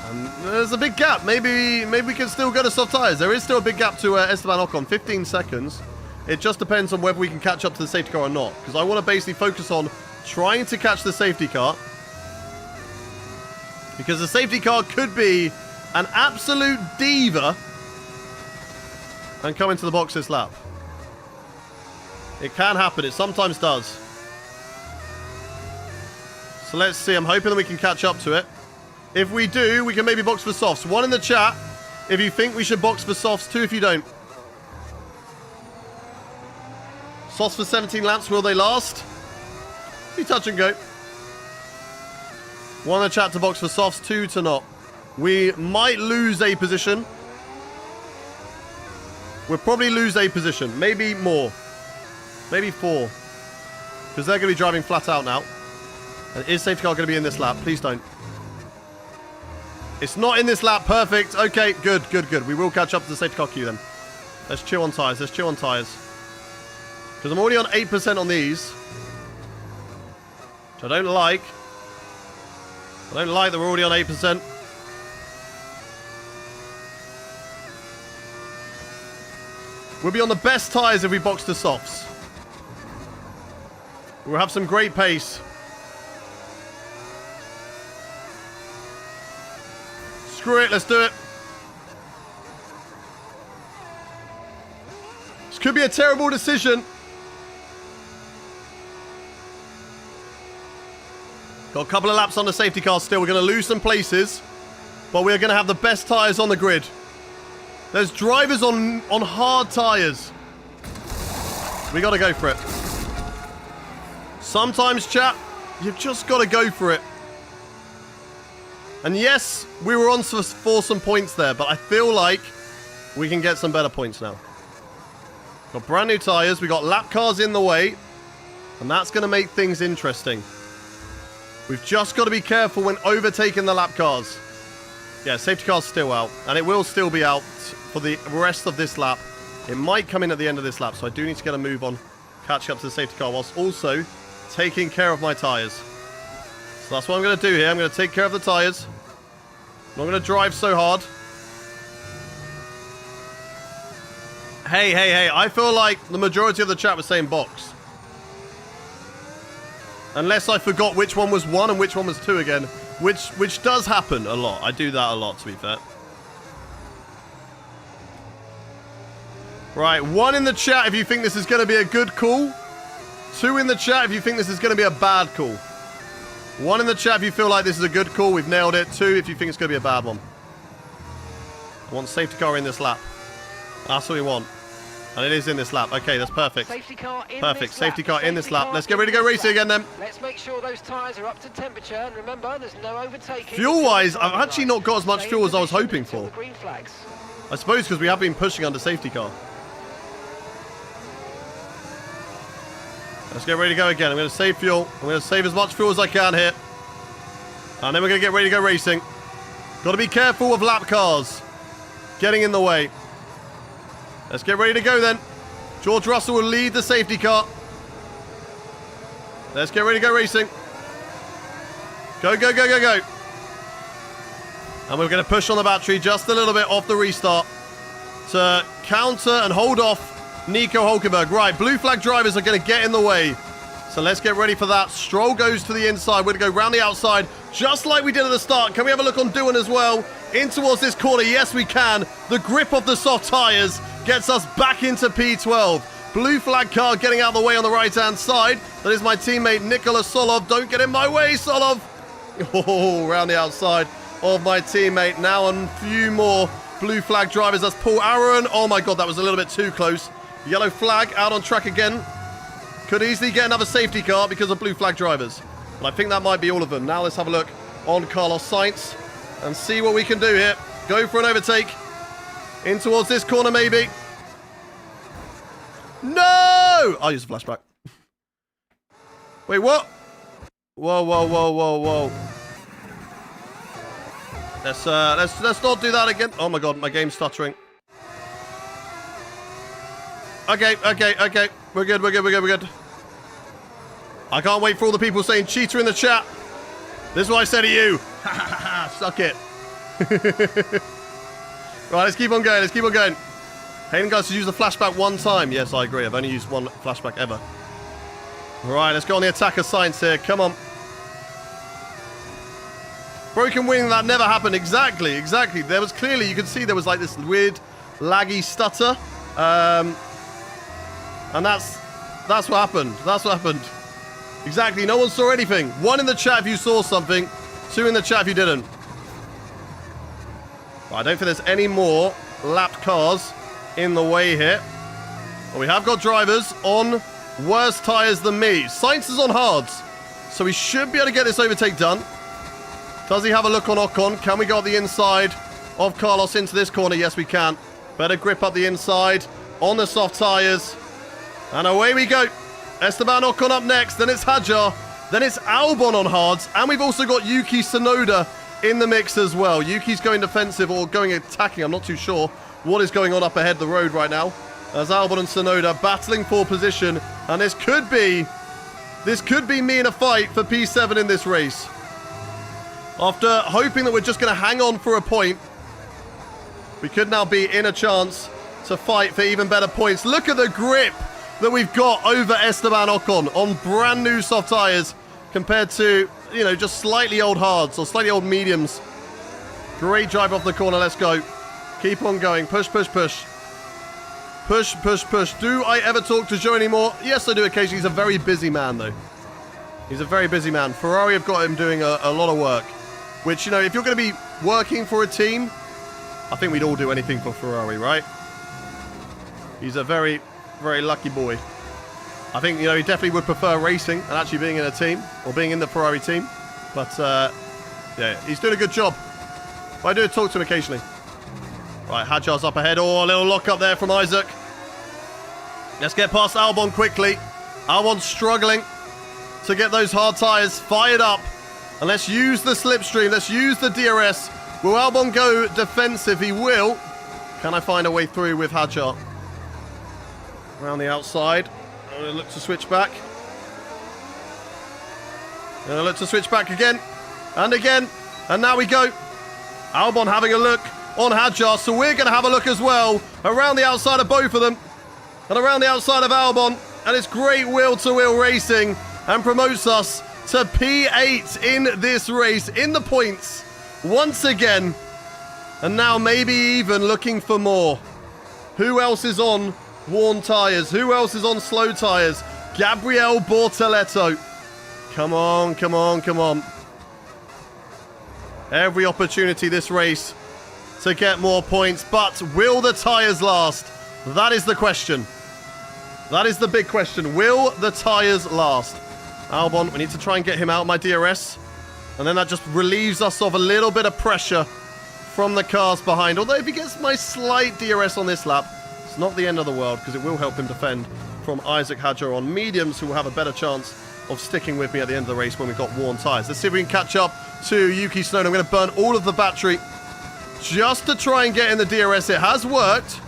And there's a big gap. Maybe we can still go to soft tyres. There is still a big gap to Esteban Ocon. 15 seconds. It just depends on whether we can catch up to the safety car or not. Because I want to basically focus on trying to catch the safety car. Because the safety car could be an absolute diva and come into the box this lap. It can happen. It sometimes does. So let's see. I'm hoping that we can catch up to it. If we do, we can maybe box for softs. 1 in the chat if you think we should box for softs. 2 if you don't. Softs for 17 laps. Will they last? Be touch and go. 1 in the chat to box for softs. 2 to not. We might lose a position. We'll probably lose a position. Maybe more. Maybe 4. Because they're going to be driving flat out now. And is safety car going to be in this lap? Please don't. It's not in this lap. Perfect. Okay, good, good, good. We will catch up to the safety car queue then. Let's chill on tyres. Let's chill on tyres. Because I'm already on 8% on these. Which I don't like. I don't like that we're already on 8%. We'll be on the best tyres if we box to softs. We'll have some great pace. Screw it, let's do it. This could be a terrible decision. Got a couple of laps on the safety car still. We're going to lose some places, but we're going to have the best tyres on the grid. There's drivers on hard tyres. We got to go for it. Sometimes, chat, you've just got to go for it. And yes, we were on for some points there, but I feel like we can get some better points now. Got brand new tyres. We got lap cars in the way, and that's going to make things interesting. We've just got to be careful when overtaking the lap cars. Yeah, safety car's still out. And it will still be out for the rest of this lap. It might come in at the end of this lap, so I do need to get a move on. Catch up to the safety car whilst also taking care of my tyres. So that's what I'm going to do here. I'm going to take care of the tyres. I'm not going to drive so hard. Hey. I feel like the majority of the chat was saying box. Unless I forgot which one was 1 and which one was 2 again. Which does happen a lot. I do that a lot, to be fair. Right, 1 in the chat if you think this is going to be a good call. 2 in the chat if you think this is going to be a bad call. 1 in the chat if you feel like this is a good call. We've nailed it. 2 if you think it's going to be a bad one. I want safety car in this lap. That's what we want. And it is in this lap. Okay, that's perfect. Safety car in Perfect. this Safety lap. car in this lap. Let's get in ready to go this racing lap. again then. Let's make sure those tyres are up to temperature. And remember, there's no overtaking. Fuel-wise, I've actually not got as much Stay fuel in as I was position hoping until for. the green flags. I suppose because we have been pushing under safety car. Let's get ready to go again. I'm going to save fuel. I'm going to save as much fuel as I can here. And then we're going to get ready to go racing. Got to be careful with lap cars getting in the way. Let's get ready to go then. George Russell will lead the safety car. Let's get ready to go racing. Go. And we're going to push on the battery just a little bit off the restart to counter and hold off Nico Hulkenberg. Right, blue flag drivers are going to get in the way. So let's get ready for that. Stroll goes to the inside. We're going to go round the outside just like we did at the start. Can we have a look on Doohan as well? In towards this corner. Yes, we can. The grip of the soft tyres gets us back into P12. Blue flag car getting out of the way on the right-hand side. That is my teammate Nicholas Solov. Don't get in my way, Solov. Oh, round the outside of my teammate. Now a few more blue flag drivers. That's Paul Aaron. Oh my God, that was a little bit too close. Yellow flag out on track again. Could easily get another safety car because of blue flag drivers. But I think that might be all of them. Now let's have a look on Carlos Sainz and see what we can do here. Go for an overtake. In towards this corner maybe. No! I'll use a flashback. Wait, what? Whoa. Let's not do that again. Oh my God, my game's stuttering. Okay. We're good. I can't wait for all the people saying cheater in the chat. This is what I say to you. Suck it. Right, let's keep on going. Hayden guys, to use the flashback 1 time. Yes, I agree. I've only used 1 flashback ever. Right, let's go on the attacker science here. Come on. Broken wing, that never happened. Exactly. There was clearly, you could see there was like this weird laggy stutter. And that's what happened. Exactly. No one saw anything. 1 in the chat if you saw something. 2 in the chat if you didn't. Right, I don't think there's any more lapped cars in the way here. But we have got drivers on worse tyres than me. Sainz is on hards. So we should be able to get this overtake done. Does he have a look on Ocon? Can we go up the inside of Carlos into this corner? Yes, we can. Better grip up the inside on the soft tyres. And away we go. Esteban Ocon up next. Then it's Hadjar. Then it's Albon on hards. And we've also got Yuki Tsunoda in the mix as well. Yuki's going defensive or going attacking. I'm not too sure what is going on up ahead the road right now. As Albon and Tsunoda battling for position. And this could be me in a fight for P7 in this race. After hoping that we're just going to hang on for a point, we could now be in a chance to fight for even better points. Look at the grip that we've got over Esteban Ocon on brand new soft tyres compared to, you know, just slightly old hards or slightly old mediums. Great drive off the corner. Let's go. Keep on going. Push. Push. Do I ever talk to Joe anymore? Yes, I do occasionally. He's a very busy man, though. He's a very busy man. Ferrari have got him doing a lot of work. Which, you know, if you're going to be working for a team, I think we'd all do anything for Ferrari, right? He's a very, very lucky boy. I think, you know, he definitely would prefer racing and actually being in a team or being in the Ferrari team. But, yeah, he's doing a good job. But I do talk to him occasionally. Right, Hadjar's up ahead. Oh, a little lock up there from Isaac. Let's get past Albon quickly. Albon's struggling to get those hard tyres fired up And let's use the slipstream. Let's use the DRS. Will Albon go defensive? He will. Can I find a way through with Hadjar? Around the outside. I'm going to look to switch back. Going to look to switch back again. And again. And now we go. Albon having a look on Hadjar. So we're going to have a look as well. Around the outside of both of them. And around the outside of Albon. And it's great wheel-to-wheel racing. And promotes us to P8 in this race. In the points. Once again. And now maybe even looking for more. Who else is on worn tyres? Who else is on slow tyres? Gabriele Bortoleto. Come on, come on, come on. Every opportunity this race to get more points. But will the tyres last? That is the question. That is the big question. Will the tyres last? Albon, we need to try and get him out of my DRS. And then that just relieves us of a little bit of pressure from the cars behind. Although if he gets my slight DRS on this lap, it's not the end of the world because it will help him defend from Isaac Hadjar on mediums, who will have a better chance of sticking with me at the end of the race when we've got worn tyres. Let's see if we can catch up to Yuki Tsunoda. I'm going to burn all of the battery just to try and get in the DRS. It has worked.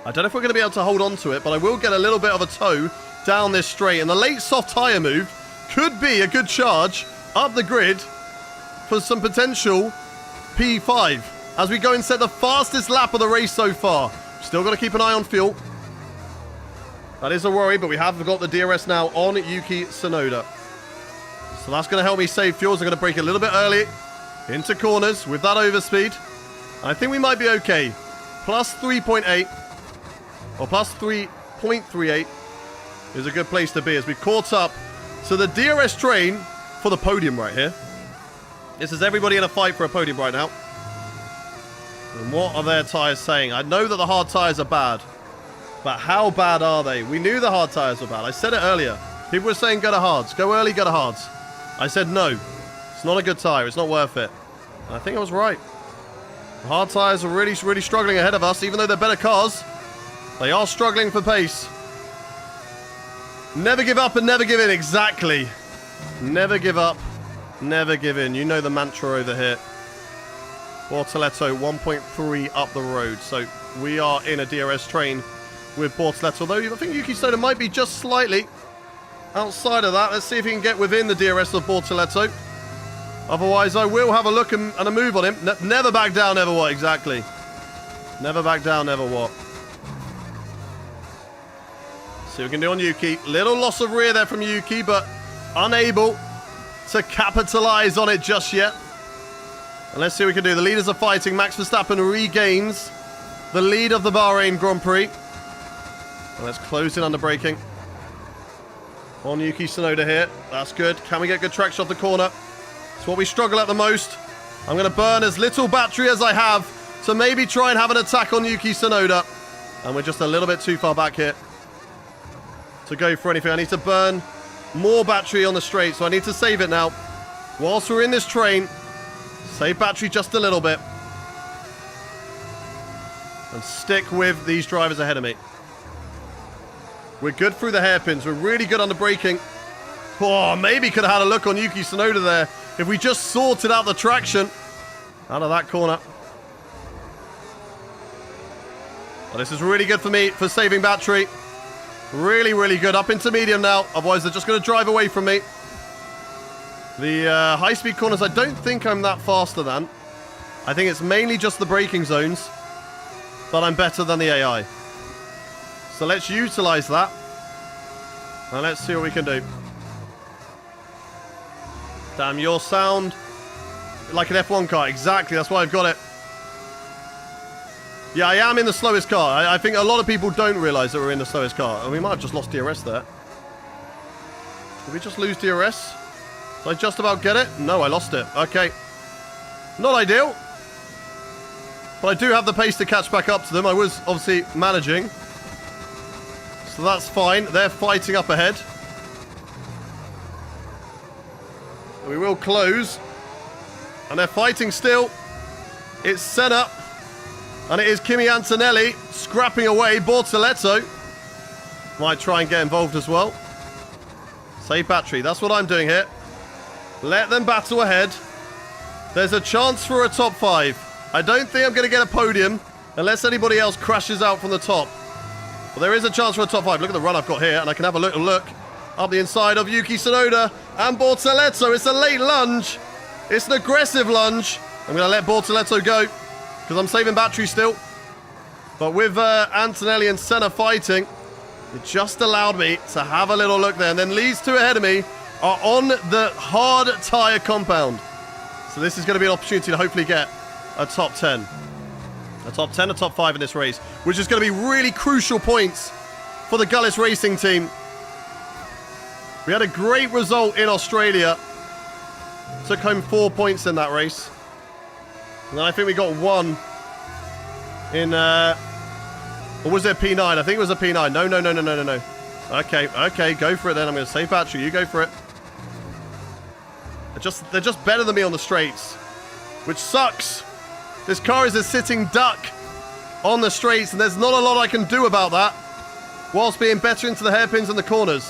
I don't know if we're going to be able to hold on to it, but I will get a little bit of a tow down this straight. And the late soft tyre move could be a good charge up the grid for some potential P5 as we go and set the fastest lap of the race so far. Still got to keep an eye on fuel. That is a worry, but we have got the DRS now on Yuki Tsunoda. So that's going to help me save fuel. So I'm going to brake a little bit early into corners with that overspeed. I think we might be okay. Plus 3.8 or plus 3.38 is a good place to be as we caught up to the DRS train for the podium right here. This is everybody in a fight for a podium right now. And what are their tyres saying? I know that the hard tyres are bad. But how bad are they? We knew the hard tyres were bad. I said it earlier. People were saying go to hards. Go early, go to hards. I said no. It's not a good tyre. It's not worth it. And I think I was right. The hard tyres are really, really struggling ahead of us. Even though they're better cars, they are struggling for pace. Never give up and never give in. Exactly. Never give up. Never give in. You know the mantra over here. Bortoleto 1.3 up the road. So we are in a DRS train with Bortoleto. Although I think Yuki Tsunoda might be just slightly outside of that. Let's see if he can get within the DRS of Bortoleto. Otherwise, I will have a look and a move on him. Never back down, never what? Exactly. Never back down, never what? See what we can do on Yuki. Little loss of rear there from Yuki, but unable to capitalize on it just yet. And let's see what we can do. The leaders are fighting. Max Verstappen regains the lead of the Bahrain Grand Prix. And let's close in under braking on Yuki Tsunoda here. That's good. Can we get good traction off the corner? It's what we struggle at the most. I'm going to burn as little battery as I have to maybe try and have an attack on Yuki Tsunoda. And we're just a little bit too far back here to go for anything. I need to burn more battery on the straight, so I need to save it now. Whilst we're in this train, save battery just a little bit. And stick with these drivers ahead of me. We're good through the hairpins. We're really good under braking. Oh, maybe could have had a look on Yuki Tsunoda there if we just sorted out the traction out of that corner. Well, this is really good for me for saving battery. Really, really good. Up into medium now. Otherwise, they're just going to drive away from me. The high-speed corners, I don't think I'm that faster than. I think it's mainly just the braking zones. But I'm better than the AI. So let's utilize that. And let's see what we can do. Damn, your sound like an F1 car. Exactly, that's why I've got it. Yeah, I am in the slowest car. I think a lot of people don't realize that we're in the slowest car. And we might have just lost DRS there. Did we just lose DRS? Did I just about get it? No, I lost it. Okay. Not ideal. But I do have the pace to catch back up to them. I was obviously managing. So that's fine. They're fighting up ahead. We will close. And they're fighting still. It's Senna. And it is Kimi Antonelli scrapping away. Bortoleto might try and get involved as well. Save battery. That's what I'm doing here. Let them battle ahead. There's a chance for a top 5. I don't think I'm going to get a podium unless anybody else crashes out from the top. But there is a chance for a top 5. Look at the run I've got here, and I can have a little look up the inside of Yuki Tsunoda and Bortoleto. It's a late lunge. It's an aggressive lunge. I'm going to let Bortoleto go because I'm saving battery still. But with Antonelli and Senna fighting, it just allowed me to have a little look there. And then these two ahead of me are on the hard tyre compound. So this is going to be an opportunity to hopefully get a top 10. A top 10, a top 5 in this race, which is going to be really crucial points for the Gullis Racing team. We had a great result in Australia. Took home 4 points in that race. And then I think we got 1 in, or was it a P9? I think it was a P9. No. Okay, go for it then. I'm going to save battery. You go for it. They're just better than me on the straights, which sucks. This car is a sitting duck on the straights, and there's not a lot I can do about that whilst being better into the hairpins and the corners.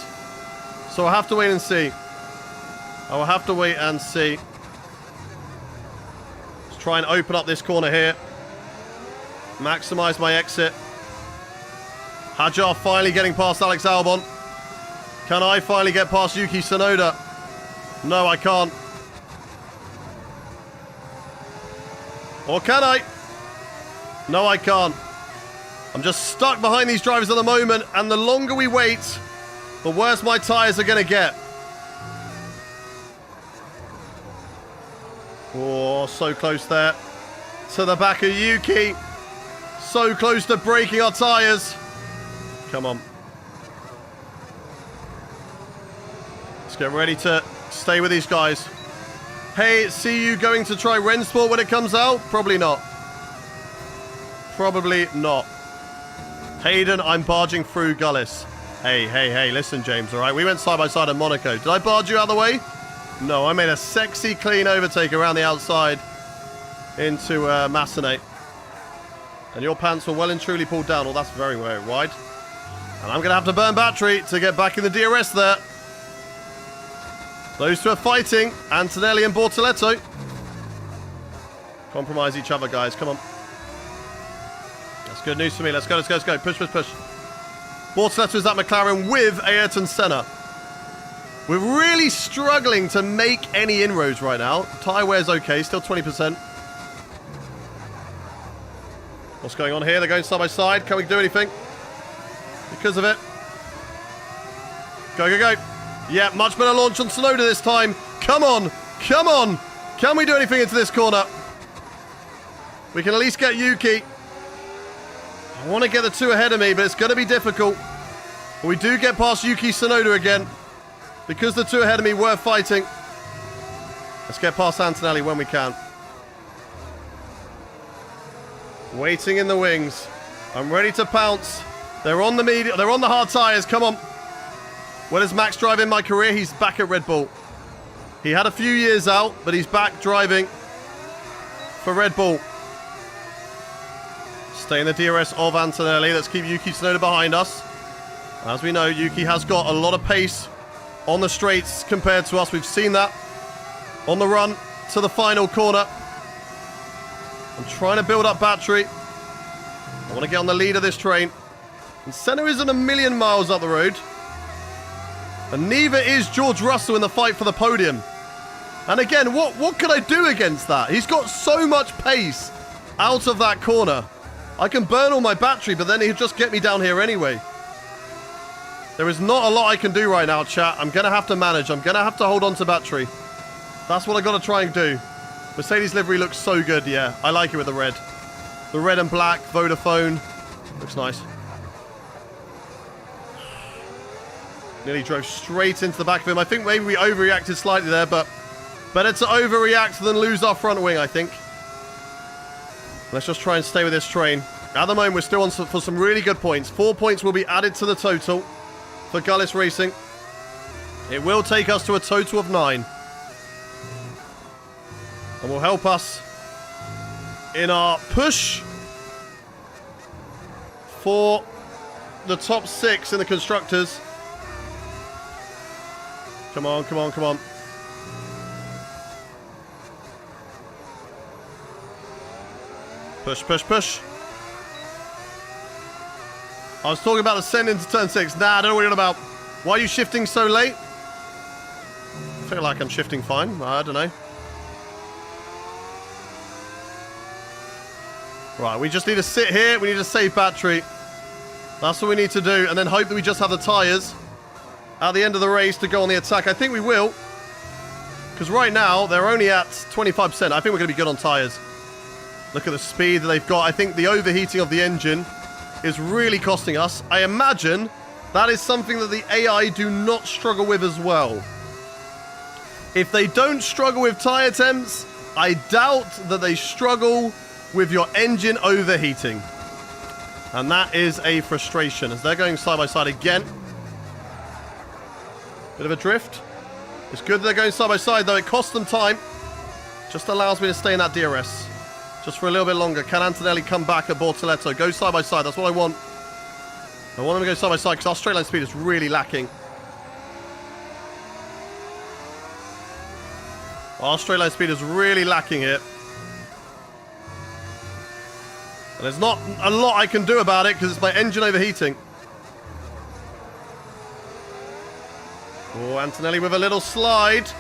So I'll have to wait and see. I will have to wait and see. Let's try and open up this corner here. Maximize my exit. Hajar finally getting past Alex Albon. Can I finally get past Yuki Tsunoda? No, I can't. Or can I? No, I can't. I'm just stuck behind these drivers at the moment, and the longer we wait, the worse my tyres are going to get. Oh, so close there to the back of Yuki. So close to breaking our tyres. Come on. Let's get ready to stay with these guys. Hey, see you going to try Rensport when it comes out? Probably not. Probably not. Hayden, I'm barging through Gullis. Hey, listen, James, all right? We went side by side in Monaco. Did I barge you out of the way? No, I made a sexy, clean overtake around the outside into Massenet. And your pants were well and truly pulled down. Oh, that's very, very wide. And I'm going to have to burn battery to get back in the DRS there. Those two are fighting. Antonelli and Bortoleto. Compromise each other, guys. Come on. That's good news for me. Let's go. Push. Bortoleto is at McLaren with Ayrton Senna. We're really struggling to make any inroads right now. Tyre wear's okay. Still 20%. What's going on here? They're going side by side. Can we do anything? Because of it. Go. Yeah, much better launch on Tsunoda this time. Come on. Can we do anything into this corner? We can at least get Yuki. I want to get the two ahead of me, but it's going to be difficult. But we do get past Yuki Tsunoda again. Because the two ahead of me were fighting. Let's get past Antonelli when we can. Waiting in the wings. I'm ready to pounce. They're on the medium. They're on the hard tyres. Come on. Where does Max drive in my career? He's back at Red Bull. He had a few years out, but he's back driving for Red Bull. Stay in the DRS of Antonelli. Let's keep Yuki Tsunoda behind us. As we know, Yuki has got a lot of pace on the straights compared to us. We've seen that on the run to the final corner. I'm trying to build up battery. I want to get on the lead of this train. And Senna isn't a million miles up the road. And neither is George Russell in the fight for the podium. And again, what can I do against that? He's got so much pace out of that corner. I can burn all my battery, but then he'll just get me down here anyway. There is not a lot I can do right now, chat. I'm going to have to manage. I'm going to have to hold on to battery. That's what I've got to try and do. Mercedes livery looks so good, yeah. I like it with the red. The red and black, Vodafone. Looks nice. Nearly drove straight into the back of him. I think maybe we overreacted slightly there, but better to overreact than lose our front wing, I think. Let's just try and stay with this train. At the moment, we're still on for some really good points. 4 points will be added to the total for Gullis Racing. It will take us to a total of 9. And will help us in our push for the top 6 in the Constructors. Come on. Push, push, push. I was talking about the send into turn 6. Nah, I don't know what you're on about. Why are you shifting so late? I feel like I'm shifting fine. I don't know. Right, we just need to sit here. We need to save battery. That's what we need to do. And then hope that we just have the tyres at the end of the race to go on the attack. I think we will. Because right now, they're only at 25%. I think we're going to be good on tyres. Look at the speed that they've got. I think the overheating of the engine is really costing us. I imagine that is something that the AI do not struggle with as well. If they don't struggle with tyre temps, I doubt that they struggle with your engine overheating. And that is a frustration as they're going side by side again. Bit of a drift. It's good that they're going side by side, though. It costs them time. Just allows me to stay in that DRS. Just for a little bit longer. Can Antonelli come back at Bortoletto? Go side by side. That's what I want. I want them to go side by side because our straight line speed is really lacking. Our straight line speed is really lacking here. And there's not a lot I can do about it because it's my engine overheating. Oh, Antonelli with a little slide.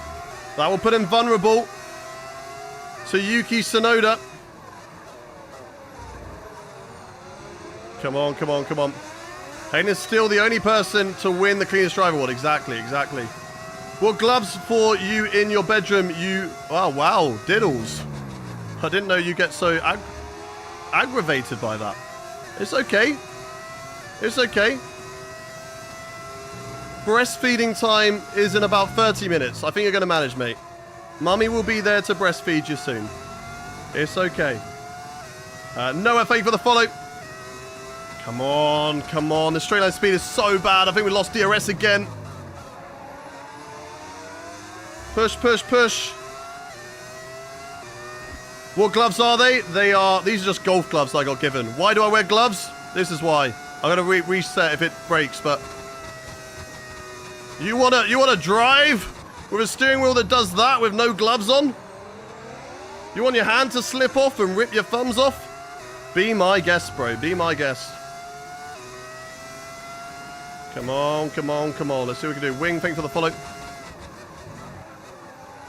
That will put him vulnerable to Yuki Tsunoda. Come on, come on, come on. Hayden is still the only person to win the cleanest driver award. Exactly, exactly. What gloves for you in your bedroom? You... Oh, wow. Diddles. I didn't know you get so aggravated by that. It's okay. It's okay. Breastfeeding time is in about 30 minutes. I think you're going to manage, mate. Mummy will be there to breastfeed you soon. It's okay. Noah, thank you for the follow. Come on, come on. The straight line speed is so bad. I think we lost DRS again. Push, push, push. What gloves are they? These are just golf gloves that I got given. Why do I wear gloves? This is why. I'm going to reset if it breaks, but... You wanna drive with a steering wheel that does that with no gloves on? You want your hand to slip off and rip your thumbs off? Be my guest, bro. Be my guest. Come on, come on, come on. Let's see what we can do. Wing, thank you for the follow.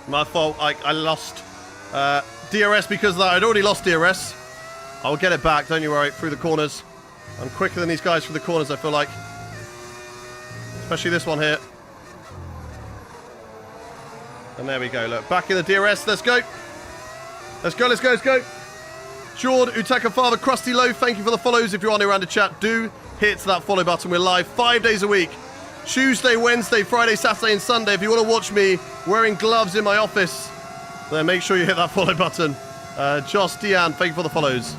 My fault. I lost DRS because of that. I'd already lost DRS. I'll get it back. Don't you worry. Through the corners. I'm quicker than these guys through the corners, I feel like. Especially this one here. And there we go. Look, back in the DRS. Let's go. Let's go, let's go, let's go. Jord, Utaka Father, Krusty Loaf, thank you for the follows. If you're on around the chat, do hit that follow button. We're live 5 days a week. Tuesday, Wednesday, Friday, Saturday, and Sunday. If you want to watch me wearing gloves in my office, then make sure you hit that follow button. Josh, Deanne, thank you for the follows.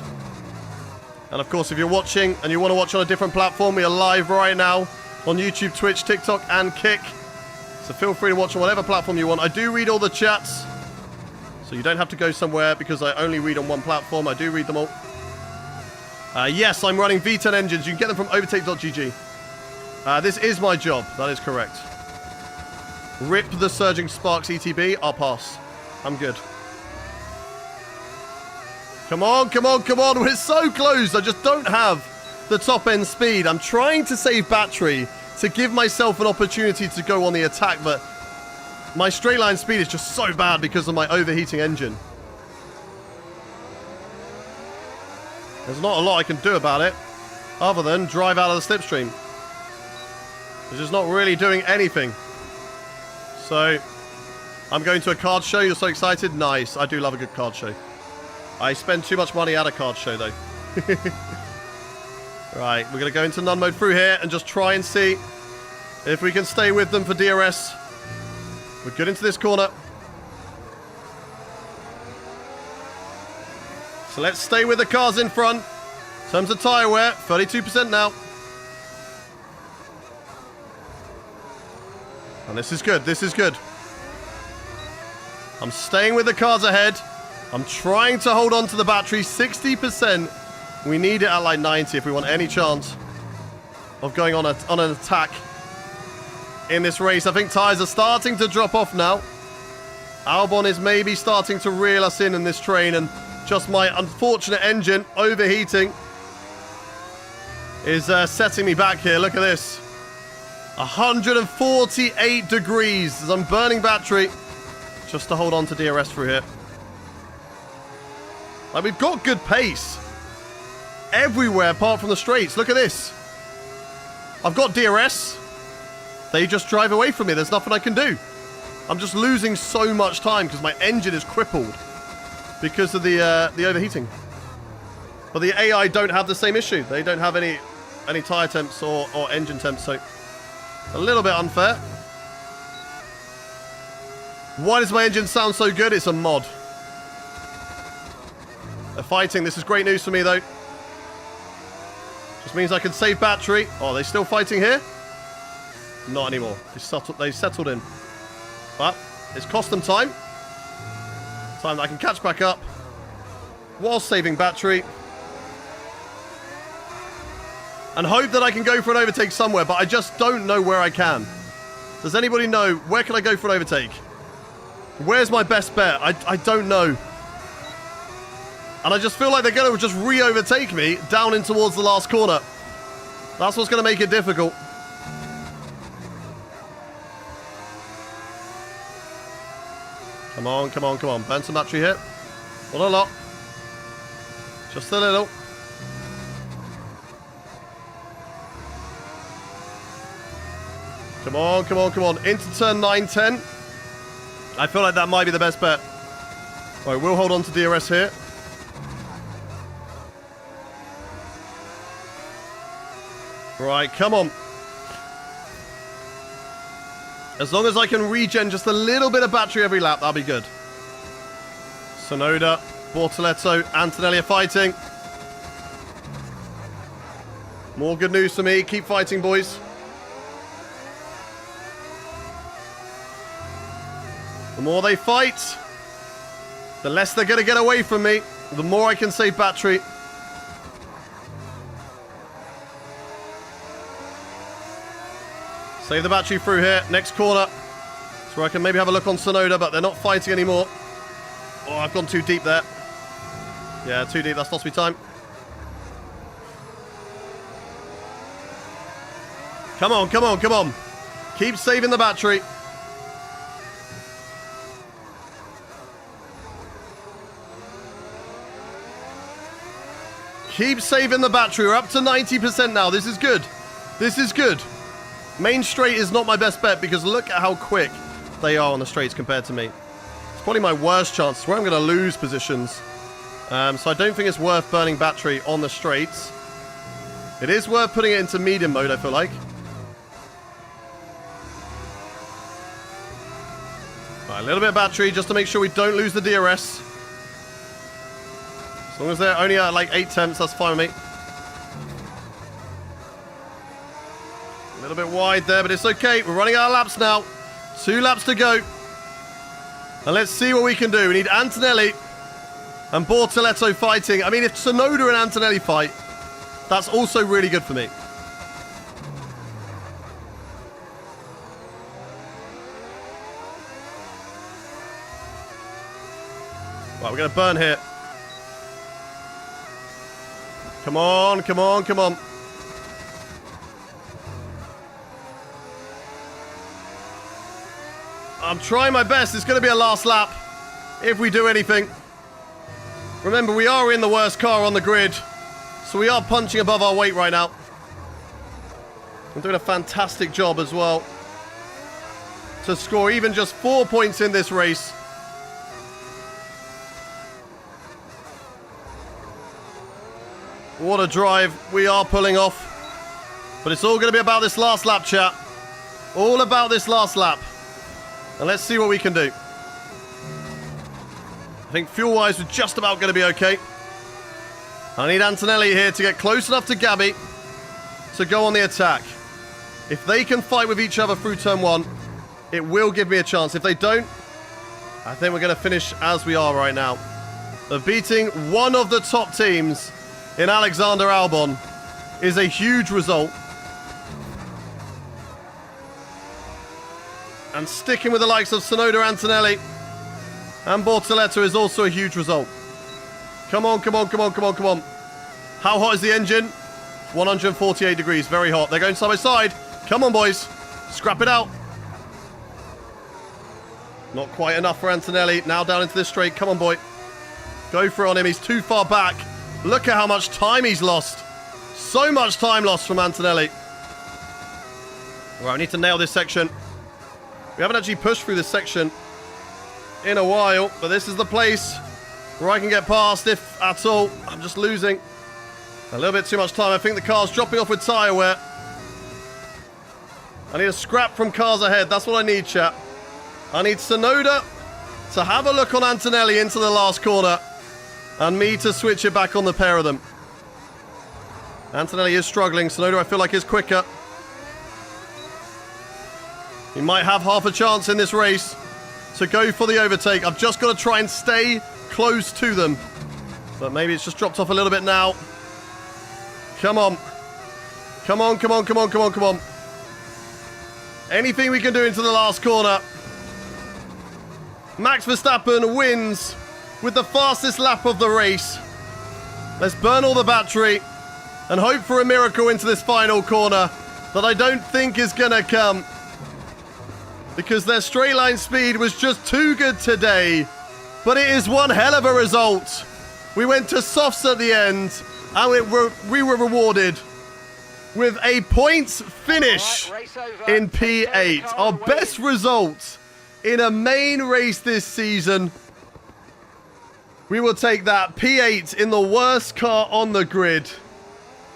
And of course, if you're watching and you want to watch on a different platform, we are live right now on YouTube, Twitch, TikTok, and Kick. So feel free to watch on whatever platform you want. I do read all the chats, so you don't have to go somewhere because I only read on one platform. I do read them all. Yes, I'm running V10 engines. You can get them from overtake.gg. This is my job. That is correct. Rip the Surging Sparks ETB. I'll pass. I'm good. Come on, come on, come on. We're so close. I just don't have the top end speed. I'm trying to save battery to give myself an opportunity to go on the attack, but my straight line speed is just so bad because of my overheating engine. There's not a lot I can do about it other than drive out of the slipstream. It's just not really doing anything. So I'm going to a card show. You're so excited? Nice. I do love a good card show. I spend too much money at a card show though. Right, we're going to go into none mode through here and just try and see if we can stay with them for DRS. We're good into this corner. So let's stay with the cars in front. In terms of tyre wear, 32% now. And this is good, this is good. I'm staying with the cars ahead. I'm trying to hold on to the battery, 60%. We need it at like 90 if we want any chance of going on an attack in this race. I think tyres are starting to drop off now. Albon is maybe starting to reel us in this train, and Just my unfortunate engine overheating is setting me back here. Look at this. 148 degrees as I'm burning battery just to hold on to DRS through here. Like, we've got good pace everywhere apart from the straights. Look at this. I've got DRS. They just drive away from me. There's nothing I can do. I'm just losing so much time because my engine is crippled because of the overheating. But the AI don't have the same issue. They don't have any tire temps or engine temps, so a little bit unfair. Why does my engine sound so good? It's a mod. They're fighting. This is great news for me, though. Just means I can save battery. Oh, are they still fighting here? Not anymore. They settled in. But it's cost them time. Time that I can catch back up while saving battery. And hope that I can go for an overtake somewhere, but I just don't know where I can. Does anybody know where can I go for an overtake? Where's my best bet? I don't know. And I just feel like they're going to just re-overtake me down in towards the last corner. That's what's going to make it difficult. Come on, come on, come on. Burn some battery here. Not a lot. Just a little. Come on, come on, come on. Into turn 9, 10. I feel like that might be the best bet. All right, we'll hold on to DRS here. Right, come on. As long as I can regen just a little bit of battery every lap, that'll be good. Sonoda, Bortoletto, Antonelli are fighting. More good news for me. Keep fighting, boys. The more they fight, the less they're going to get away from me. The more I can save battery. Save the battery through here. Next corner. So I can maybe have a look on Sonoda, but they're not fighting anymore. Oh, I've gone too deep there. Yeah, too deep. That's lost me time. Come on, come on, come on. Keep saving the battery. Keep saving the battery. We're up to 90% now. This is good. This is good. Main straight is not my best bet because look at how quick they are on the straights compared to me. It's probably my worst chance where I'm going to lose positions. So I don't think it's worth burning battery on the straights. It is worth putting it into medium mode, I feel like. Right, a little bit of battery just to make sure we don't lose the DRS. As long as they're only at like 8 temps, that's fine with me. A little bit wide there, but it's okay. We're running out of laps now. 2 laps to go. And let's see what we can do. We need Antonelli and Bortoletto fighting. I mean, if Sonoda and Antonelli fight, that's also really good for me. Right, we're going to burn here. Come on, come on, come on. I'm trying my best. It's going to be a last lap if we do anything. Remember, we are in the worst car on the grid, so we are punching above our weight right now. I'm doing a fantastic job as well to score even just 4 points in this race. What a drive we are pulling off. But it's all going to be about this last lap, chat. All about this last lap. And let's see what we can do. I think fuel-wise we're just about going to be okay. I need Antonelli here to get close enough to Gabby to go on the attack. If they can fight with each other through turn 1, it will give me a chance. If they don't, I think we're going to finish as we are right now. Of beating one of the top teams in Alexander Albon is a huge result. And sticking with the likes of Sonoda, Antonelli and Bortoletto is also a huge result. Come on, come on, come on, come on, come on. How hot is the engine? 148 degrees, very hot. They're going side by side. Come on, boys. Scrap it out. Not quite enough for Antonelli. Now down into this straight. Come on, boy. Go for it on him. He's too far back. Look at how much time he's lost. So much time lost from Antonelli. Right, I need to nail this section. We haven't actually pushed through this section in a while, but this is the place where I can get past, if at all. I'm just losing a little bit too much time. I think the car's dropping off with tyre wear. I need a scrap from cars ahead. That's what I need, chat. I need Sonoda to have a look on Antonelli into the last corner and me to switch it back on the pair of them. Antonelli is struggling. Sonoda, I feel like, is quicker. He might have half a chance in this race to go for the overtake. I've just got to try and stay close to them. But maybe it's just dropped off a little bit now. Come on. Come on, come on, come on, come on, come on. Anything we can do into the last corner. Max Verstappen wins with the fastest lap of the race. Let's burn all the battery and hope for a miracle into this final corner that I don't think is going to come, because their straight line speed was just too good today. But it is one hell of a result. We went to softs at the end, and we were rewarded with a points finish in P8. Our best result in a main race this season. We will take that. P8 in the worst car on the grid.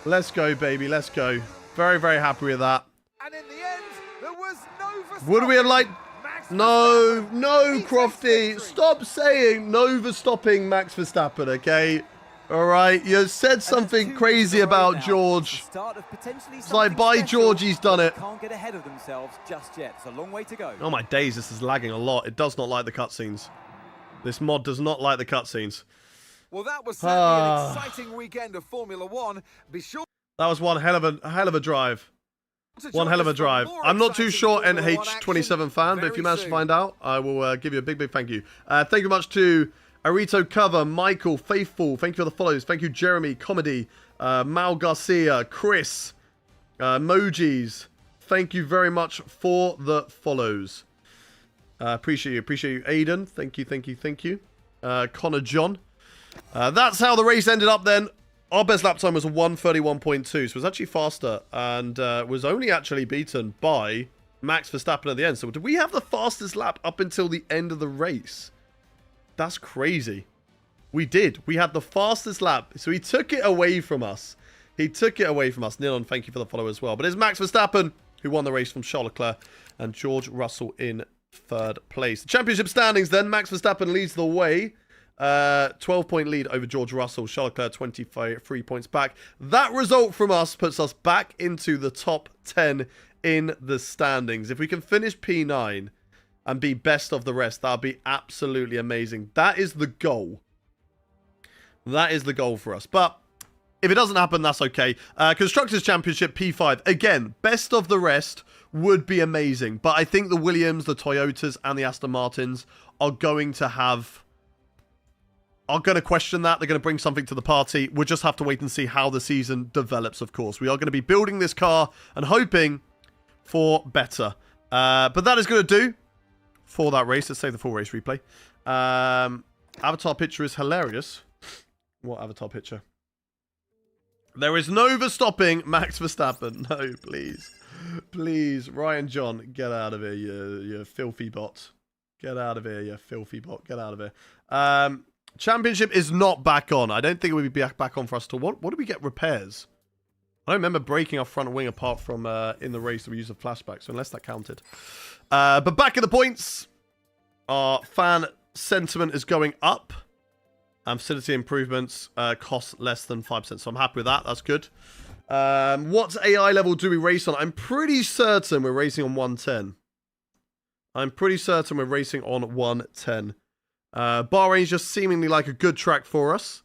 Let's go, baby. Let's go. Very, very happy with that. And in the end, there was no Verstappen. Would we have liked... Max No, Verstappen no, beats Crofty. victory. Stop saying no stopping Max Verstappen, okay? All right, you said something crazy about George. It's like, by George, he's done it. Can't get ahead of themselves just yet. It's a long way to go. Oh my days, this is lagging a lot. It does not like the cutscenes. This mod does not like the cutscenes. Well, that was certainly an exciting weekend of Formula One. Be sure That was one hell of a drive. to One join hell of a us for drive. more I'm not too exciting sure Formula One NH27 action fan, but if very you manage to soon. find out, I will give you a big, big thank you. Thank you very much to Arito Cover, Michael, Faithful, thank you for the follows. Thank you, Jeremy, Comedy, Mal Garcia, Chris, Mojis. Thank you very much for the follows. Appreciate you. Appreciate you, Aiden. Thank you, thank you, thank you. Connor John. That's how the race ended up then. Our best lap time was 1:31.2, so it was actually faster and was only actually beaten by Max Verstappen at the end. So did we have the fastest lap up until the end of the race? That's crazy. We did. We had the fastest lap. So he took it away from us. He took it away from us. Nilon, thank you for the follow as well. But it's Max Verstappen who won the race from Charles Leclerc and George Russell in third place. The championship standings then. Max Verstappen leads the way. 12-point lead over George Russell. Charles Leclerc 23 points back. That result from us puts us back into the top 10 in the standings. If we can finish P9 and be best of the rest, that'll be absolutely amazing. That is the goal. That is the goal for us. But if it doesn't happen, that's okay. Constructors' Championship P5. Again, best of the rest would be amazing. But I think the Williams, the Toyotas, and the Aston Martins are going to question that. They're going to bring something to the party. We'll just have to wait and see how the season develops, of course. We are going to be building this car and hoping for better. But that is going to do for that race. Let's save the full race replay. Avatar picture is hilarious. What avatar picture? There is no stopping Max Verstappen. No, please. Please. Ryan John, get out of here, you filthy bot. Get out of here, you filthy bot. Get out of here. Championship is not back on. I don't think it would be back on for us to... What did we get repairs? I don't remember breaking our front wing apart from in the race that we used a flashback, so unless that counted. But back in the points, our fan sentiment is going up. And facility improvements cost less than 5%. So I'm happy with that. That's good. What AI level do we race on? I'm pretty certain we're racing on 110. I'm pretty certain we're racing on 110. Bahrain's just seemingly like a good track for us.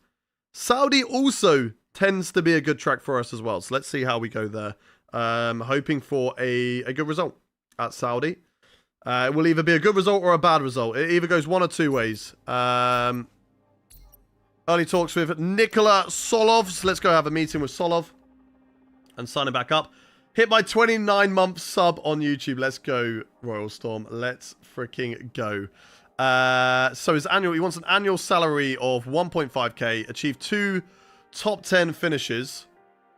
Saudi also tends to be a good track for us as well. So let's see how we go there. Hoping for a good result at Saudi. It will either be a good result or a bad result. It either goes one or two ways. Early talks with Nikola Solov. So let's go have a meeting with Solov and sign him back up. Hit my 29-month sub on YouTube. Let's go, Royal Storm. Let's freaking go. So his annual, he wants an annual salary of 1.5k, achieve 2 top 10 finishes,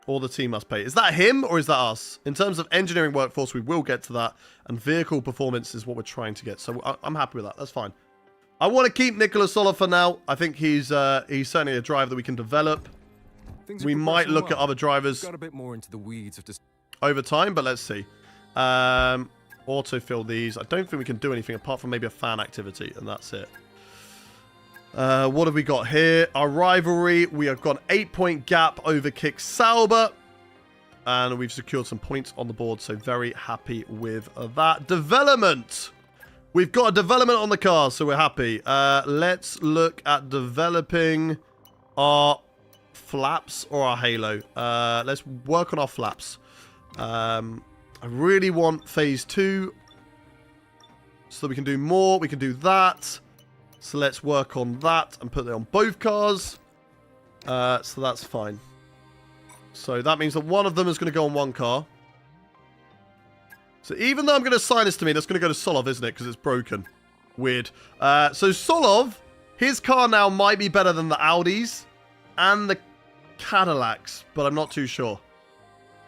or the team must pay. Is that him or is that us? In terms of engineering workforce, we will get to that, and vehicle performance is what we're trying to get. So I'm happy with that. That's fine. I want to keep Nicola Solov for now. I think he's certainly a driver that we can develop. We might look at other drivers Got a bit more into the weeds of just over time, but let's see. Autofill these. I don't think we can do anything apart from maybe a fan activity, and that's it. What have we got here? Our rivalry. We have got an 8-point gap over Kick Sauber, and we've secured some points on the board, so very happy with that. Development. We've got a development on the car, so we're happy. Let's look at developing our flaps or our halo. Let's work on our flaps. I really want phase 2 so that we can do more. We can do that. So let's work on that and put it on both cars. So that's fine. So that means that one of them is going to go on one car. So even though I'm going to assign this to me, that's going to go to Solov, isn't it? Because it's broken. Weird. So Solov, his car now might be better than the Audis and the Cadillacs, but I'm not too sure.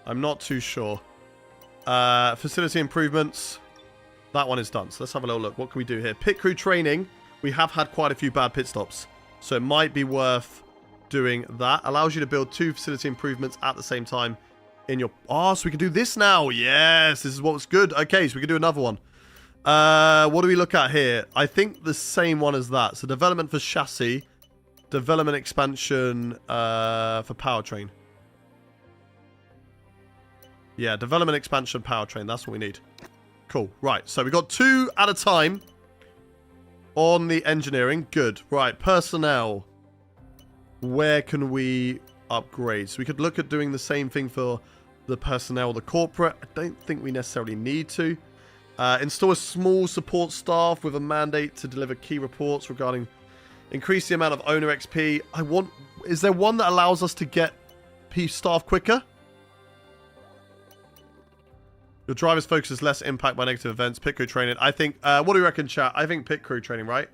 I'm not too sure. Facility improvements. That one is done. So let's have a little look. What can we do here? Pit crew training. We have had quite a few bad pit stops. So it might be worth doing that. Allows you to build 2 facility improvements at the same time in your... Oh, so we can do this now. Yes, this is what's good. Okay, so we can do another one. What do we look at here? I think the same one as that. So development for chassis. Development expansion for powertrain. Yeah, development expansion powertrain. That's what we need. Cool. Right, so we got 2 at a time on the engineering. Good. Right, personnel. Where can we upgrade? So we could look at doing the same thing for the personnel, the corporate. I don't think we necessarily need to. Install a small support staff with a mandate to deliver key reports regarding increase the amount of owner XP. Is there one that allows us to get staff quicker? Your driver's focus is less impact by negative events. Pit crew training. I think, what do you reckon, chat? I think pit crew training, right?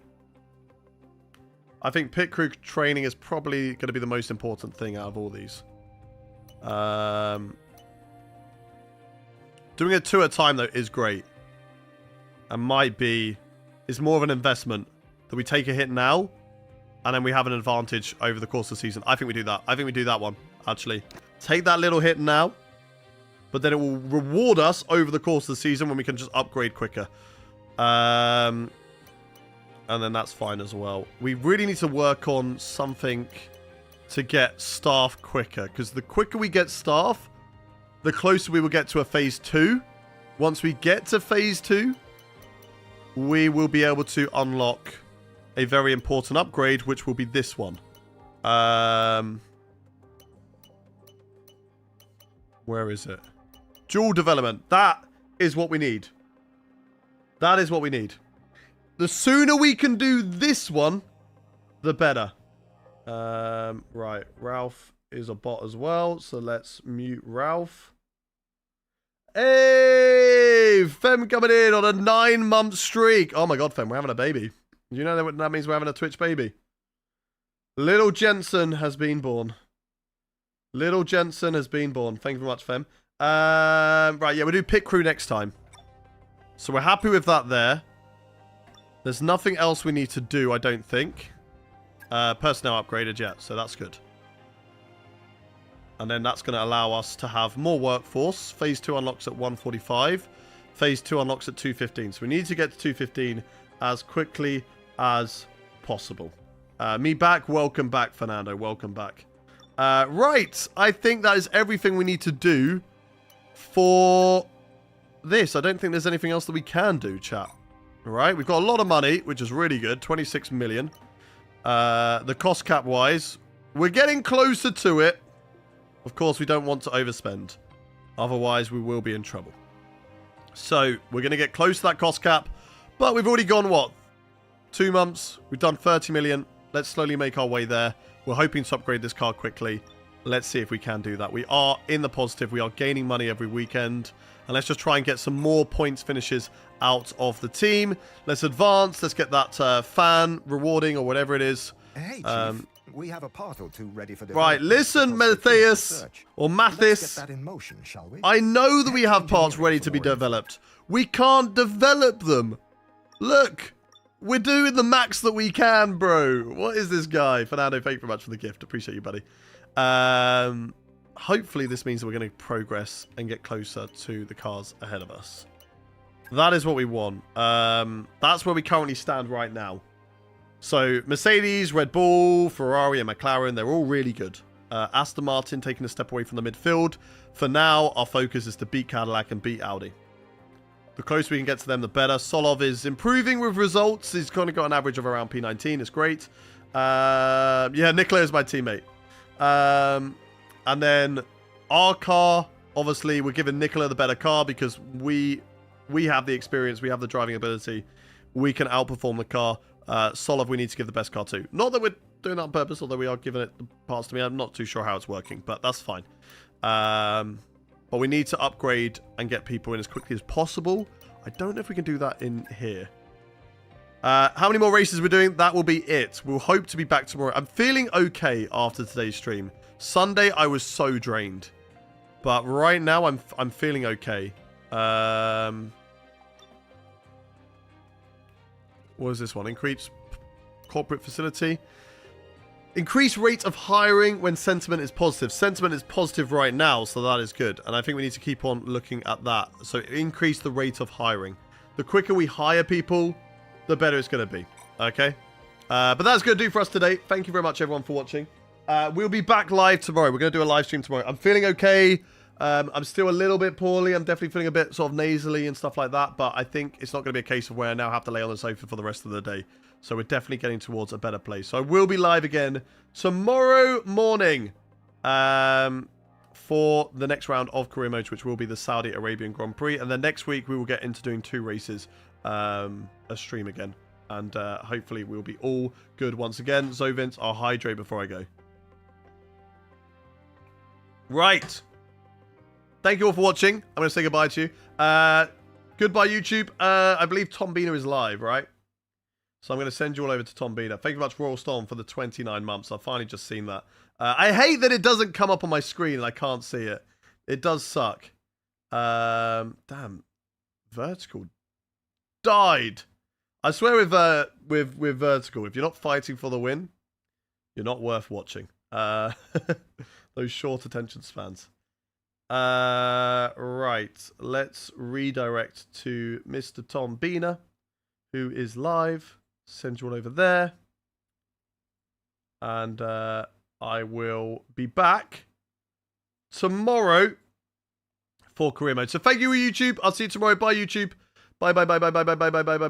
I think pit crew training is probably going to be the most important thing out of all these. Doing it 2 at a time, though, is great. And is more of an investment that we take a hit now, and then we have an advantage over the course of the season. I think we do that. I think we do that one, actually. Take that little hit now, but then it will reward us over the course of the season when we can just upgrade quicker. And then that's fine as well. We really need to work on something to get staff quicker, because the quicker we get staff, the closer we will get to a phase 2. Once we get to phase 2, we will be able to unlock a very important upgrade, which will be this one. Where is it? Dual development. That is what we need. That is what we need. The sooner we can do this one, the better. Right. Ralph is a bot as well, so let's mute Ralph. Hey! Fem coming in on a 9-month streak. Oh my god, Fem, we're having a baby. Do you know that means we're having a Twitch baby? Little Jensen has been born. Little Jensen has been born. Thank you very much, Fem. Right, yeah, we'll do pit crew next time. So we're happy with that there. There's nothing else we need to do, I don't think. Personnel upgraded yet, so that's good. And then that's going to allow us to have more workforce. Phase 2 unlocks at 145. Phase 2 unlocks at 215. So we need to get to 215 as quickly as possible. Me back. Welcome back, Fernando. Welcome back. Right. I think that is everything we need to do for this. I don't think there's anything else that we can do, chat. All right. We've got a lot of money, which is really good. 26 million. The cost cap wise, we're getting closer to it. Of course, we don't want to overspend. Otherwise, we will be in trouble. So, we're going to get close to that cost cap. But we've already gone, what? 2 months. We've done 30 million. Let's slowly make our way there. We're hoping to upgrade this car quickly. Let's see if we can do that. We are in the positive. We are gaining money every weekend. And let's just try and get some more points finishes out of the team. Let's advance. Let's get that fan rewarding or whatever it is. Hey, Chief. We have a part or two ready for Right, listen, Matthias, or Let's Mathis. get that in motion, shall we? I know that we have parts ready to be developed. We can't develop them. Look, we're doing the max that we can, bro. What is this guy? Fernando, thank you very much for the gift. Appreciate you, buddy. Hopefully this means that we're going to progress and get closer to the cars ahead of us. That is what we want. That's where we currently stand right now. So Mercedes, Red Bull, Ferrari and McLaren, they're all really good. Aston Martin taking a step away from the midfield. For now, our focus is to beat Cadillac and beat Audi. The closer we can get to them, the better. Solov is improving with results. He's kind of got an average of around P19. It's great. Yeah, Nicola is my teammate. And then our car, obviously, we're giving Nicola the better car because we have the experience. We have the driving ability. We can outperform the car. Solov, we need to give the best car to. Not that we're doing that on purpose, although we are giving it the parts to me. I'm not too sure how it's working, but that's fine. But we need to upgrade and get people in as quickly as possible. I don't know if we can do that in here. How many more races we're doing? That will be it. We'll hope to be back tomorrow. I'm feeling okay after today's stream. Sunday, I was so drained. But right now, I'm feeling okay. What is this one? Increase corporate facility. Increase rate of hiring when sentiment is positive. Sentiment is positive right now, so that is good. And I think we need to keep on looking at that. So increase the rate of hiring. The quicker we hire people, the better it's going to be. Okay? But that's going to do for us today. Thank you very much, everyone, for watching. We'll be back live tomorrow. We're going to do a live stream tomorrow. I'm feeling okay. I'm still a little bit poorly. I'm definitely feeling a bit sort of nasally and stuff like that. But I think it's not going to be a case of where I now have to lay on the sofa for the rest of the day. So we're definitely getting towards a better place. So I will be live again tomorrow morning for the next round of Career Modes, which will be the Saudi Arabian Grand Prix. And then next week, we will get into doing 2 races, a stream again. And hopefully we'll be all good once again. Zovint, I'll hydrate before I go. Right. Thank you all for watching. I'm going to say goodbye to you. Goodbye, YouTube. I believe Tom Bina is live, right? So I'm going to send you all over to Tom Bina. Thank you very much, Royal Storm, for the 29 months. I've finally just seen that. I hate that it doesn't come up on my screen and I can't see it. It does suck. Damn. Vertical died. I swear with Vertical, if you're not fighting for the win, you're not worth watching. Those short attention spans. Right. Let's redirect to Mr. Tom Bina, who is live. Send you all over there. And I will be back tomorrow for Career Mode. So thank you, YouTube. I'll see you tomorrow. Bye, YouTube. Bye, bye, bye, bye, bye, bye, bye, bye, bye, bye.